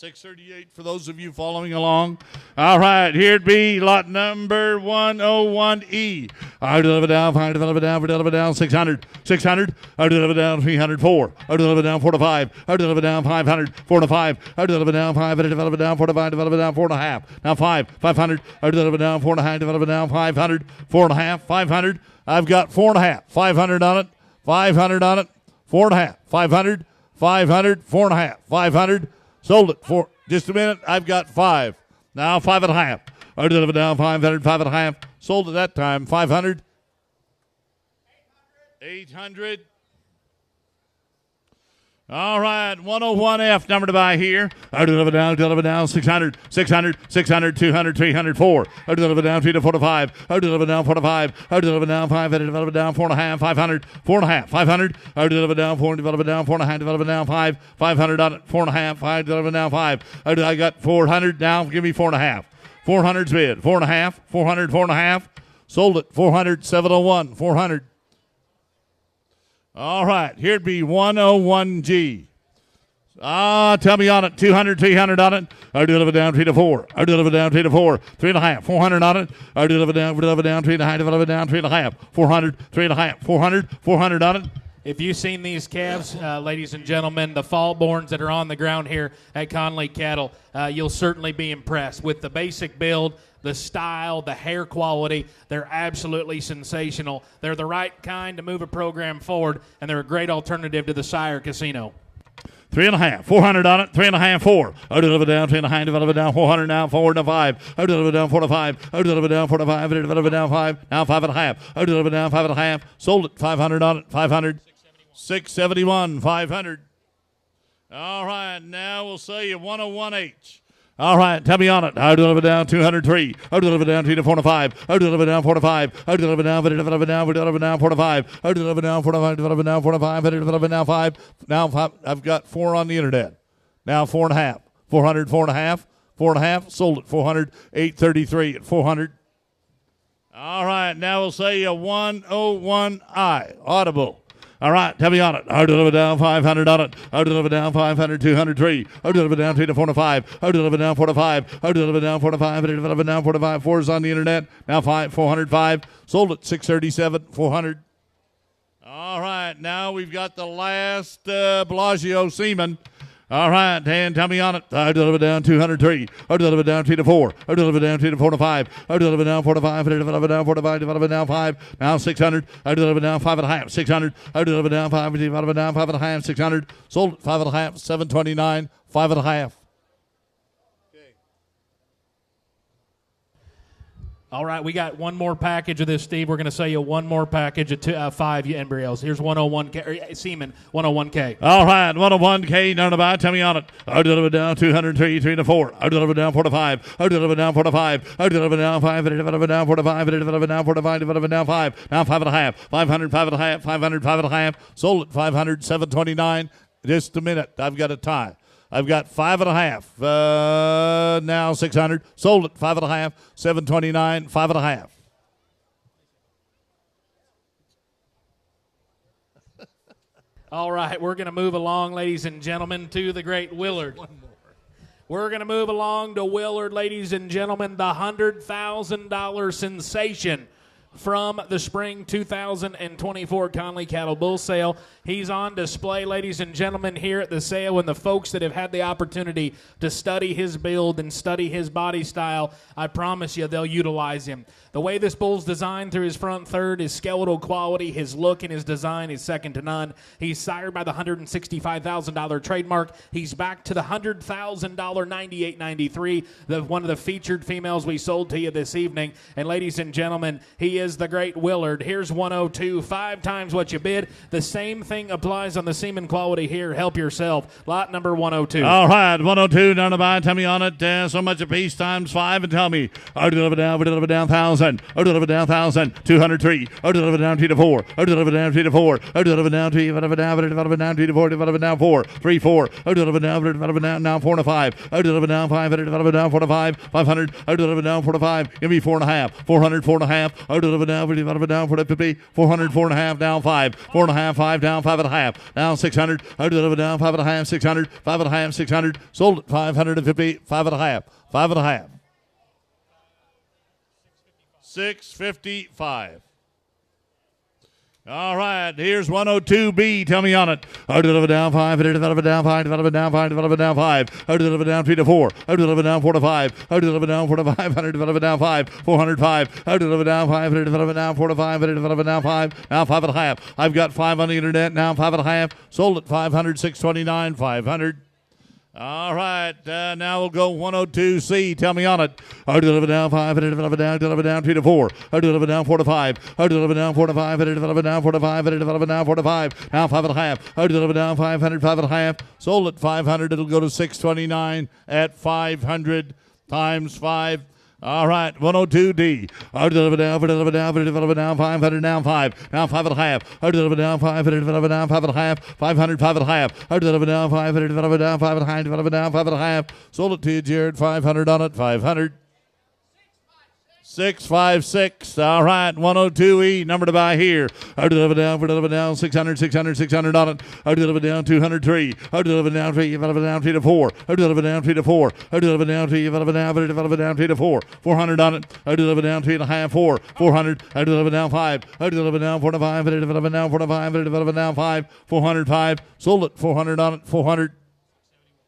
638 for those of you following along. All right, here'd be lot number 101E. I deliver down, I deliver down 600, 600. I deliver down 304. I deliver down 4 to 5. I deliver down 500, 4 to 5. I deliver down 5. I deliver down 4 to 5. Deliver down 4.5. Now 5, 500. I deliver down 4.5. Deliver down 500, 4.5, 500. I've got 4.5, 500 on it, 500 on it, 4.5, 500, 500, 4.5, 500. Sold it for just a minute. I've got 5. Now 5.5. I deliver down 500, 5.5. Sold it that time. 500. 800. All right, 101F, number to buy here. I deliver down 600, 600, 600, 200, 300, 4. I deliver down 3 to 4 to 5. I deliver down 4 to 5. I deliver down 5. I deliver down 4.5, 500, 4.5, 500. I deliver down 4, deliver down 4.5, deliver down 5, 500 on it, 4.5, 5, deliver down 5. I got 400 now, give me 4.5. 400's bid, 4.5, 400, 4.5. Sold it, 400, 701, 400. All right, here'd be 101G. Tell me on it. 200, 300 on it. I deliver down 3 to 4. I deliver down 3 to 4. 3.5. 400 on it. I deliver down 3.5. Deliver down 3.5. 400, 3.5. 400, 400 on it. If you've seen these calves, ladies and gentlemen, the fallborns that are on the ground here at Conley Cattle, you'll certainly be impressed with the basic build, the style, the hair quality. They're absolutely sensational. They're the right kind to move a program forward, and they're a great alternative to the Sire Casino. 3.5, 400 on it, 3.5, 4. I deliver down 3.5, deliver down 400 now, 4 to 5. I deliver down 4 to 5. I deliver down 4 to 5. I deliver down 5, now 5.5. I deliver down 5.5. Sold it, 500 on it, 500. 671, 500. All right, now we'll say you 101H. All right, tell me on it. I deliver down 203. I deliver down 3 to 4 to 5. I deliver down 4 to 5. I deliver down 4 to 5. I deliver down 4 to 5. Deliver down 4 to 5. I deliver down 5. Now 5. I've got 4 on the internet. Now 4.5. 400, 4.5. 4.5. Sold it 400. 833 at 400. All right, now we'll say a 101I. Audible. All right, tell me on it. I deliver down 500 on it. I deliver down 500, 203. I deliver down 3 to 4 to 5. I deliver down 4 to 5. I deliver down 4 to 5. I deliver down 4 to 5. 4 is on the internet. Now 405. Sold it 637, 400. All right, now we've got the last Bellagio semen. All right, and tell me on it. I deliver down 203. I deliver down 3 to 4. I deliver down 3 to 4 to 5. I deliver down 4 to 5. I deliver down 4 to 5. Deliver down 5. Now 600. I deliver down 5.5. 600. I deliver down 5. I deliver down 5.5. 600. Sold it 5.5. 729. 5.5. All right, we got one more package of this, Steve. We're going to sell you one more package of 5 embryos. Here's 101K, semen, 101K. All right, 101K, none about. Tell me on it. I deliver down 203, 3 to 4. I deliver down 4 to 5. I deliver down 4 to 5. I deliver down 5. I deliver down 4 to 5. I deliver down 4 to 5. I deliver down 5. Now 5.5. 500, 5.5. 500, 5.5. Sold it 500, 729. Just a minute. I've got a tie. I've got 5.5. Now 600. Sold it 5.5. 729. 5.5. All right, we're going to move along, ladies and gentlemen, to the great Willard. We're going to move along to Willard, ladies and gentlemen, the $100,000 sensation from the spring 2024 Conley Cattle Bull Sale. He's on display, ladies and gentlemen, here at the sale, and the folks that have had the opportunity to study his build and study his body style, I promise you they'll utilize him. The way this bull's designed through his front third, his skeletal quality, his look and his design is second to none. He's sired by the $165,000 trademark. He's back to the $100,000 98.93, one of the featured females we sold to you this evening. And ladies and gentlemen, he is the great Willard. Here's 102, 5 times what you bid. The same thing applies on the semen quality here. Help yourself. Lot number 102. All right, 102 down to buy. Tell me on it. So much a piece times 5, and tell me. I deliver down 1,000. I deliver down 1,000. 203. I deliver down 2 to 4. I deliver down 2 to 4. I deliver down 2. I deliver down 2 to 4. I deliver down 4. 3 4. I deliver down now 4 to 5. I deliver down 5. I deliver down 4 to 5. 500. I deliver down 4 to 5. Give me 4.5. 400. 4.5. I deliver down 4 to 50. 400. 4.5. Down 5. 4.5. 5 down 5.5. Down 600. I deliver down 5.5. 600. 5.5. 600. Sold at 550. 5.5. 5.5. 655. All right, here's 102B. Tell me on it. I deliver down 5. I deliver down 5. Deliver down 5. Deliver down 5. I deliver down 3 to 4. I deliver down 4 to 5. I deliver down 4 to 5. I deliver down 5. 405. I deliver down 5. I deliver down 4 to 5. I deliver down 5. Now 5.5. I've got 5 on the internet. Now 5.5. Sold at 500. 629. 500. All right, now we'll go 102C. Tell me on it. I deliver down 5. I deliver down 3 to 4. I deliver down 4 to 5. I deliver down 4 to 5. I deliver down 4 to 5. I deliver down 4 to 5. Now 5.5. I deliver down 500. 5.5. Sold at 500. It'll go to 629 at 500 times 5. All right, 102D. I deliver down 500 down 5. Now 5.5. I deliver down 5. I deliver down 5.5. 500. 5.5. I deliver down 5. I deliver down 5.5. Deliver down 5.5. Sold it to you, Jared. 500 on it. 500. 656. All right, 102E. Number to buy here. I deliver down 600. 600 on it. I deliver down 203. I deliver down 3. I deliver down 3 to 4. I deliver down 3 to 4. I deliver down 3. I deliver down 3 to 4. 400 on it. I deliver down 3.5. 4. 400. I deliver down 5. I deliver down 4 to 5. I deliver down 4 to 5. I deliver down 5. 405. Sold it. 400 on it. 400.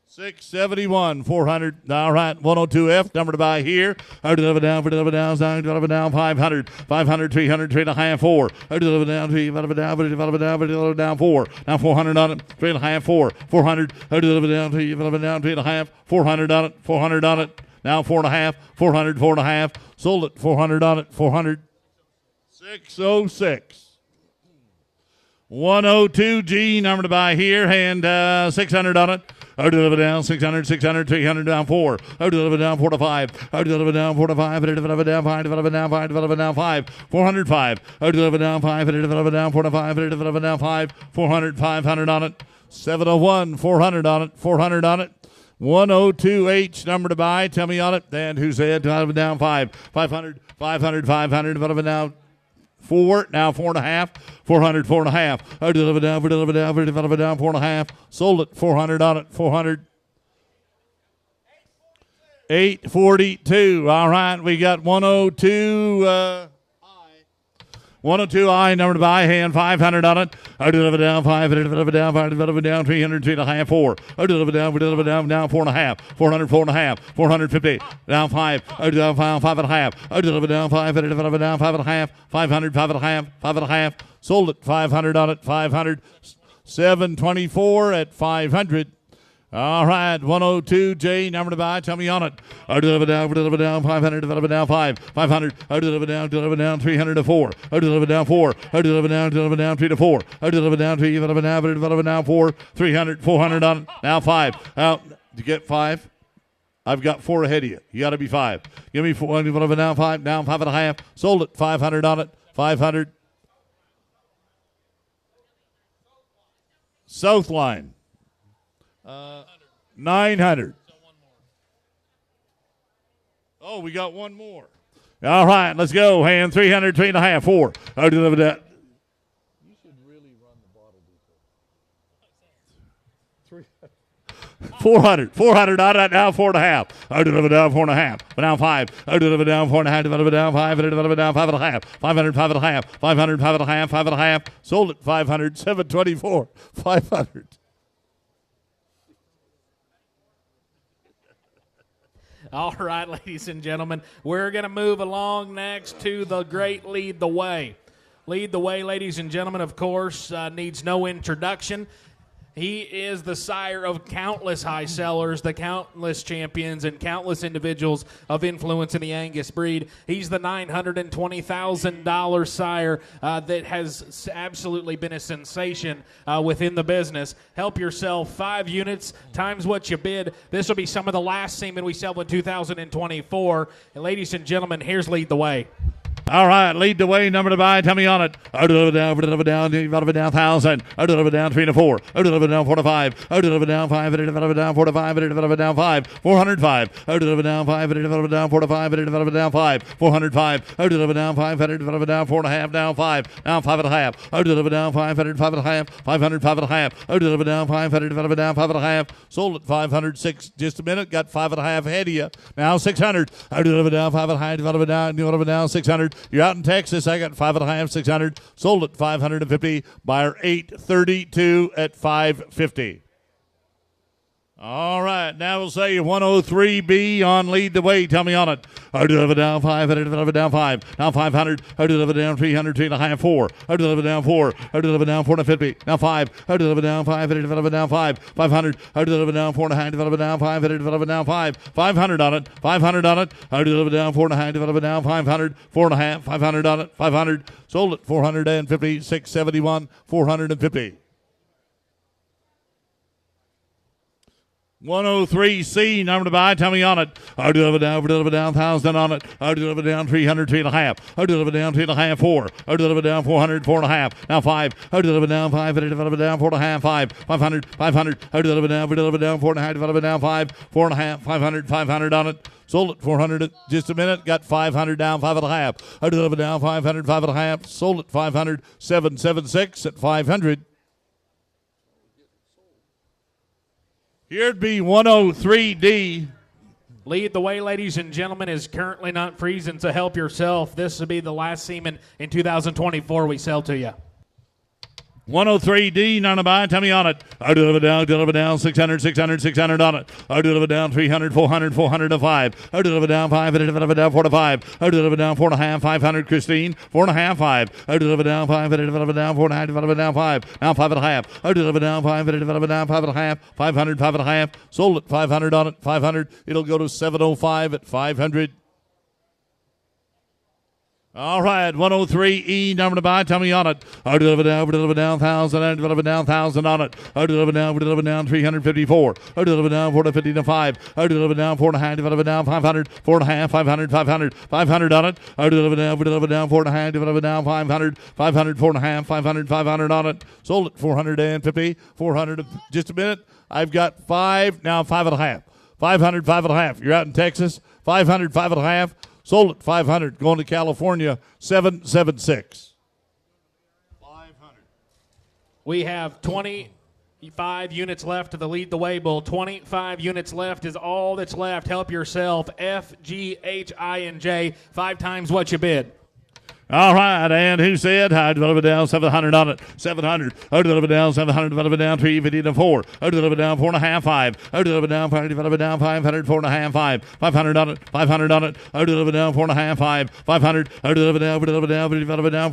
671, 400. All right, 102F, number to buy here. I deliver down 500, 500, 300, 3.5, 4. I deliver down 3, deliver down 4. Now 400 on it, 3.5, 4. 400. I deliver down 3, 3.5, 400 on it, 400 on it. Now 4.5, 400, 4.5. Sold it, 400 on it, 400. 606. 102G, number to buy here, and 600 on it. I deliver down 600, 300 down 4. I deliver down 4 to 5. I deliver down 4 to 5. I deliver down 5. Deliver down 5. Deliver down 5. 405. I deliver down 5. I deliver down 4 to 5. I deliver down 5. 400, 500 on it. 701, 400 on it. 400 on it. 102H, number to buy. Tell me on it. And who said deliver down 5? 500, 500, 500. Deliver down 4, now 4.5, 400, 4.5. I deliver down 4.5. Sold it, 400 on it, 400. 842. All right, we got 102. 102I, number to buy, hand 500 on it. I deliver down 5, I deliver down 5, I deliver down 300, 3.5, 4. I deliver down, now 4.5, 400, 4.5, 450, down 5, I deliver down 5.5, I deliver down 5, I deliver down 5.5, 500, 5.5, 5.5, sold it, 500 on it, 500, 724 at 500. All right, 102J, number to buy. Tell me on it. I deliver down 500, deliver down 5, 500. I deliver down 300 to 4. I deliver down 4. I deliver down 3 to 4. I deliver down 3, deliver down 4, 300, 400 on it. Now 5. Out. Did you get 5? I've got 4 ahead of you. You got to be 5. Give me 4. Deliver down 5, down 5.5. Sold it, 500 on it, 500. South line. 900. Oh, we got one more. All right, let's go. Hand 300, 3.5, 4. I deliver that. You should really run the bottle 400 on it, now 4.5. I deliver down 4.5. But now 5. I deliver down 4.5. Deliver down 5. I deliver down 5.5. 500, 5.5. 500, 5.5. 5.5. Sold at 500. 724. 500. All right, ladies and gentlemen, we're going to move along next to the great Lead the Way. Lead the Way, ladies and gentlemen, of course, needs no introduction. He is the sire of countless high sellers, the countless champions, and countless individuals of influence in the Angus breed. He's the $920,000 sire that has absolutely been a sensation within the business. Help yourself, 5 units times what you bid. This will be some of the last semen we sell in 2024. And ladies and gentlemen, here's Lead the Way. All right, Lead the Way, number to buy. Tell me on it. I deliver down 1,000. I deliver down 3 to 4. I deliver down 4 to 5. I deliver down 5. I deliver down 4 to 5. I deliver down 5. 405. I deliver down 5. I deliver down 4 to 5. I deliver down 5. 405. I deliver down 5. I deliver down 4.5. Down 5. Now 5.5. I deliver down 5. I deliver 5.5. 500. 5.5. I deliver down 5. I deliver down 5.5. Sold at 506. Just a minute. Got 5.5 ahead of you. Now 600. I deliver down 5.5. Deliver down 600. You're out in Texas. I got 5.5, 600. Sold at 550. Buyer 832 at 550. All right, now we'll say 103B on Lead the Way. Tell me on it. I deliver down 5. I deliver down 5. Now 500. I deliver down 300. 3.5. 4. I deliver down 4. I deliver down 450. Now 5. I deliver down 5. I deliver down 5. 500. I deliver down 4.5. I deliver down 5. I deliver down 5. 500 on it. 500 on it. I deliver down 4.5. I deliver down 500. 4.5. 500 on it. 500. Sold at 450. 671. 450. 103C, number to buy. Tell me on it. I deliver down 1,000 on it. I deliver down 300, 3.5. I deliver down 3.5, 4. I deliver down 400, 4.5. Now 5. I deliver down 5. I deliver down 4.5, 5. 500, 500. I deliver down 4.5. I deliver down 5. 4.5, 500, 500 on it. Sold at 400. Just a minute. Got 500 down 5.5. I deliver down 500, 5.5. Sold at 500. 776 at 500. Here'd be 103D. Lead the Way, ladies and gentlemen, is currently not freezing, so help yourself. This will be the last semen in 2024 we sell to you. 103D, none to buy. Tell me on it. I deliver down 600, 600, 600 on it. I deliver down 300, 400, 400 to 5. I deliver down 5. I deliver down 4 to 5. I deliver down 4.5, 500, Christine. 4.5, 5. I deliver down 5. I deliver down 4.5. I deliver down 5. Now 5.5. I deliver down 5. I deliver down 5.5. 500, 5.5. Sold at 500 on it. 500. It'll go to 705 at 500. All right, 103E, number to buy. Tell me on it. I deliver down 1,000. I deliver down 1,000 on it. I deliver down 354. I deliver down 450 to 5. I deliver down 4.5. Deliver down 500. 4.5. 500. 500. 500 on it. I deliver down 4.5. Deliver down 500. 500. 4.5. 500. 500 on it. Sold at 450. 400. Just a minute. I've got 5. Now 5.5. 500. 5.5. You're out in Texas. 500. 5.5. Sold at 500. Going to California, 776. 500. We have 25 units left of the Lead the Way Bull. 25 units left is all that's left. Help yourself. FGHINJ. 5 times what you bid. All right, and who said I deliver down 700 on it? 700. I deliver down 700. Deliver down 350 to 4. I deliver down 4.5, 5. I deliver down 5. Deliver down 500. 4.5, 5. 500 on it. 500 on it. I deliver down 4.5, 5. 500. I deliver down 4.5. Deliver down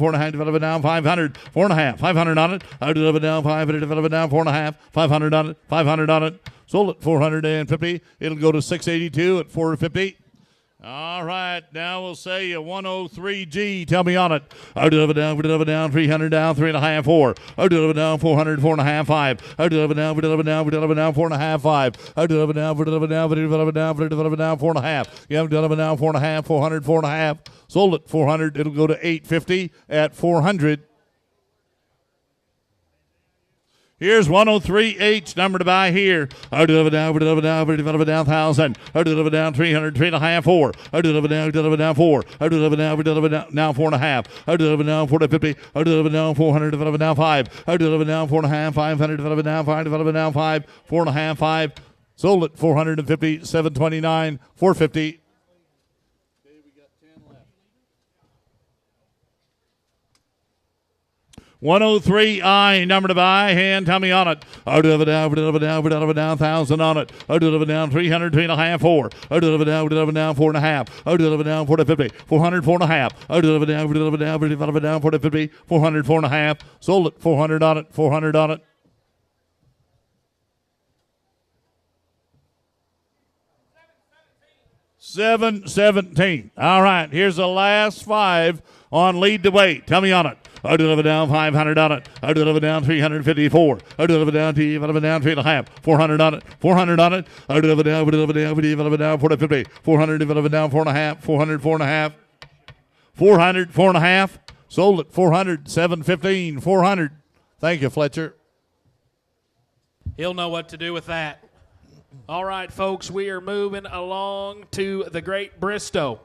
500. 4.5. 500 on it. I deliver down 5. I deliver down 4.5. 500 on it. 500 on it. Sold at 450. It'll go to 682 at 450. All right, now we'll say a 103G. Tell me on it. I deliver down 300 down 3.5, 4. I deliver down 400, 4.5, 5. I deliver down 4.5, 5. I deliver down 4.5. You have deliver down 4.5, 400, 4.5. Sold at 400. It'll go to 850 at 400. Here's 103H, number to buy here. I deliver down 1,000. I deliver down 300, 3.5, 4. I deliver down 4. I deliver down now 4.5. I deliver down 450. I deliver down 400, deliver down 5. I deliver down 4.5, 500, deliver down 5, deliver down 5, 4.5, 5. Sold at 450, 729, 450. 103I, number to buy, hand tummy on it. Out of it down, 1,000 on it. Out of it down, 300, 3.5, 4. Out of it down, 4.5. Out of it down, 450, 400, 4.5. Out of it down, 450, 400, 4.5. Sold at 400 on it, 400 on it. $717. All right, here's the last 5 on lead to weight. Tell me on it. Out of it down, 500 on it. Out of it down, 354. Out of it down, 3.5. 400 on it. 400 on it. Out of it down, 450. 400 of it down, 4.5. 400, 4.5. 400, 4.5. Sold at 400, 715, 400. Thank you, Fletcher. He'll know what to do with that. All right, folks, we are moving along to the Great Bristow,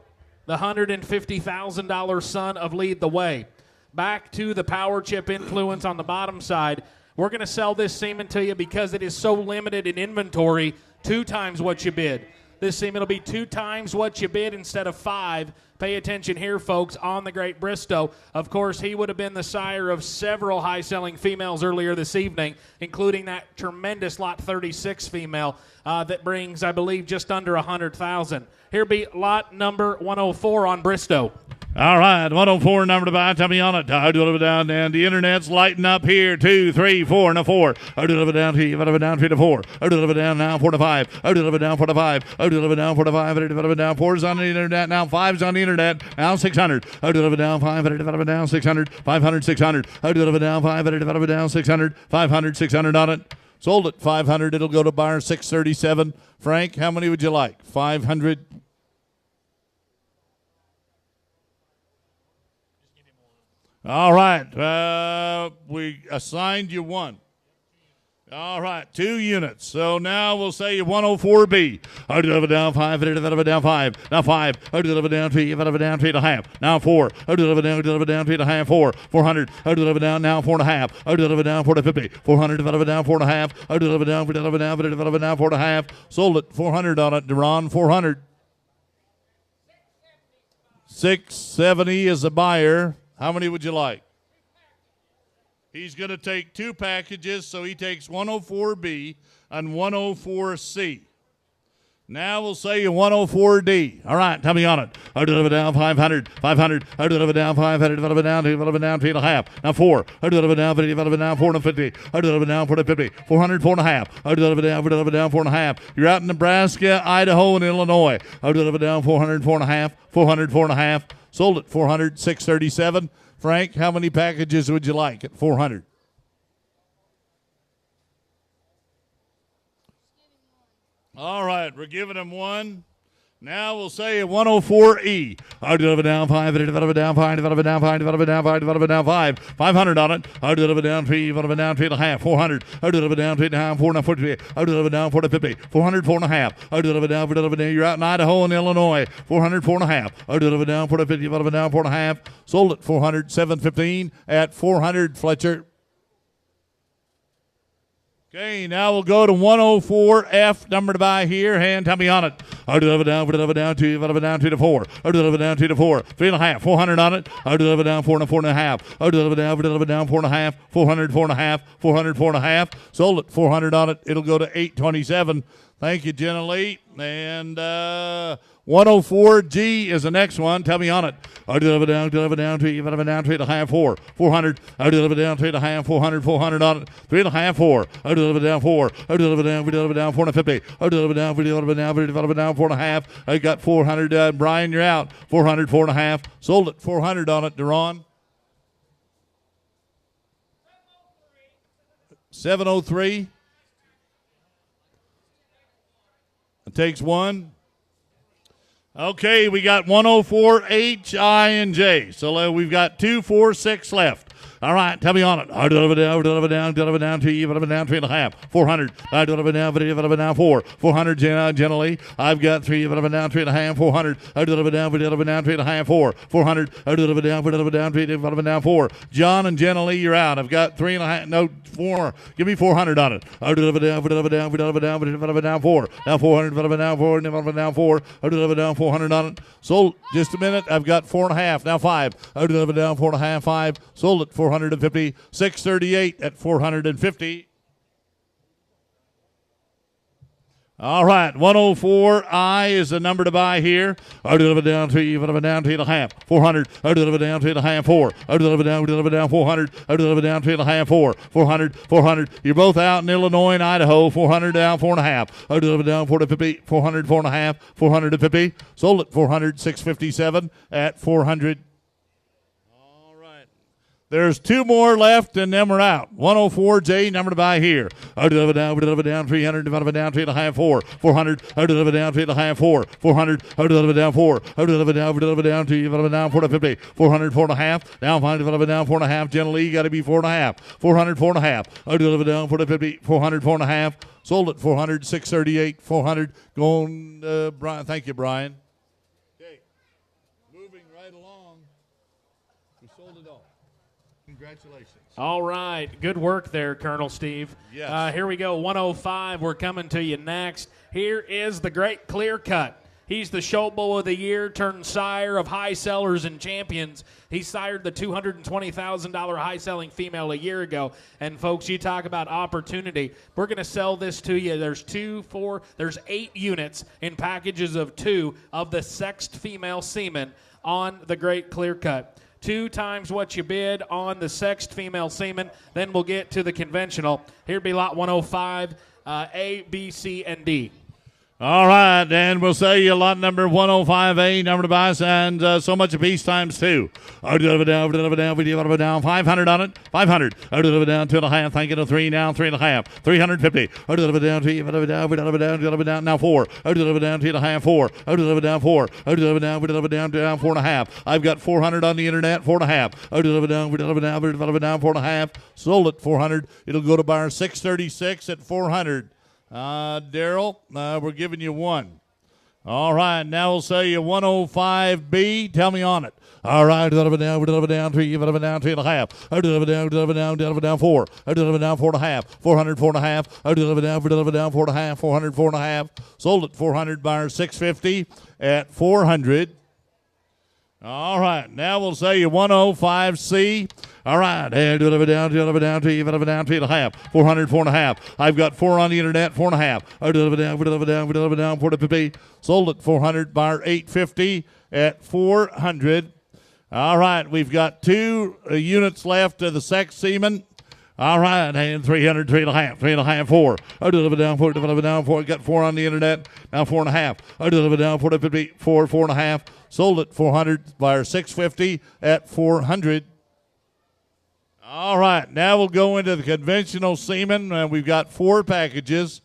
the $150,000 son of Lead the Way. Back to the power chip influence on the bottom side. We're going to sell this semen to you because it is so limited in inventory, 2 times what you bid. This semen will be 2 times what you bid instead of 5. Pay attention here, folks, on the Great Bristow. Of course, he would have been the sire of several high-selling females earlier this evening, including that tremendous Lot 36 female that brings, I believe, just under 100,000. Here be lot number 104 on Bristow. All right, 104 number to buy. Tell me on it. I do it down, and the internet's lighting up here. 2, 3, 4, and a 4. I do it down, 3, down 3 to 4. I do it down now 4 to 5. I do it down 4 to 5. I do it down 4 to 5. I do it down 4's on the internet now. 5's on the internet now. 600. I do it down 5. I do it down 600. 500, 600. I do it down 5. I do it down 600. 500, 600 on it. Sold at 500. It'll go to buyer 637. Frank, how many would you like? 500. All right, we assigned you 1. All right, 2 units. So now we'll say 104B. I do it down 5. I do it down 5. Now 5. I do it down 3. I do it down 3.5. Now 4. I do it down 3.5. 4. 400. I do it down now 4.5. I do it down 450. 400. I do it down 4.5. I do it down 4.5. Sold it 400 on it. Deron 400. 670 is the buyer. How many would you like? He's going to take 2 packages, so he takes 104B and 104C. Now we'll say 104D. All right, tell me on it. I do it down 500. 500. I do it down 500. I do it down 3.5. Now 4. I do it down 50. I do it down 450. I do it down 450. 400, 4.5. I do it down 4.5. You're out in Nebraska, Idaho, and Illinois. I do it down 400, 4.5. 400, 4.5. Sold at 400, 637. Frank, how many packages would you like at 400? All right, we're giving him 1. Now we'll say a 104E. I do it down 5. I do it down 5. I do it down 5. I do it down 5. I do it down 5. 500 on it. I do it down 3. I do it down 3.5. 400. I do it down 3.5. 450. I do it down 450. 400. 4.5. I do it down. You're out in Idaho and Illinois. 400. 4.5. I do it down 450. I do it down 4.5. Sold at 400. 715 at 400. Fletcher. Okay, now we'll go to 104F, number to buy here. Hand tell me on it. I do it down 2, down 2 to 4. I do it down 2 to 4. 3.5, 400 on it. I do it down 4 and 4.5. I do it down 4.5, 400, 4.5, 400, 4.5. Sold at 400 on it. It'll go to 827. Thank you, Jenna Lee. And 104G is the next one. Tell me on it. I do it down 3, down 3.5, 4. 400. I do it down 3.5, 400, 400 on it. 3.5, 4. I do it down 4. I do it down 450. I do it down 4.5. I got 400. Brian, you're out. 400, 4.5. Sold at 400 on it. Deron. 703. It takes 1. Okay, we got 104 H, I, and J. So we've got 2, 4, 6 left. All right, tell me on it. Down, 3.5. 400. Down, 4. 400 gently. I've got 3.5. 400. Down, 3.5. 4. 400. Down, 4. John and Jenna Lee, you're out. I've got 3.5. No, 4. Give me 400 on it. Down, 4. Now 400. Down, 4. Down, 4. Down, 400 on it. Sold. Just a minute. I've got 4.5. Now 5. Down, 4.5. 5. Sold at 450. 638 at 450. All right, 104I is the number to buy here. Down 3.5. 400. Down 3.5. 4. Down 400. Down 3.5. 4. 400. You're both out in Illinois and Idaho. 400 down 4.5. Down 450. 400. 4.5. 450. Sold at 400. 657 at 400. There's 2 more left, and then we're out. 104J, number to buy here. Down 300, down 3.5, 4. 400, down 3.5, 4. 400, down 4. Down 450. 400, 4.5. Down 5, down 4.5. Generally, you got to be 4.5. 400, 4.5. Down 450. 400, 4.5. Sold at 400, 638, 400. Going, Brian. Thank you, Brian. Okay, moving right along. We sold it all. Congratulations. All right. Good work there, Colonel Steve. Yes. Here we go. 105. We're coming to you next. Here is the great Clear Cut. He's the show bull of the year turned sire of high sellers and champions. He sired the $220,000 high-selling female a year ago. And, folks, you talk about opportunity. We're going to sell this to you. There's 8 units in packages of 2 of the sexed female semen on the great Clear Cut. 2 times what you bid on the sexed female semen. Then we'll get to the conventional. Here be lot 105, A, B, C, and D. All right, and we'll sell you lot number 105A, number to buy, and so much a piece times 2. Down, 500 on it. 500. Down 2.5. Thank you to 3. Now 3.5. 350. Down. Now 4. Down 2.5. 4. Down 4. Down 4.5. I've got 400 on the internet. 4.5. Down 4.5. Sold at 400. It'll go to buyer 636 at 400. Daryl, we're giving you 1. All right, now we'll sell you 105B. Tell me on it. All right, down 3, down 3.5. Down 4. Down 4.5. 400, 4.5. Down 4.5. 400, 4.5. Sold at 400. Buyer 650 at 400. All right, now we'll sell you 105C. All right, down 3.5. 400, 4.5. I've got 4 on the internet, 4.5. Down 450. Sold at 400. Buyer 850 at 400. All right, we've got 2 units left of the sex semen. All right, and 300, 3.5, 4. Down 4. Got 4 on the internet. Now 4.5. Down 450. 4, 4.5. Sold at 400. Buyer 650 at 400. All right, now we'll go into the conventional semen, and we've got 4 packages,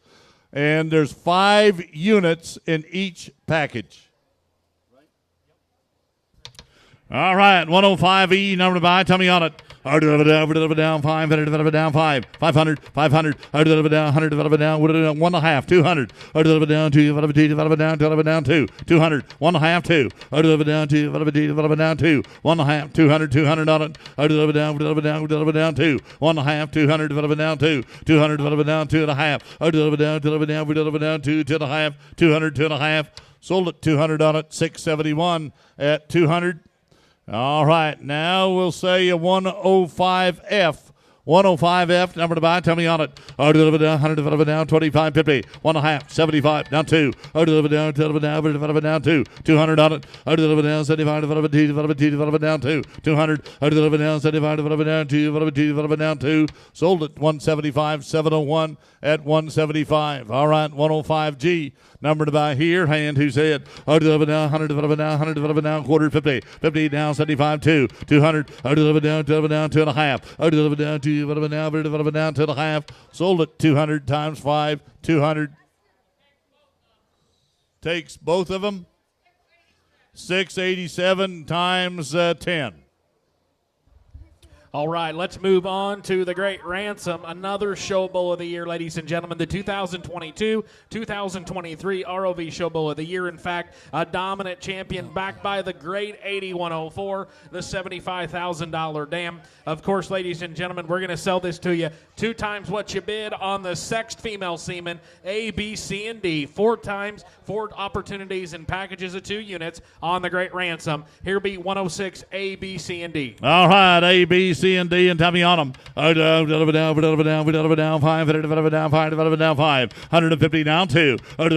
and there's 5 units in each package. All right, 105E, number to buy. Tell me on it. Down 500, down 5, 500, 500, down 100, down 1.5, 200, down 2, down 2, 200, 1.5, 2, down 2, down 2, 1.5, 200, 200 on it, down 2, 1.5, 200, down 2, 200, down 2.5, down 2, 2.5, 200, 2.5, sold at 200 on it, 671 at 200. All right, now we'll say a 105F. 105F, number to buy. Tell me on it. Down 100, down 25, 50, 1.5, 75, down 2. Down 2, 200 on it. Down 75, down 2. 200, down 75, down 2. Sold at 175, 701 at 175. All right, 105G. Number to buy here, hand who's head. Down 100, down quarter, 50, 50 down 75, 2, 200, down 2.5, down 2, down 2.5. Sold at 200 times 5, 200. Takes both of them. 687 times 10. All right, let's move on to the Great Ransom, another Show Bull of the Year, ladies and gentlemen. The 2022-2023 ROV Show Bull of the Year. In fact, a dominant champion backed by the great 8104, the $75,000 dam. Of course, ladies and gentlemen, we're going to sell this to you 2 times what you bid on the Sept female semen, A, B, C, and D. 4 times, 4 opportunities and packages of 2 units on the Great Ransom. Here be 106 A, B, C, and D. All right, A, B, C, and D, and tell me on them. Down, 5, down 5, 150 down 2, down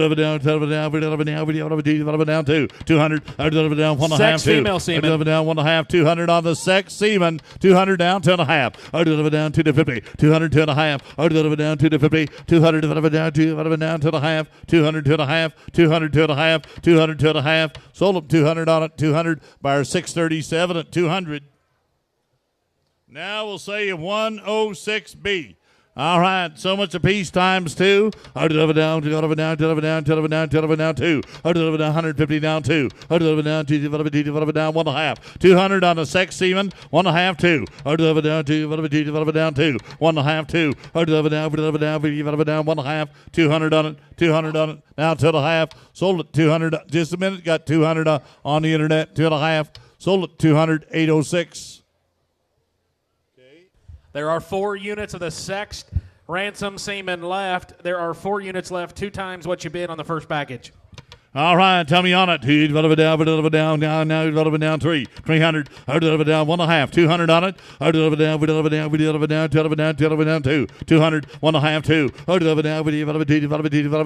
2, 200, down 1 1/2, 2, female semen. down 1 1/2, 200 on the Sept semen, 200 down 2 1/2, down 2 to 50, 200 2 1/2, down 2 to 50, 200 down 2 1/2, 200 2 1/2, 200 2 1/2, 200 2 1/2, sold them 200 on it, 200 by our 637 at 200. Now we'll say 106B. All right, so much a piece times 2. Down, 2. 150 down 2. Down 2, down 1 1/2. 200 on the Sept semen, 1 1/2, 2. Down 2, down 2. 1 1/2, 2. Down 1 1/2. 200 on it, 200 on it. Now 2 1/2. Sold it 200. Just a minute, got 200 on the internet. 2 1/2. Sold it 200, 806. There are 4 units of the Sept ransom semen left. There are 4 units left, 2 times what you bid on the first package. All right, tell me on it. Down 3, 300, down 1 1/2, 200 on it. Down 2, 200, 1 1/2, 2.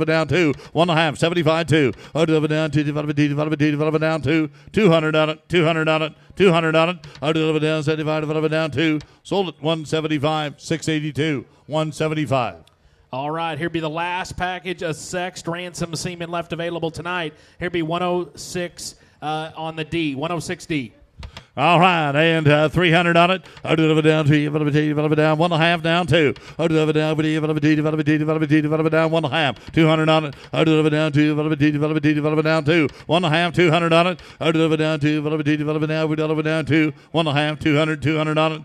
Down 2, 1 1/2, 75, 2. Down 2, 200 on it, 200 on it, 200 on it. Down 75, down 2. Sold it 175, 682, 175. All right, here be the last package of Sept ransom semen left available tonight. Here be 106 on the D, 106D. All right, and 300 on it. Down 2, down 1 1/2, down 2. Down 1 1/2, 200 on it. Down 2, down 2, 1 1/2, 200 on it. Down 2, down 2, 1 1/2, 200, 200 on it.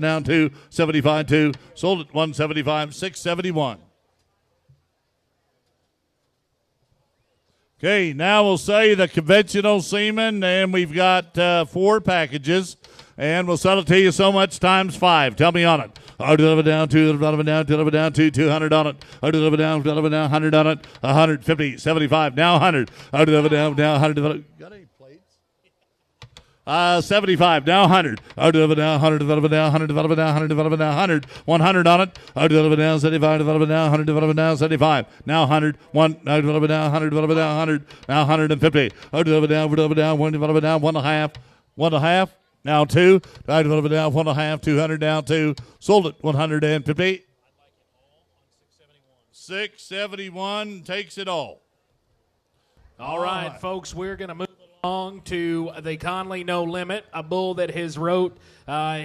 Down 2, 75, 2. Sold it 175, 671. Okay, now we'll say the conventional semen, and we've got 4 packages, and we'll sell it to you so much times 5. Tell me on it. Down 2, down 200 on it. Down 100 on it. 150, 75, now 100. Down 100. Got any plates? 75, now 100. Down 100, down 100, down 100, down 100, 100 on it. Down 75, down 100, down 75, now 100, 1, down 100, down 100, now 150. Down 1 1/2, 1 1/2, now 2. Down 1 1/2, 200, down 2. Sold it 150. 671 takes it all. All right, folks, we're going to move along to the Conley No Limit, a bull that has wrote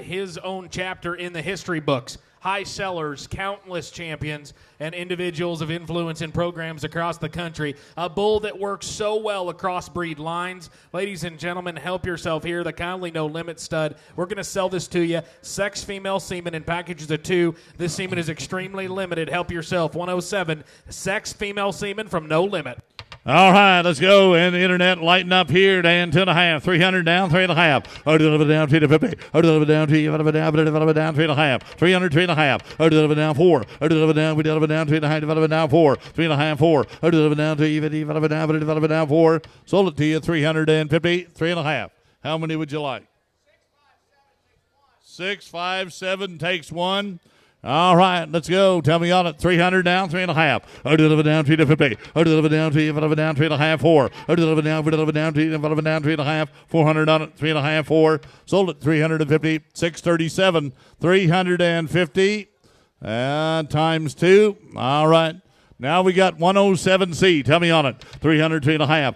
his own chapter in the history books. High sellers, countless champions, and individuals of influence in programs across the country. A bull that works so well across breed lines. Ladies and gentlemen, help yourself here. The Conley No Limit stud. We're going to sell this to you. Sept female semen in packages of 2. This semen is extremely limited. Help yourself. 107 Sept female semen from No Limit. All right, let's go. And the internet lighting up here. Down 2 1/2, 300 down 3 1/2. Down 250. Down 3 1/2. 300 3 1/2. Down 4. Down 3 1/2. Down 4. 3 1/2 4. Down 4. Sold it to you 350. 3 1/2. How many would you like? 6, 5, 7 takes 1. All right, let's go. Tell me on it. 300 down, 3 1/2. Down 2 to 50. Down 3 1/2, 4. Down 3 1/2, 400 on it. 3 1/2, 4. Sold it 350. 637. 350 times 2. All right. Now we got 107C. Tell me on it. 300, 3 1/2.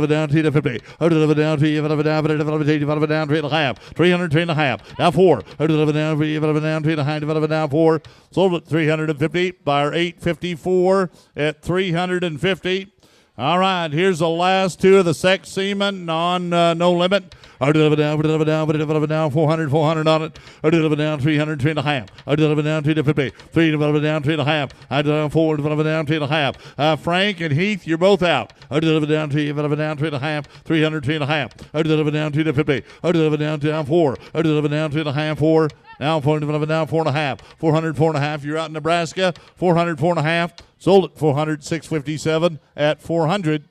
Down 2 to 50. Down 3 1/2. 300, 3 1/2. Now 4. Down 3 1/2. Down 4. Sold it 350 by our 854 at 350. All right, here's the last 2 of the Sept semen on No Limit. I deliver down, down, 400 on it. I deliver down 300, 3.5. I deliver down 250, 3 deliver down 3.5. I deliver 4 deliver down 3.5. Frank and Heath, you're both out. I deliver down 3, deliver down 3.5, 300, 3.5. I deliver down 250. I deliver down 4. I deliver down 2.5, 4. Now 4 deliver down 4.5. 400, 4.5. You're out in Nebraska. 400, 4.5. Sold at 400, 657 at 400.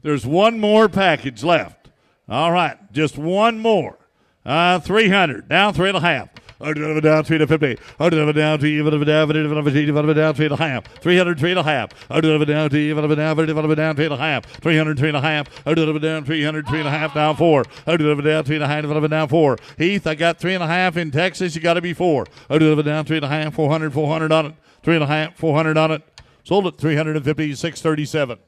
There's one more package left. All right, just one more. 300, down 3.5. I deliver down 350. I deliver down to you, deliver down 3.5. 300, 3.5. I deliver down to you, deliver down 3.5. 300, 3.5. I deliver down 300, 3.5, down 4. I deliver down 3.5, deliver down 4. Heath, I got 3.5 in Texas. You got to be 4. I deliver down 3.5, 400, 400 on it. 3.5, 400 on it. Sold at 350, 637.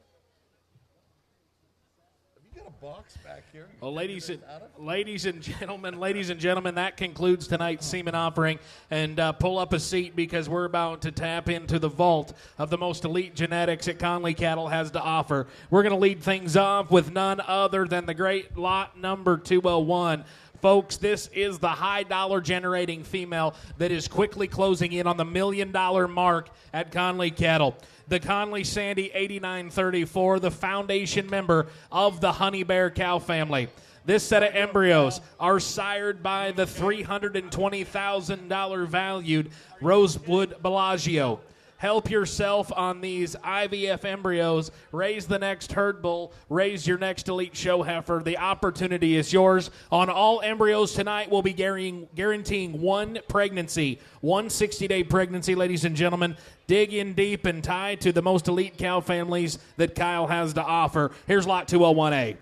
Well, ladies and gentlemen, that concludes tonight's semen offering. And pull up a seat because we're about to tap into the vault of the most elite genetics that Conley Cattle has to offer. We're going to lead things off with none other than the great lot number 201. Folks, this is the high dollar generating female that is quickly closing in on the $1 million mark at Conley Cattle. The Conley Sandy 8934, the foundation member of the Honey Bear cow family. This set of embryos are sired by the $320,000 valued Rosewood Bellagio. Help yourself on these IVF embryos. Raise the next herd bull. Raise your next elite show heifer. The opportunity is yours. On all embryos tonight, we'll be guaranteeing one pregnancy, one 60-day pregnancy, ladies and gentlemen. Dig in deep and tie to the most elite cow families that Kyle has to offer. Here's lot 201A.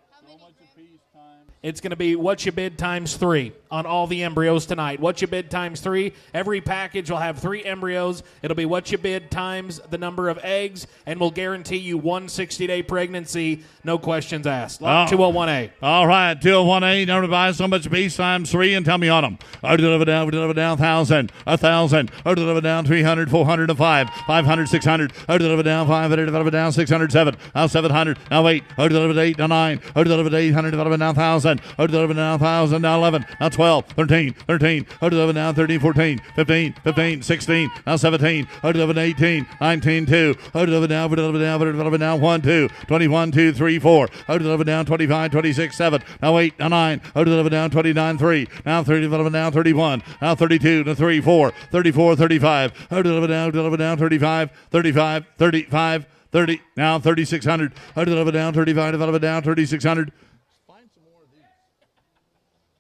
It's going to be what you bid times 3 on all the embryos tonight. What you bid times 3. Every package will have 3 embryos. It'll be what you bid times the number of eggs, and we'll guarantee you one 60-day pregnancy, no questions asked. Lot 201A. All right, 201A. Number to buy so much piece times 3, and tell me on them. I deliver down 1,000. I deliver down 300, 400, and 5. 500, 600. I deliver down 500. Deliver down 600, 7. Now 700. Now 8. I delivered 8. Now 9. I delivered 800. Deliver down 1,000. I deliver now 1,000, now 11, now 12, 13. I deliver now 13, 14, 15, 16, now 17. I deliver 18, 19, 2. I deliver now 1, 2, 21, 2, 3, 4. I deliver down 25, 26, 7, now 8, now 9. I deliver down 29, 3, now 30, now 31, now 32, now 3, 4, 34, 35. I deliver down 35, 35, 35, 30, now 3,600. I deliver down 35, deliver down 3,600.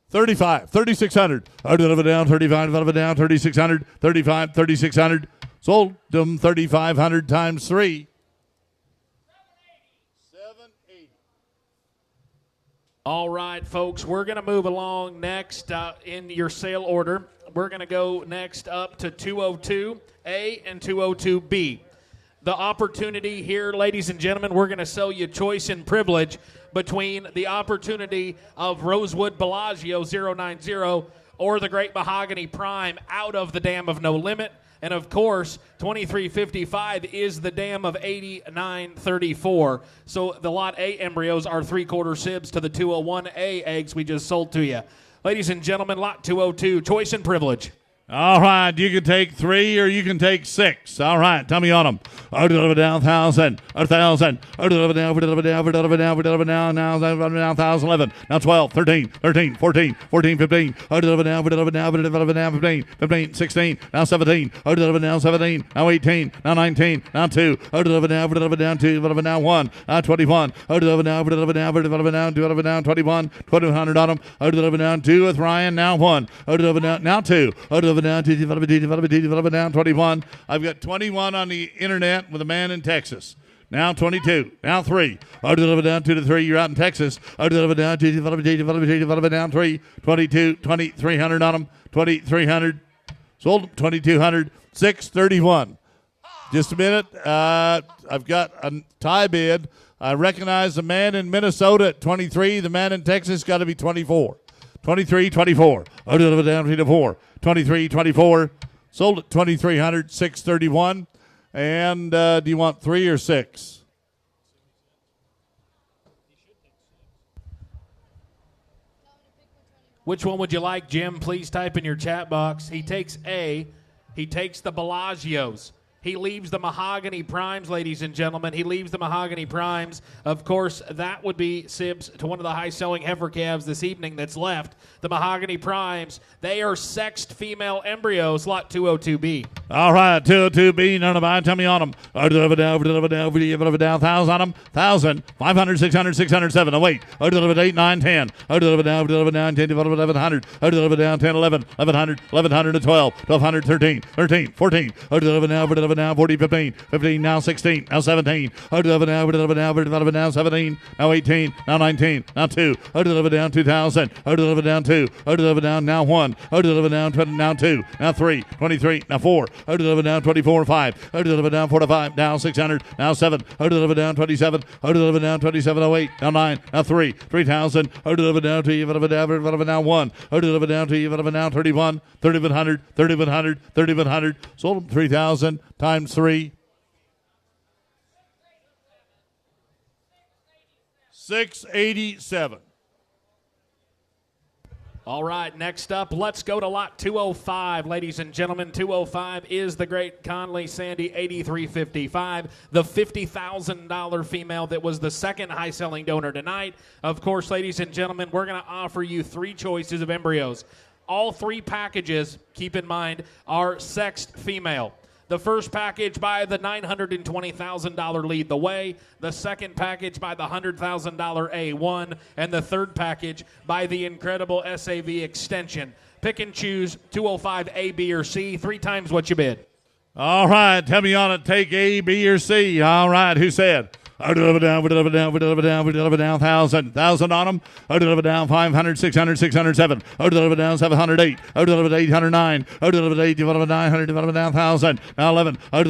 35, 3,600. I deliver down 35, deliver down 3,600, 35, 3,600. Sold them 3,500 times 3. 780. All right, folks, we're going to move along next in your sale order. We're going to go next up to 202A and 202B. The opportunity here, ladies and gentlemen, we're going to sell you choice and privilege between the opportunity of Rosewood Bellagio 090 or the Great Mahogany Prime out of the dam of No Limit. And, of course, 2355 is the dam of 8934. So the Lot A embryos are 3/4 sibs to the 201A eggs we just sold to you. Ladies and gentlemen, Lot 202, choice and privilege. All right, you can take 3 or you can take 6. All right, tell me on them. I deliver down 1,000. I deliver down, now 1,011. Now 12, 13, 14, 15. I deliver down, 15, 16. Now 17. I deliver down 17. Now 18. Now 19. Now 2. I deliver down 2. Deliver down 1. 21. I deliver down 21. 2,200 on them. I deliver down 2 with Ryan. Now 1. I deliver down now 2. I deliver down 21. I've got 21 on the internet with a man in Texas. Now 22. Now 3. I deliver down 2 to 3. You're out in Texas. I deliver down 2. Deliver down 3. 22. 2,300 on them. 2,300. Sold them. 2,200. 631. Just a minute. I've got a tie bid. I recognize the man in Minnesota at 23. The man in Texas got to be 24. 23, 24. I deliver down 3 to 4. 23, 24. Sold at 2,300, 631. And do you want 3 or 6? Which one would you like, Jim? Please type in your chat box. He takes A. He takes the Bellagios. He leaves the Mahogany Primes, ladies and gentlemen. He leaves the Mahogany Primes. Of course, that would be Sibs to one of the high-selling heifer calves this evening that's left. The Mahogany Primes, they are sexed female embryos, lot 202B. All right, 202B, none of mine. Tell me on them. Down, 1,000 on them. 1,000, 500, 600, 607. Oh, wait. 8, 9, 10. Down, 10, 1100. Down, 10, 11, 1100, 1100 to 12. 1,200, 13, 13, 14. Now 40, 15, 15, now 16, now 17, now 17, now 18, now 19, now 2, down 2,000, down 2, down now 1, down 20, now 2, now 3, 23, now 4, down 24, 5, down 45, now 600, now 7, down 27, down 27, 08, now 9, now 3, 3,000, down to now 1, down to now 31, 3,100, 3,100, 3,100, sold them 3,000. Times 3. 687. All right, next up, let's go to lot 205, ladies and gentlemen. 205 is the great Conley Sandy 8355, the $50,000 female that was the second high-selling donor tonight. Of course, ladies and gentlemen, we're going to offer you 3 choices of embryos. All 3 packages, keep in mind, are sexed female. The first package by the $920,000 Lead the Way, the second package by the $100,000 A1, and the third package by the incredible SAV extension. Pick and choose 205 A, B, or C, 3 times what you bid. All right, tell me on it. Take A, B, or C. All right, who said? Down, 1,000 on them. Down 500, 600, 607. Down 708. 809. 900. Down 1,000. Now 11. Down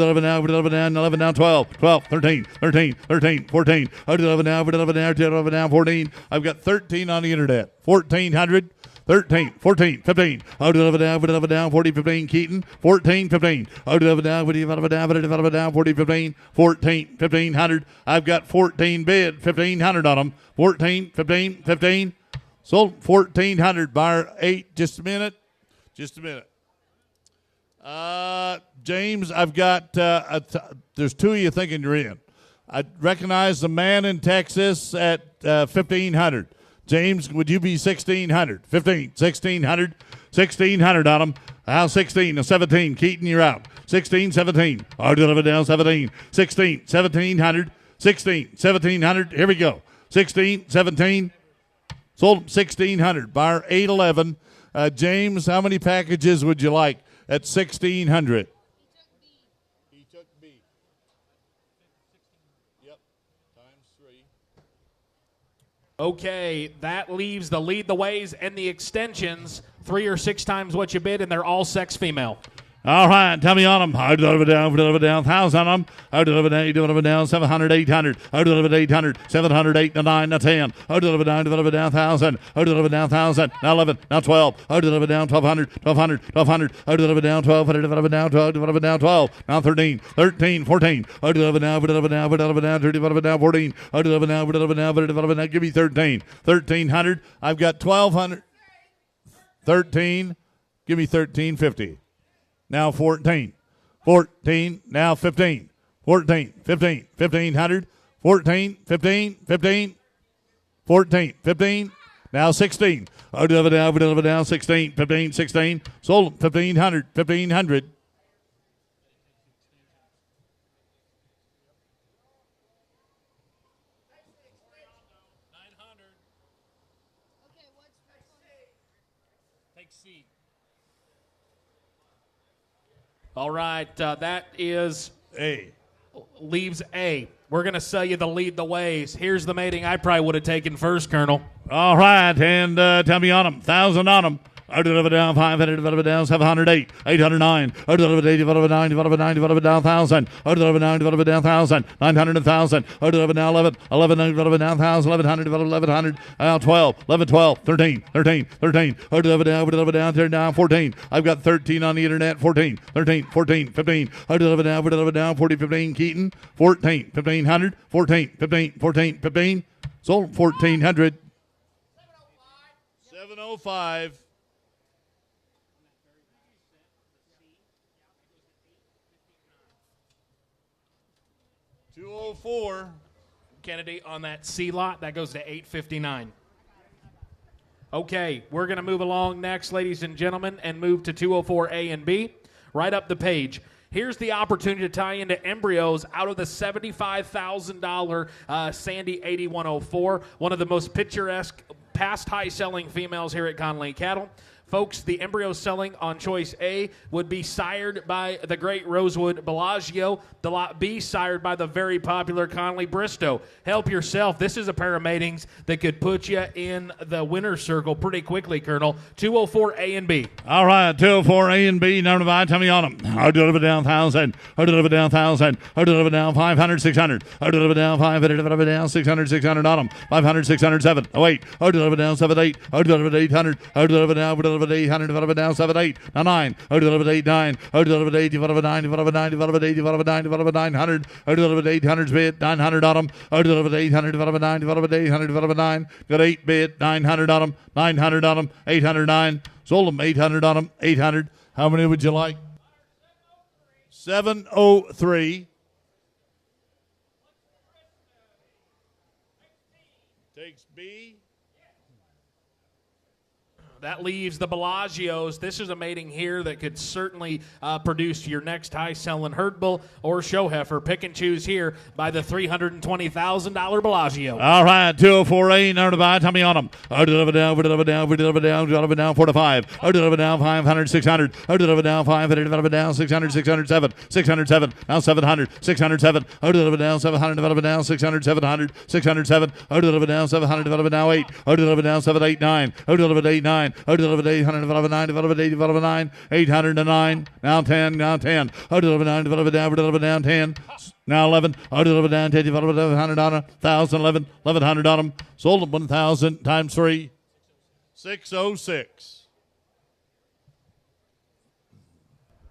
11. Down 12. 12. 13. 13. 13. 14. Down 14. I've got 13 on the internet. 1,400. 13, 14, 15. Down, 40, 15. Keaton, 14, 15. Down, 40, 15. 14, 1,500. I've got 14 bid, 1,500 on them. 14, 15, 15. Sold 1,400. Buyer 8. Just a minute. James, I've got, there's 2 of you thinking you're in. I recognize the man in Texas at 1,500. James, would you be 1,600? 15, 1,600, 1,600 on them. Now 16, now 17. Keaton, you're out. 16, 17. Down 17. 16, 1,700. 16, 1,700. Here we go. 16, 17. Sold 1,600. Buyer 811. James, how many packages would you like at 1,600? He took B. Yep. Times 3. Okay, that leaves the Lead the Ways and the extensions 3 or 6 times what you bid, and they're all sex female. All right, tell me on them. Down, 1,000 on them. Down, 700, 800. 800, 700, 8 to 9 to 10. Down, 1,000. Down, 1,000. Now 11. Now 12. Down, 1,200. 1,200. 1,200. Down, 1,200. Down, 12. Now 13. 13, 14. Down, 14. Now give me 13. 1,300. I've got 1,200. 13. Give me 1,350. Now 14, 14, now 15, 14, 15, 1,500, 14, 15, 15, 14, 15, now 16, down 16, 15, 16, sold 1,500, 1,500. All right, that is A. Leaves A. We're going to sell you the Lead the Ways. Here's the mating I probably would have taken first, Colonel. All right, and tell me on them. 1,000 on them. Divided down 500, divided down 708, 809, divided 8, divided 9, divided 9, divided down 1,000, divided 9, divided down 1,000, 900 and 1,000, divided down 11, 11, divided down 1,000, 1,100, divided 1,100, now 12, 11, 12, 13, 13, 13, divided down, turn down 14. I've got 13 on the internet, 14, 13, 14, 15, divided down 40, 15, Keaton, 14, 1,500, 14, 15, 14, 15, sold 1,400. 705. $204. Kennedy on that C lot, that goes to $859. Okay, we're going to move along next, ladies and gentlemen, and move to 204A and B. Right up the page. Here's the opportunity to tie into embryos out of the $75,000 Sandy 8104, one of the most picturesque past high-selling females here at Conley Cattle. Folks, the embryo selling on choice A would be sired by the great Rosewood Bellagio. The lot B sired by the very popular Conley Bristow. Help yourself. This is a pair of matings that could put you in the winner's circle pretty quickly, Colonel. 204 A and B. All right, 204 A and B. Number 5, tell me on them. I deliver down 1,000. I deliver down 1,000. I deliver down 500, 600. I deliver down 500. I deliver down 600, 600 on them. 500, 600, 7. Oh, wait. I deliver down 7, 8. I deliver 800. I deliver down 800, divided down 7, 8. Now 9. I delivered 8, 9. I delivered 8, divided 9, divided 9, divided 8, divided 9, divided 900. I delivered 800 bid, 900 on them. I delivered 800, divided 9, divided 800, divided 9. Got 8 bid, 900 on them, 900 on them, 809. Sold them 800 on them, 800. How many would you like? 703. Takes B. That leaves the Bellagios. This is a mating here that could certainly produce your next high-selling herd bull or show heifer. Pick and choose here by the $320,000 Bellagio. All right, 204A, number 5, tell me on them. I deliver down, we deliver down, we deliver down, deliver down 4 to 5. I deliver down 500, 600. I deliver down 500, deliver down 600, 607, 607. Now 700, 607. I deliver down 700, deliver down 600, 700, 607. I deliver down 700, deliver down 8. I deliver down 789. I delivered 89. I delivered 800, delivered 9, delivered 8, delivered 9, 809. Now 10, now 10. I delivered 9, delivered down 10. Now 11. I delivered down 10, delivered 100 on them. 1,000, 11, 1,100 on them. Sold them 1,000 times 3. 606.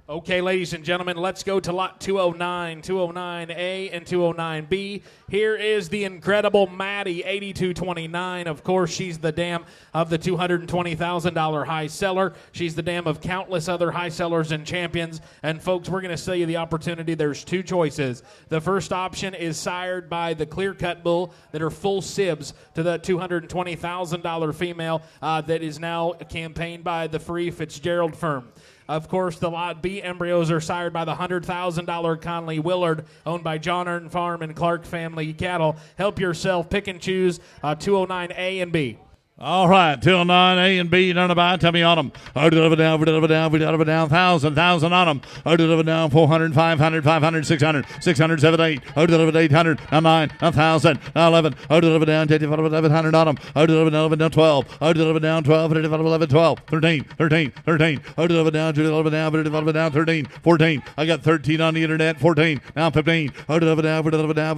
Okay, ladies and gentlemen, let's go to lot 209, 209A and 209B. Here is the incredible Maddie, 8229. Of course, she's the dam of the $220,000 high seller. She's the dam of countless other high sellers and champions. And folks, we're going to sell you the opportunity. There's 2 choices. The first option is sired by the clear-cut bull that are full sibs to the $220,000 female that is now campaigned by the Free Fitzgerald firm. Of course, the Lot B embryos are sired by the $100,000 Conley Willard, owned by John Earn Farm and Clark Family Cattle. Help yourself. Pick and choose 209A and B. All right, 209A and B, none about. Tell me on them. I deliver down, we deliver down, we deliver down 1,000 on them. I deliver down 400, 500, 500, 600, 600, 7, 8. I delivered 800, now 9, now 1,000, now 11. I deliver down 10, 1,100 on them. I deliver down 11, now 12. I deliver down 12, 11, 12, 13, 13, 13. I deliver down 2, deliver down 13, 14. I got 13 on the internet, 14, now 15. I deliver down, we deliver down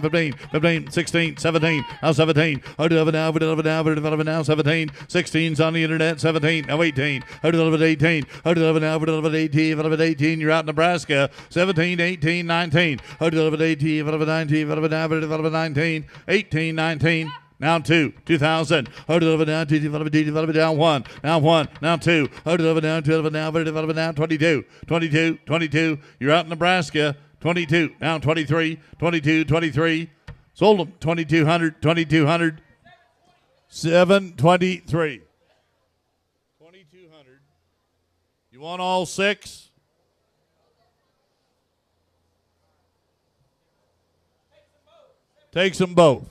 15, 15, 16, 17, now 17. I deliver down, we deliver down, now 17, 16's on the internet, 17, now 18, I delivered 18, I delivered now, I delivered 18, I delivered 18, you're out in Nebraska, 17, 18, 19, I delivered 18, I delivered 19, I delivered now, I delivered 19, 18, 19, now 2, 2,000, I delivered down 2, delivered down 1, now 1, now 2, I delivered down 2, delivered now, I delivered down 22, 22, 22, you're out in Nebraska, 22, now 23, 22, 23, sold them, 2,200, 2,200, 723. 2,200. You want all 6? Takes them both.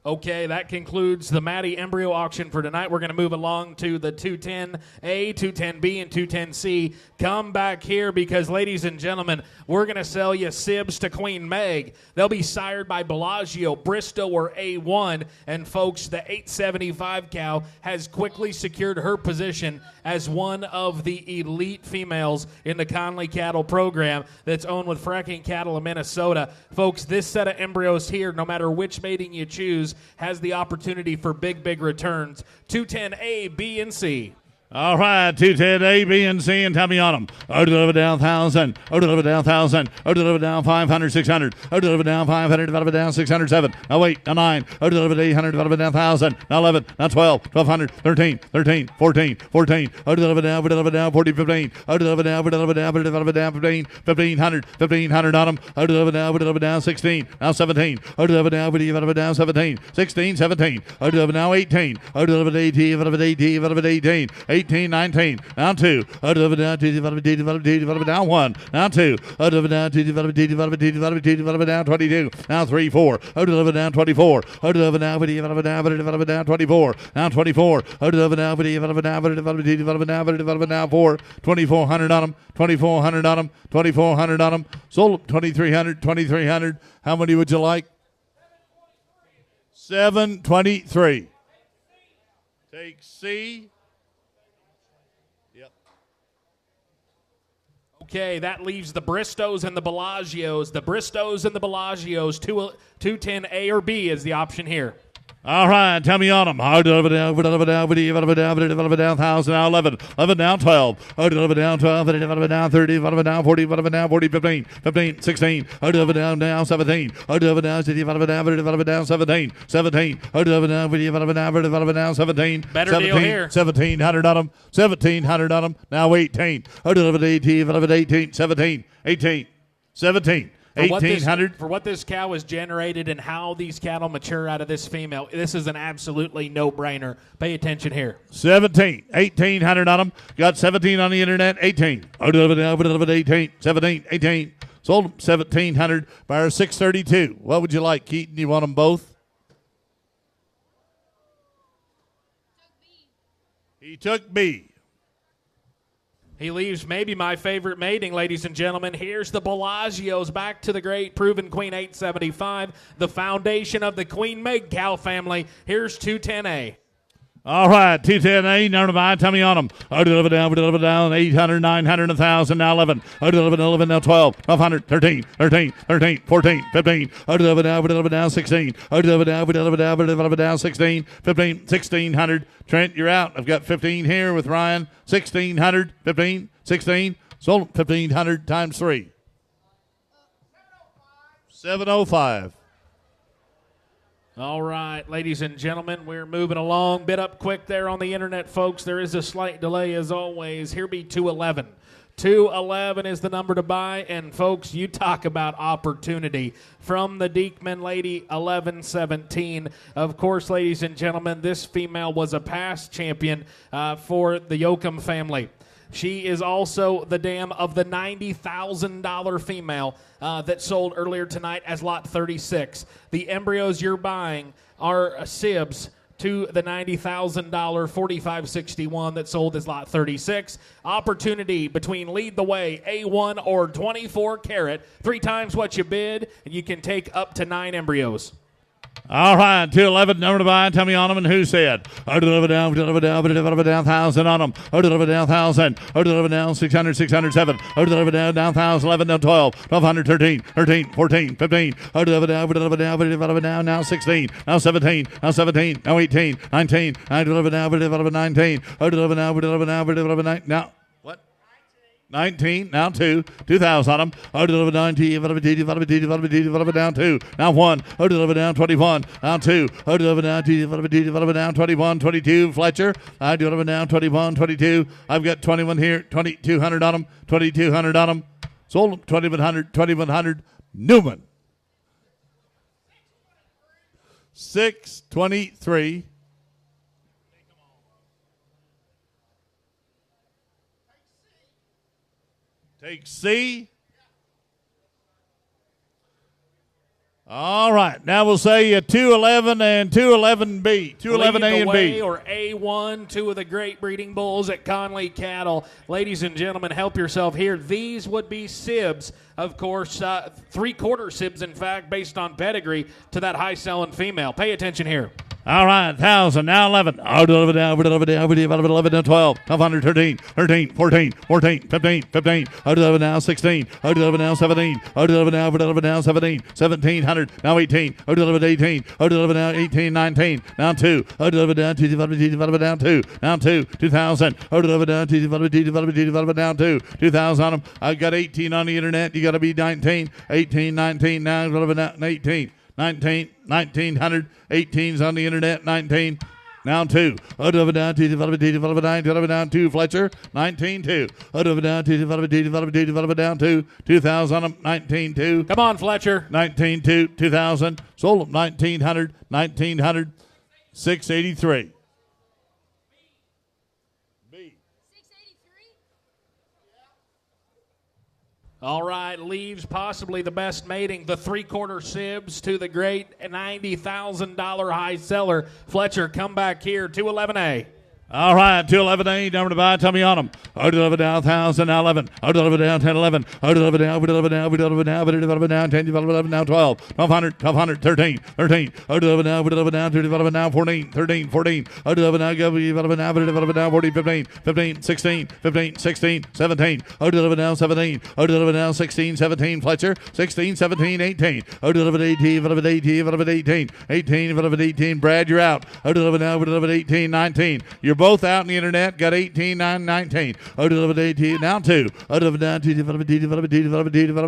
Okay, that concludes the Maddie embryo auction for tonight. We're going to move along to the 210A, 210B, and 210C. Come back here because, ladies and gentlemen, we're going to sell you sibs to Queen Meg. They'll be sired by Bellagio, Bristow, or A1. And, folks, the 875 cow has quickly secured her position as one of the elite females in the Conley cattle program that's owned with Fracking Cattle of Minnesota. Folks, this set of embryos here, no matter which mating you choose, has the opportunity for big, big returns. 210A, B, and C. All right, 210 A, B, and C, and tell me on them. O deliver down 1,000. O deliver down 1,000. O deliver down 500, 600. O deliver down 500, deliver down 600, 7. Now 8, now 9. O deliver 800, deliver down 1,000. Now 11, now 12, 1,200, 13, 13, 14, 14. O deliver down 14, 15. O deliver down 15, 1,500, 1,500 on them. O deliver down 16, now 17. O deliver down 17, 16, 17. O deliver now 18. O deliver 18, 18, 19, now 2. Develop down 1, now 2. Develop down 22, now 3, 4. Develop down 24. Develop down 24, now 24. Develop down 4. 2,400 on them, 2,400 on them, 2,400 on them. Sold 2,300, 2,300. How many would you like? 723. Take C. Okay, that leaves the Bristows and the Bellagios. The Bristows and the Bellagios, 210A or B is the option here. All right, tell me on them. Develop down 1,000, now 11. 11 down 12. Develop down 12, develop down 30, develop down 40, develop down 40, 15, 15, 16. Develop down 17. Develop down 17, 17. Develop down 17. Better deal here. 1,700 on them, 1,700 on them, now 18. Develop 18, 17, 18, 17. 1,800. For what this cow has generated and how these cattle mature out of this female, this is an absolutely no-brainer. Pay attention here. 17. 1,800 on them. Got 17 on the internet. 18. 18. 17. 18. Sold them 1,700. Buyer 632. What would you like, Keaton? You want them both? He took B. He leaves maybe my favorite mating, ladies and gentlemen. Here's the Bellagios back to the great proven Queen 875, the foundation of the Queen Meg cow family. Here's 210A. All right, 210A, number 5, tell me on them. Deliver down, 800, 900, 1,000, now 11. Deliver 11, now 12, 1,200, 13, 13, 13, 14, 15. Deliver down 16. Deliver down 16, 15, 1,600. Trent, you're out. I've got 15 here with Ryan. 1,600, 15, 16. Sold 1,500 times 3. 705. All right, ladies and gentlemen, we're moving along. Bit up quick there on the internet, folks. There is a slight delay as always. Here be 211. 211 is the number to buy, and folks, you talk about opportunity. From the Diekman lady, 1117. Of course, ladies and gentlemen, this female was a past champion for the Yoakum family. She is also the dam of the $90,000 female that sold earlier tonight as lot 36. The embryos you're buying are sibs to the $90,000 4561 that sold as lot 36. Opportunity between Lead the Way, A1, or 24 carat. 3 times what you bid, and you can take up to 9 embryos. All right, 211, number to buy. Tell me on them and who said. Deliver down 1,000 on them. Deliver down 1,000. Deliver down 600, 607. Deliver down 1,000, 11, down 12, 1,200, 13, 13, 14, 15. Deliver down, now 16, now 17, now 17, now 18, 19. Deliver down 19. Deliver now, now. 19, now 2, 2,000 on them. Deliver 19, deliver down 2, now 1. Deliver down 21, now 2. Deliver down 21, 22. Fletcher, I deliver down 21, 22. I've got 21 here, 2,200 on them, 2,200 on them. Sold them 2,100, 2,100. Newman, 623. Take C. All right. Now we'll say 211 and 211B. 211A and B. Or A1, two of the great breeding bulls at Conley Cattle. Ladies and gentlemen, help yourself here. These would be sibs, of course, three-quarter sibs, in fact, based on pedigree to that high-selling female. Pay attention here. All right, 1,000, now 11. Out 11, down, 11, 12, 100, 13, 14, 15, out 11 now, 16, out 11 now, 17, out 11 now, 17, 1700, now 18, out 11, 18, out 11 now, 18, 19, now 2, out 11 down, 2, down 2, now 2, 2,000, out 11 down, 2, down 2, 2,000 on them. I got 18 on the internet, you got to be 19, 18, 19, now 11 down, 18. 19, 1900, 18's on the internet, 19. Now 2. Down 2, down 2, Fletcher, 19, 2. Down 2, down 2, 2,000 on them, 19, 2. Come on, Fletcher. 19, 2, 2,000. Sold them, 1900, 1900, 683. All right, leaves possibly the best mating, the three-quarter sibs to the great $90,000 high seller. Fletcher, come back here, 211A. All right, 211A, number to buy, tell me on them. Out 11 down, 1,000, now 11. Out 11 down, 10, 11. Out 11 down, 11 down, 11 down, 10, 11 down, 12. 1,200, 13. Out 11 down, 11 down, 11 down, 14. Out 11 down, 11 down, 14, 15, 16, 17. Out 11 down, 17. Out 11 down, 16, 17. Fletcher, 16, 17, 18. Out 11, 18. Brad, you're out. Out 11 down, 18, 19. You're both out on the internet. Got 18, 9, 19. Out 11, 18. Now 2. Out 11 down, 2,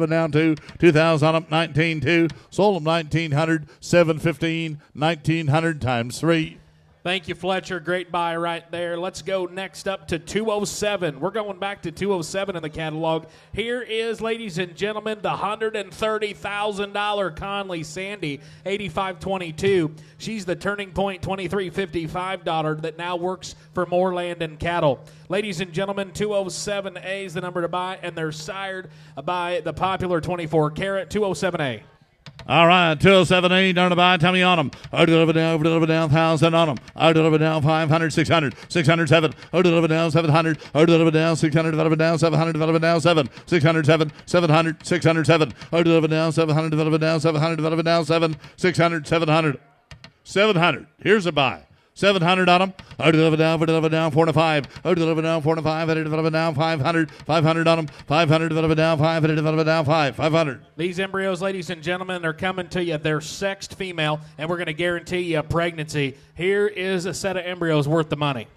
down 2. 2,000 on them, 19, 2. Sold them 1,900, 715, 1,900 times 3. Thank you, Fletcher. Great buy right there. Let's go next up to 207. We're going back to 207 in the catalog. Here is, ladies and gentlemen, the $130,000 Conley Sandy, 8522. She's the Turning Point 2355 daughter that now works for Moorland and Cattle. Ladies and gentlemen, 207A is the number to buy, and they're sired by the popular 24 carat 207A. All right, 207A, down to buy, tell me on them. Out 11 down, 1,000 on them. Out 11 down, 500, 600, 607. Out 11 down, 700. Out 11 down, 600, 11 down, 700, 11 down, 7. 607, 700, 607. Out 11 down, 700, 11 down, 700, 11 down, 7. 600, 700. 700. Here's a buy. 700 on them. Out 11 down, 4 to 5. Out 11 down, 4 to 5. Out 11 down, 500. 500 on them. 500, 11 down, 500, 11 down, 500. These embryos, ladies and gentlemen, are coming to you. They're sexed female, and we're going to guarantee you a pregnancy. Here is a set of embryos worth the money.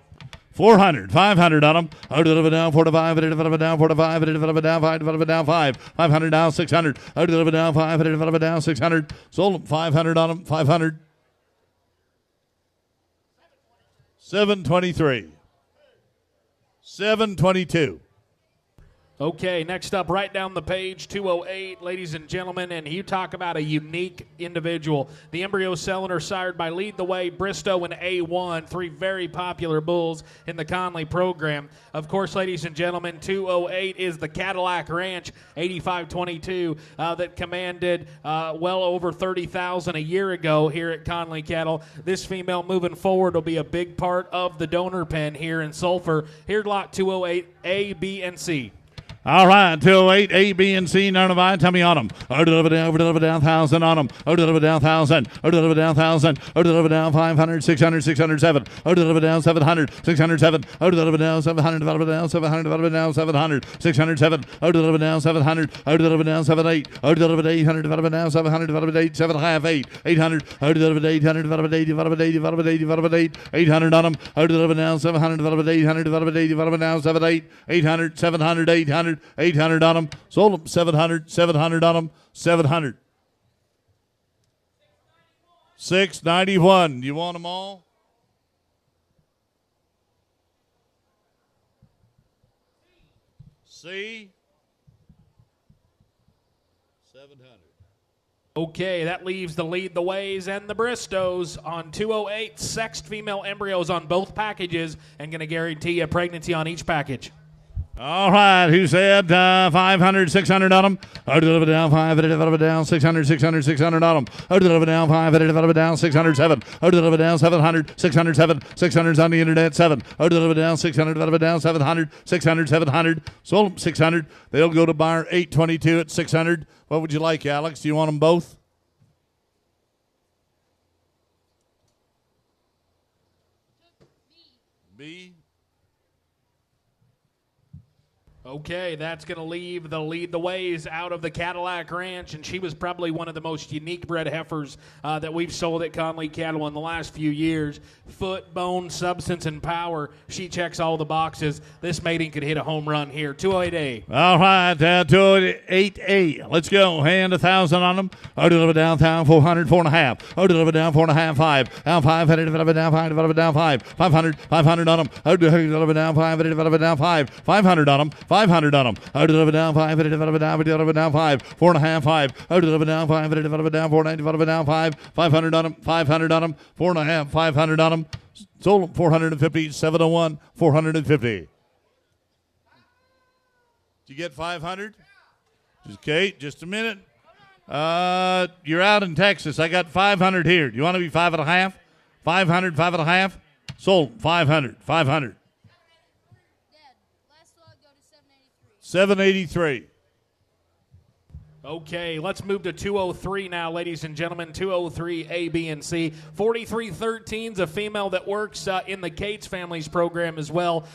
400, 500 on them. Out 11 down, 4 to 5. Out 11 down, 4 to 5. Out 11 down, 5. 11 down, 5. 500 down, 600. Out 11 down, 5. Out 11 down, 600. Sold them 500 on them. 500. 723. 722. Okay, next up, right down the page, 208, ladies and gentlemen, and you talk about a unique individual. The embryos selling are sired by Lead the Way, Bristow, and A1, three very popular bulls in the Conley program. Of course, ladies and gentlemen, 208 is the Cadillac Ranch, 8522, that commanded well over $30,000 a year ago here at Conley Cattle. This female moving forward will be a big part of the donor pen here in Sulphur. Here's lot 208, A, B, and C. All right, 208, A, B, and C, none of I. Tell me on them. Out 11 down, 1,000 on them. Out 11 down, 1,000. Out 11 down, 1,000. Out 11 down, 500, 600, 607. Out 11 down, 700, 607. Out 11 down, 700, 11 down, 700, 11 down, 700, 607. Out 11 down, 700. Out 11 down, 78. Out 11 800, 11 down, 700, 11 8, 7.5, 8. 800. Out 11 800, 11 80, 11 80, 11 80, 11 8. 800 on them. Out 11 down, 700, 11 800, 11 80, 11 down, 7 8. 800, 700, 800. 800 on them. Sold them 700. 700 on them. 700. 691. You want them all? C. 700. Okay, that leaves the Lead the Ways and the Bristows on 208. Sexed female embryos on both packages, and going to guarantee a pregnancy on each package. All right, who said 500, 600 on them? How did it down 500, down 600, 600, 600 on them? How did it down 500, down 600, 7? How did it down 700, 600, 7? 600's on the internet, 7. How did it down 600, down 700, 600, 700? Sold them 600. They'll go to buyer 822 at 600. What would you like, Alex? Do you want them both? B. Okay, that's going to leave the Lead the Ways out of the Cadillac Ranch, and she was probably one of the most unique bred heifers that we've sold at Conley Cattle in the last few years. Foot, bone, substance, and power. She checks all the boxes. This mating could hit a home run here. 208A. All right, 208A. Let's go. Hand 1,000 on them. I'll deliver down 400, 4.5. I'll deliver down 4.5, 5. Down 5, headed down 5, develop down 5. 500, 500 on them. I'll deliver down 5, headed down 5. 500 on them. 500 on them. I'll deliver down 5, headed down 5. 4.5, 5. I'll deliver down 5, headed down 4, develop down 5. 500 on them. 500 on them. 4.5, 500 on them. Sold them 450, 701, 450. Did you get 500? Okay, just a minute. You're out in Texas. I got 500 here. Do you want to be 5.5? 500, 5.5? Sold 500, 500. Dad, last lot go to 783. 783. Okay, let's move to 203 now, ladies and gentlemen. 203 A, B, and C. 4313's a female that works in the Cates Families program as well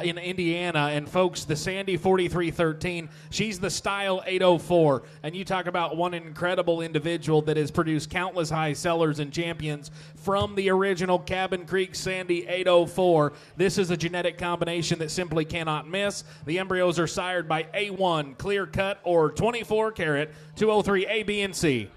in Indiana. And folks, the Sandy 4313, she's the Style 804. And you talk about one incredible individual that has produced countless high sellers and champions from the original Cabin Creek Sandy 804. This is a genetic combination that simply cannot miss. The embryos are sired by A1, clear cut, or 24 karat. 203 A, B, and C.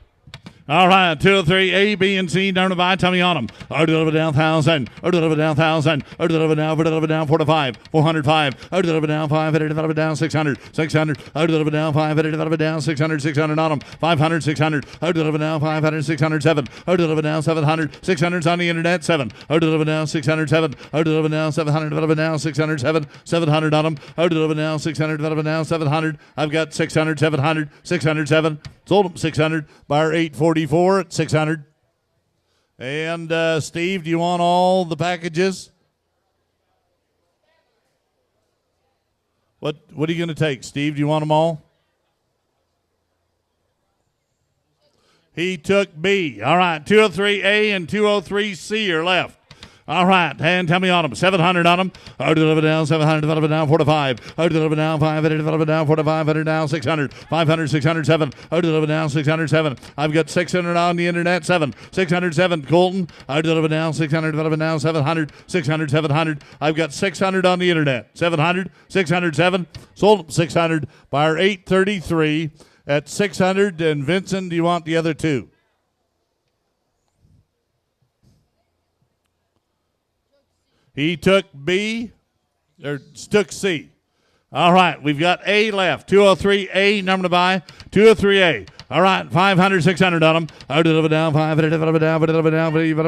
All right, 203 A, B, and C. Down to buy. Tell me on them. I'll deliver down 1,000. I'll deliver down 1,000. I'll deliver down 45. 405. I'll deliver down 5. I'll deliver down 600. 600. I'll deliver down 5. I'll deliver down 600. 600 on them. 500. 600. I'll deliver down 500. 600. 7. I'll deliver down 700. 600's on the internet. 7. I'll deliver down 600. 7. I'll deliver down 700. Deliver down 600. 7. 700 on them. I'll deliver down 600. Deliver down 700. I've got 600. 700. 600. 7. Sold them 600. Buyer 844 at 600. And Steve, do you want all the packages? What are you going to take, Steve? Do you want them all? He took B. All right, 203A and 203C are left. All right, and tell me on them. 700 on them. I'll deliver down 700, deliver down 45. I'll deliver down 500, deliver down 45, 100 down 600. 500, 600, 7. I'll deliver down 600, 7. I've got 600 on the internet, 7. 600, 7. Colton, I'll deliver down 600, deliver down 700. 600, 700. I've got 600 on the internet. 700, 600, 7. Sold 600. Buyer 833 at 600. And Vincent, do you want the other two? He took B, or took C. All right, we've got A left. 203A, number to buy. 203A. All right, 500, 600 on them. I'll deliver down 500, deliver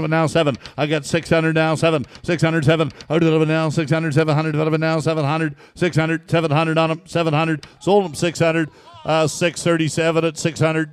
down 7. I got 600 down 7. 600, 7. I'll deliver down 600, 700, deliver down 700. 600, 700 on them. 700. Sold them 600. 637 at 600.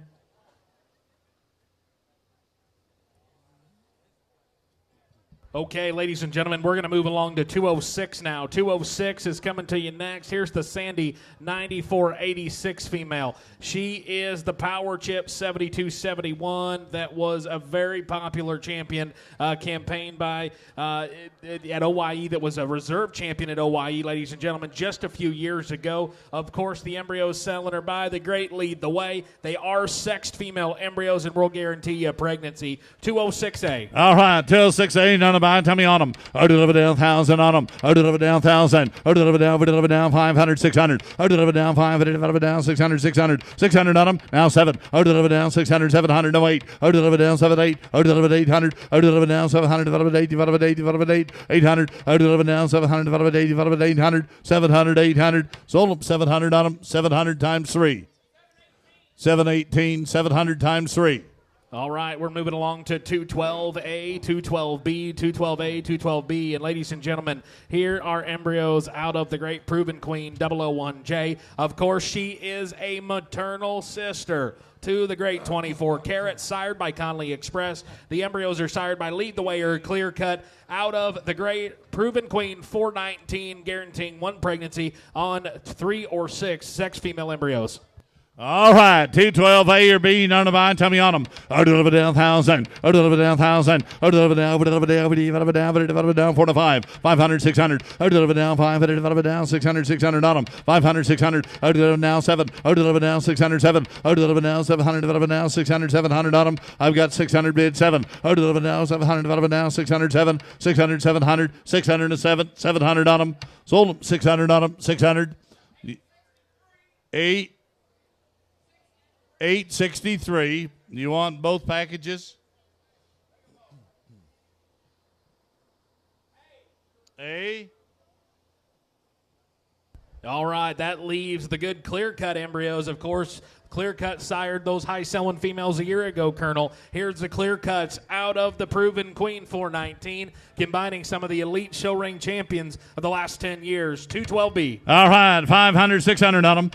Okay, ladies and gentlemen, we're going to move along to 206 now. 206 is coming to you next. Here's the Sandy 9486 female. She is the Power Chip 7271. That was a very popular champion campaigned by at OYE. That was a reserve champion at OYE, ladies and gentlemen, just a few years ago. Of course, the embryos selling her by the great Lead the Way. They are sexed female embryos, and we'll guarantee you a pregnancy. 206A. All right, 206A, none about. Tell me on them. I'll deliver down 1,000 on them. I'll deliver down 1,000. I'll deliver down 500, 600. I'll deliver down 500, deliver down 600, 600. 600 on them. Now 7. I'll deliver down 600, 700. No 8. I'll deliver down 7, 8. I'll deliver 800. I'll deliver down 700, deliver 8, develop 8, develop 8. 800. I'll deliver down 700, develop 8, develop 800. 700, 800. Sold them 700 on them. 700 times 3. 718, 700 times 3. All right, we're moving along to 212A, 212B, 212A, 212B. And ladies and gentlemen, here are embryos out of the great Proven Queen 001J. Of course, she is a maternal sister to the great 24 Carat, sired by Conley Express. The embryos are sired by Lead the Way or Clear Cut out of the great Proven Queen 419, guaranteeing one pregnancy on 3 or 6 sex female embryos. All right, 212 A or B, none of mine. Tell me on them. Down 1,000. Down 1,000. Down 4 to 5. 500, 600. Down 500. Down 600, 600 on them. 500, 600. Now 7. Down 600, 7. Down 700. Down 600, 700 on them. I've got 600 bid 7. Down 700. Down 600, 7. 600, 700. 607. 700 on them. Sold them. 600 on them. 600. 863. You want both packages? A. All right, that leaves the good clear-cut embryos, of course. Clear-cut sired those high-selling females a year ago, Colonel. Here's the clear-cuts out of the Proven Queen 419, combining some of the elite show ring champions of the last 10 years. 212B. All right, 500, 600 on them.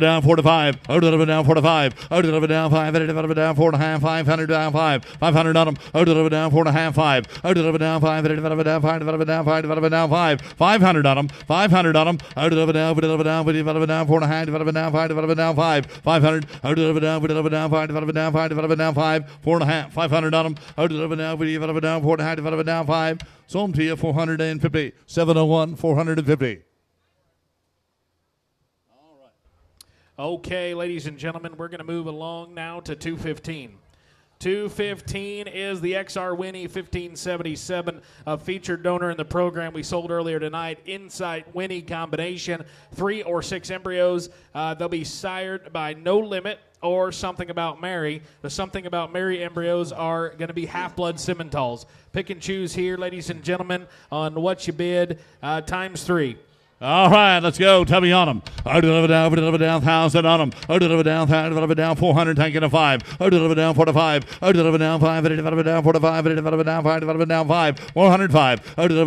Down 4 to 5. Down 4 to 5. Down 5. Down 4 and a half. 500 down 5. 500 on them. Down 4 and a half. 5. Down 5. Down 5. Down 5. 500 on them. 500 on them. Down 4 and a half. Down 5. 500. Down 5. Down 5. 4 and a half. 500 on them. Down 4 and a half. Down 5. Sold them to you 450. 701 450. Okay, ladies and gentlemen, we're going to move along now to 215. 215 is the XR Winnie 1577, a featured donor in the program we sold earlier tonight. Insight Winnie combination, 3 or 6 embryos. They'll be sired by No Limit or Something About Mary. The Something About Mary embryos are going to be half-blood Simmentals. Pick and choose here, ladies and gentlemen, on what you bid, times 3. All right, let's go. Tell me on them. Down 1,000 on them. Down 400, tanking a 5. Down 4 to 5. Down 5. Down 4 to 5. Down 5. 405.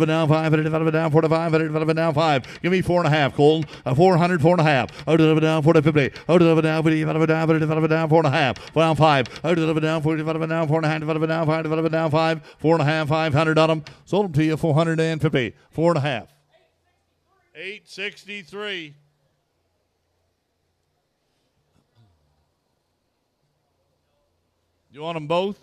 Down 5. Down 4 to 5. Down 5. Give me 4 and a half, Colton. 400, 4 and a half. Down 4 to 50. Down 4 and a half. Down 5. Down 40. Down 4 and a half. Down 5. 4 and a half. 500 on them. Sold them to you 450. 4 and a half. 863. You want them both?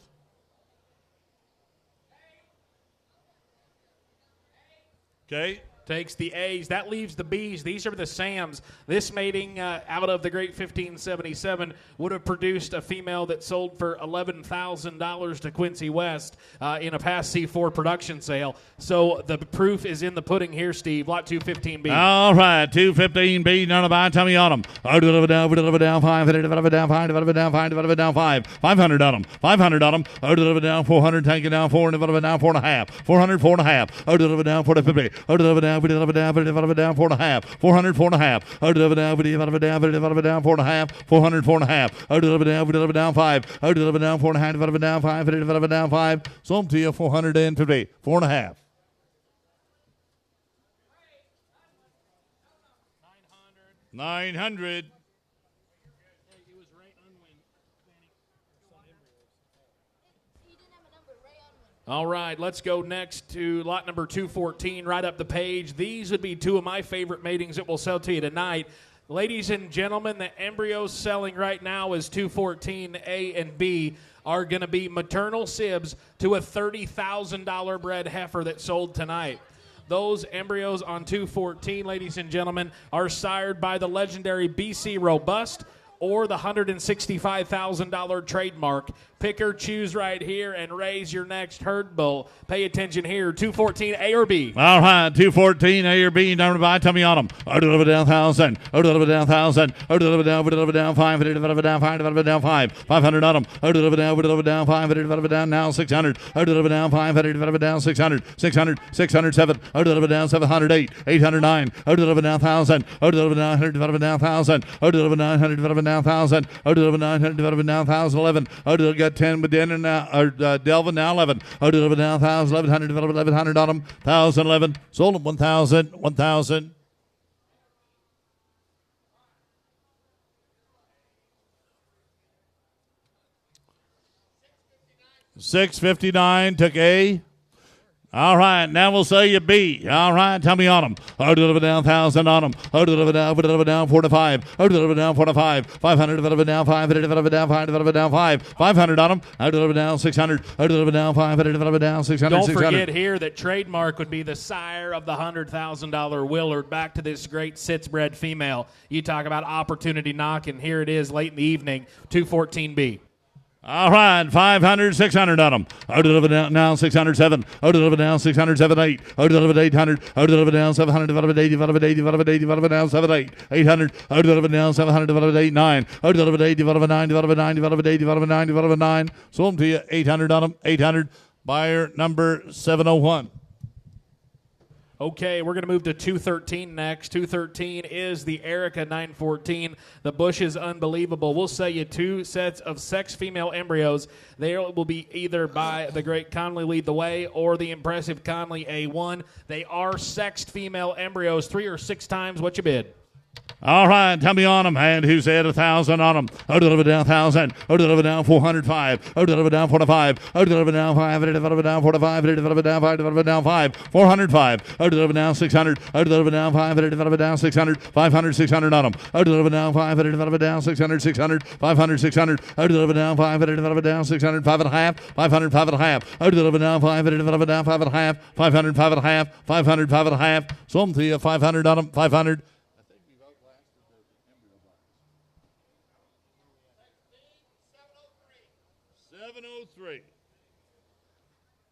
Okay. Takes the A's. That leaves the B's. These are the Sams. This mating out of the great 1577 would have produced a female that sold for $11,000 to Quincy West in a past C4 production sale. So the proof is in the pudding here, Steve. Lot 215B. All right, 215B. None of mine. Tell me on them. Down 5. Down 5. 500 on them. 500 on them. Down 400. Tanking down 4. Down 4 and a half. 400. 4 and a half. Down 4 to 50. Down 4 and a half. 400. 4 and a half. Down 4 and a half. 400. 4 and a half. Down 5. Down 4 and a half. Down 5. Down 5. Sold them to you 450. 4 and a half. 900. All right, let's go next to lot number 214, right up the page. These would be 2 of my favorite matings that we'll sell to you tonight. Ladies and gentlemen, the embryos selling right now is 214 A and B are going to be maternal sibs to a $30,000 bred heifer that sold tonight. Those embryos on 214, ladies and gentlemen, are sired by the legendary BC Robust or the $165,000 trademark. Pick or choose right here and raise your next herd bull. Pay attention here. 214 A or B. All right, 214 A or B. Number by. Tell me on them. Down 1,000. Down 1,000. Down 5. Down 5. 500 on them. Down 5. Down now 600. Down 5. Down 600. 600. 607. Down 708. 809. Down 1,000. Down 1,000. Down 900. Down 1,000. Down 1,011. Got 10 with Denver now, or Delvin now 11. Oh, deliver now 1,000, 1,100, 1,100 on them. 1,000, 11. Sold them 1,000, 1,000. $6.59 took A. All right, now we'll sell you B. All right, tell me on them. Oh, deliver down 1,000 on them. Oh, deliver down 4 to 5. Oh, deliver down 4 to 5. 500, deliver down 500, deliver down 5, deliver down 5. 500 on them. Oh, deliver down 600. Oh, deliver down 500, deliver down 600. Don't 600. forget here that Trademark would be the sire of the $100,000 Willard. Back to this great sits-bred female. You talk about opportunity knocking. Here it is late in the evening, 214B. All right, 500, 600 on them. Oh, deliver down now 607. Oh, deliver down 607, 8. Oh, deliver 800. Oh, deliver down 700, deliver 80, deliver 80, deliver 80, deliver down 78. 800. Oh, deliver down 700, deliver 8, 9. Oh, deliver 80, deliver 9, deliver 9, deliver 80, deliver 9, deliver 9. Sold them to you, 800 on them, 800. Buyer number 701. Okay, we're going to move to 213 next. 213 is the Erica 914. The bush is unbelievable. We'll sell you 2 sets of sex female embryos. They will be either by the great Conley Lead the Way or the impressive Conley A1. They are sexed female embryos, 3 or 6 times what you bid. All right, tell me on them. And who said 1,000 on them? Oh, deliver down 1,000. Oh, deliver down 405. Oh, deliver down 45. Oh, deliver down 500. Deliver down 45. Deliver down 5. Deliver down 5. 405. Oh, deliver down 600. Oh, deliver down 500. Deliver down 600. 500, 600 on them. Oh, deliver down 500. Deliver down 600. 600. 500, 600. Oh, deliver down 500. Deliver down 600. 5.5. 500, 5.5. Oh, deliver down 500. Deliver down 5.5. 500, 5.5. 500, 5.5. Sold them to you, 500 on them. 500. 703.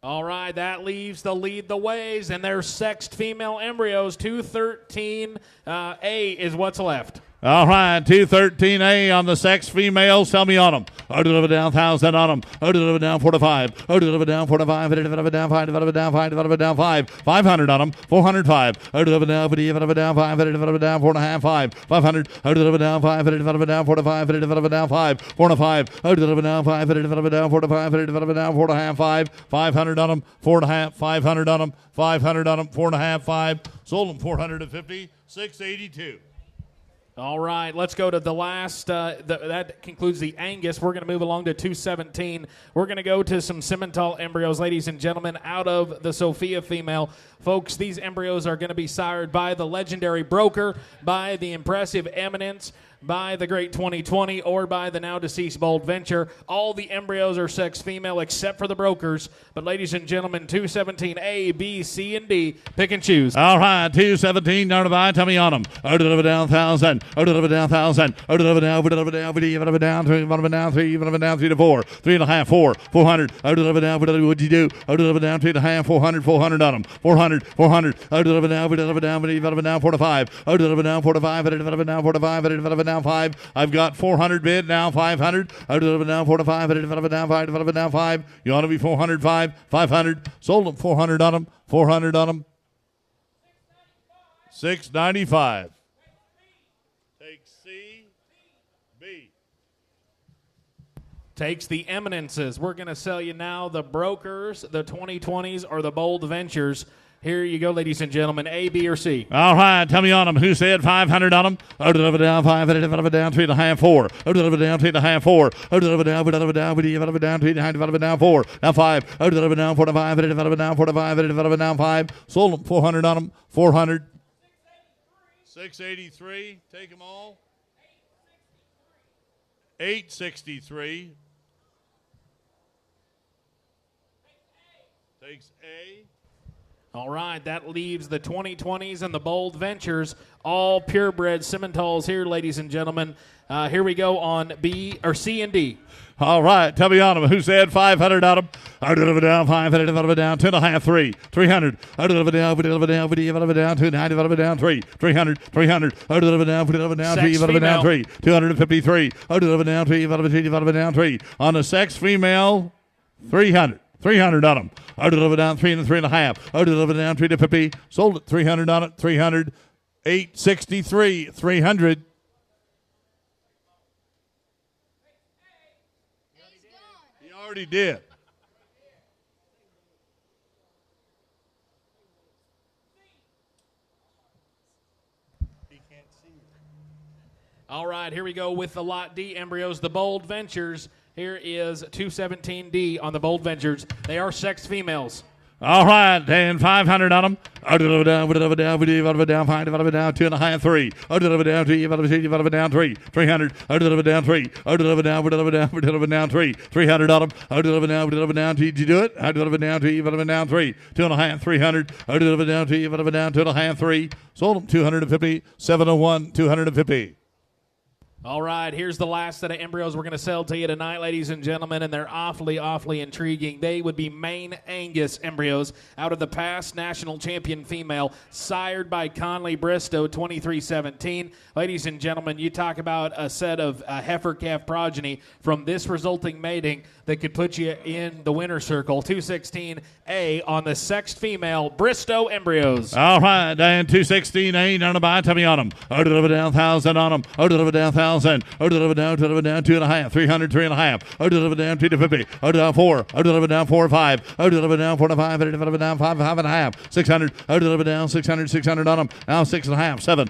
All right, that leaves the Lead the Ways and their sexed female embryos. 213A is what's left. All right, 213A on the sex females. Tell me on them. Oh, deliver down 1,000 on them. Oh, deliver down 45. Oh, deliver down 45. Deliver down 5. Deliver down 5. Deliver down 5. 500 on them. 405. Oh, deliver down 50. Deliver down 5. Deliver down 4.5. 5. 500. Oh, deliver down 5. Deliver down 45. Deliver down 5. 4.5. Oh, deliver down 5. Deliver down 45. Deliver down 4.5. 5. 500 on them. 4.5. 500 on them. 500 on them. 4.5. 5. Sold them 450. 682. All right, let's go to the last. That concludes the Angus. We're going to move along to 217. We're going to go to some Simmental embryos, ladies and gentlemen, out of the Sophia female. Folks, these embryos are going to be sired by the legendary Broker, by the impressive Eminence, by the great 2020, or by the now deceased Bold Venture. All the embryos are sex female except for the Brokers. But ladies and gentlemen, 217 A, B, C, and D. Pick and choose. All right, 217, down to buy. Tell me on them. Oh, deliver down 1,000. Oh, deliver down 1,000. Oh, deliver down, deliver down, deliver down 3, deliver down 3, deliver down 3 to 4, 3.5, 4, 400. Oh, deliver down, what'd you do? Oh, deliver down 3.5, 400, 400 on them. 400, 400. Oh, deliver down, deliver down 4 to 5. Oh, deliver down 4 to 5, deliver down 4 to 5, deliver down 5. I've got 400 bid now, 500. Oh, deliver down 4 to 5, deliver down 5, deliver down 5. You want to be 405, 500. Sold them 400 on them, 400 on them. 695. Take C, B. Takes the Eminences. We're going to sell you now the Brokers, the 2020s, or the Bold Ventures. Here you go, ladies and gentlemen. A, B, or C. All right, tell me on them. Who said 500 on them? Oh, deliver down 500, deliver down 3.5, 4. Oh, deliver down 3.5, 4. Oh, deliver down 3.5, deliver down 4. Now 5. Oh, deliver down 4 to 5, deliver down 4 to 5, deliver down 5. Sold them 400 on them, 400. 683. Take them all. 863. Takes A. All right, that leaves the 2020s and the Bold Ventures, all purebred Simmentals here, ladies and gentlemen. Here we go on B or C and D. All right, tell me on them. Who said 500 on them? I deliver down 500, deliver down 2.5, 3, 300. I deliver down, deliver down, deliver down 290, deliver down 3, 300, 300. I deliver down, 3, deliver down 3, 253. I deliver down 3, deliver down 3. On a sex female, 300. 300 on them. I deliver down 3 and 3.5. I deliver down 3 to 50. Sold it 300 on it. 300. 863. 300. He's gone. He already did. All right, here we go with the Lot D embryos, the Bold Ventures. Here is 217D on the Bold Ventures. They are sexed females. All right, and 500 on them. Down, down, 2.5, 3. Down, 3. 300. Down, 3. Down, 3. 300 on them. Down, did you do it? Down, 3. 2.5, 300. Down, 2.5, 3. Sold them 250. 701, 250. All right, here's the last set of embryos we're going to sell to you tonight, ladies and gentlemen, and they're awfully intriguing. They would be Maine Angus embryos out of the past national champion female, sired by Conley Bristow, 2317. Ladies and gentlemen, you talk about a set of heifer calf progeny from this resulting mating that could put you in the winner's circle. 216A on the sexed female Bristow embryos. All right, and 216A on the buy. Tell me on them. Down 1,000 on them. Down 1,000. Down 2.5. 300. 3.5. Down 250. Down 4. Down 4 5. Down 4 to 5. Down 5.5. 600. Down 600. 600 on them. Now 6.5. 7.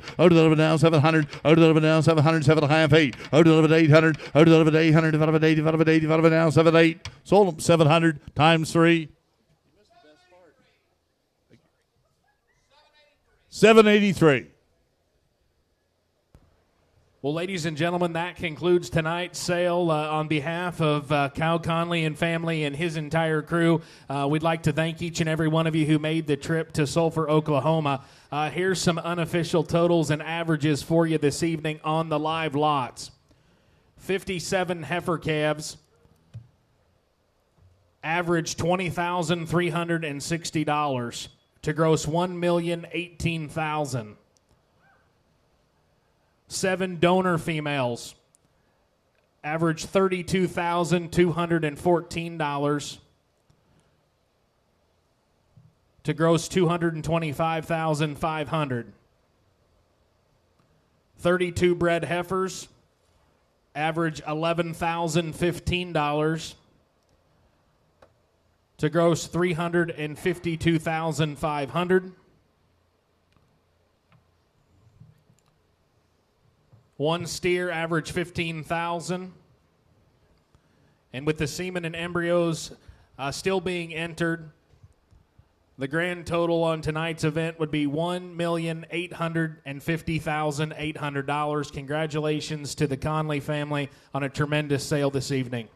Down 700. Down 700. 7.5. 8. 800. 800. Down 7 8. Sold them 700 times 3. 783. Well, ladies and gentlemen, that concludes tonight's sale. On behalf of Kyle Conley and family and his entire crew, we'd like to thank each and every one of you who made the trip to Sulphur, Oklahoma. Here's some unofficial totals and averages for you this evening on the live lots. 57 heifer calves, average $20,360 to gross $1,018,000. 7 donor females, average $32,214 to gross $225,500. 32 bred heifers, average $11,015 to gross $352,500. 1 steer, average $15,000. And with the semen and embryos still being entered, the grand total on tonight's event would be $1,850,800. Congratulations to the Conley family on a tremendous sale this evening.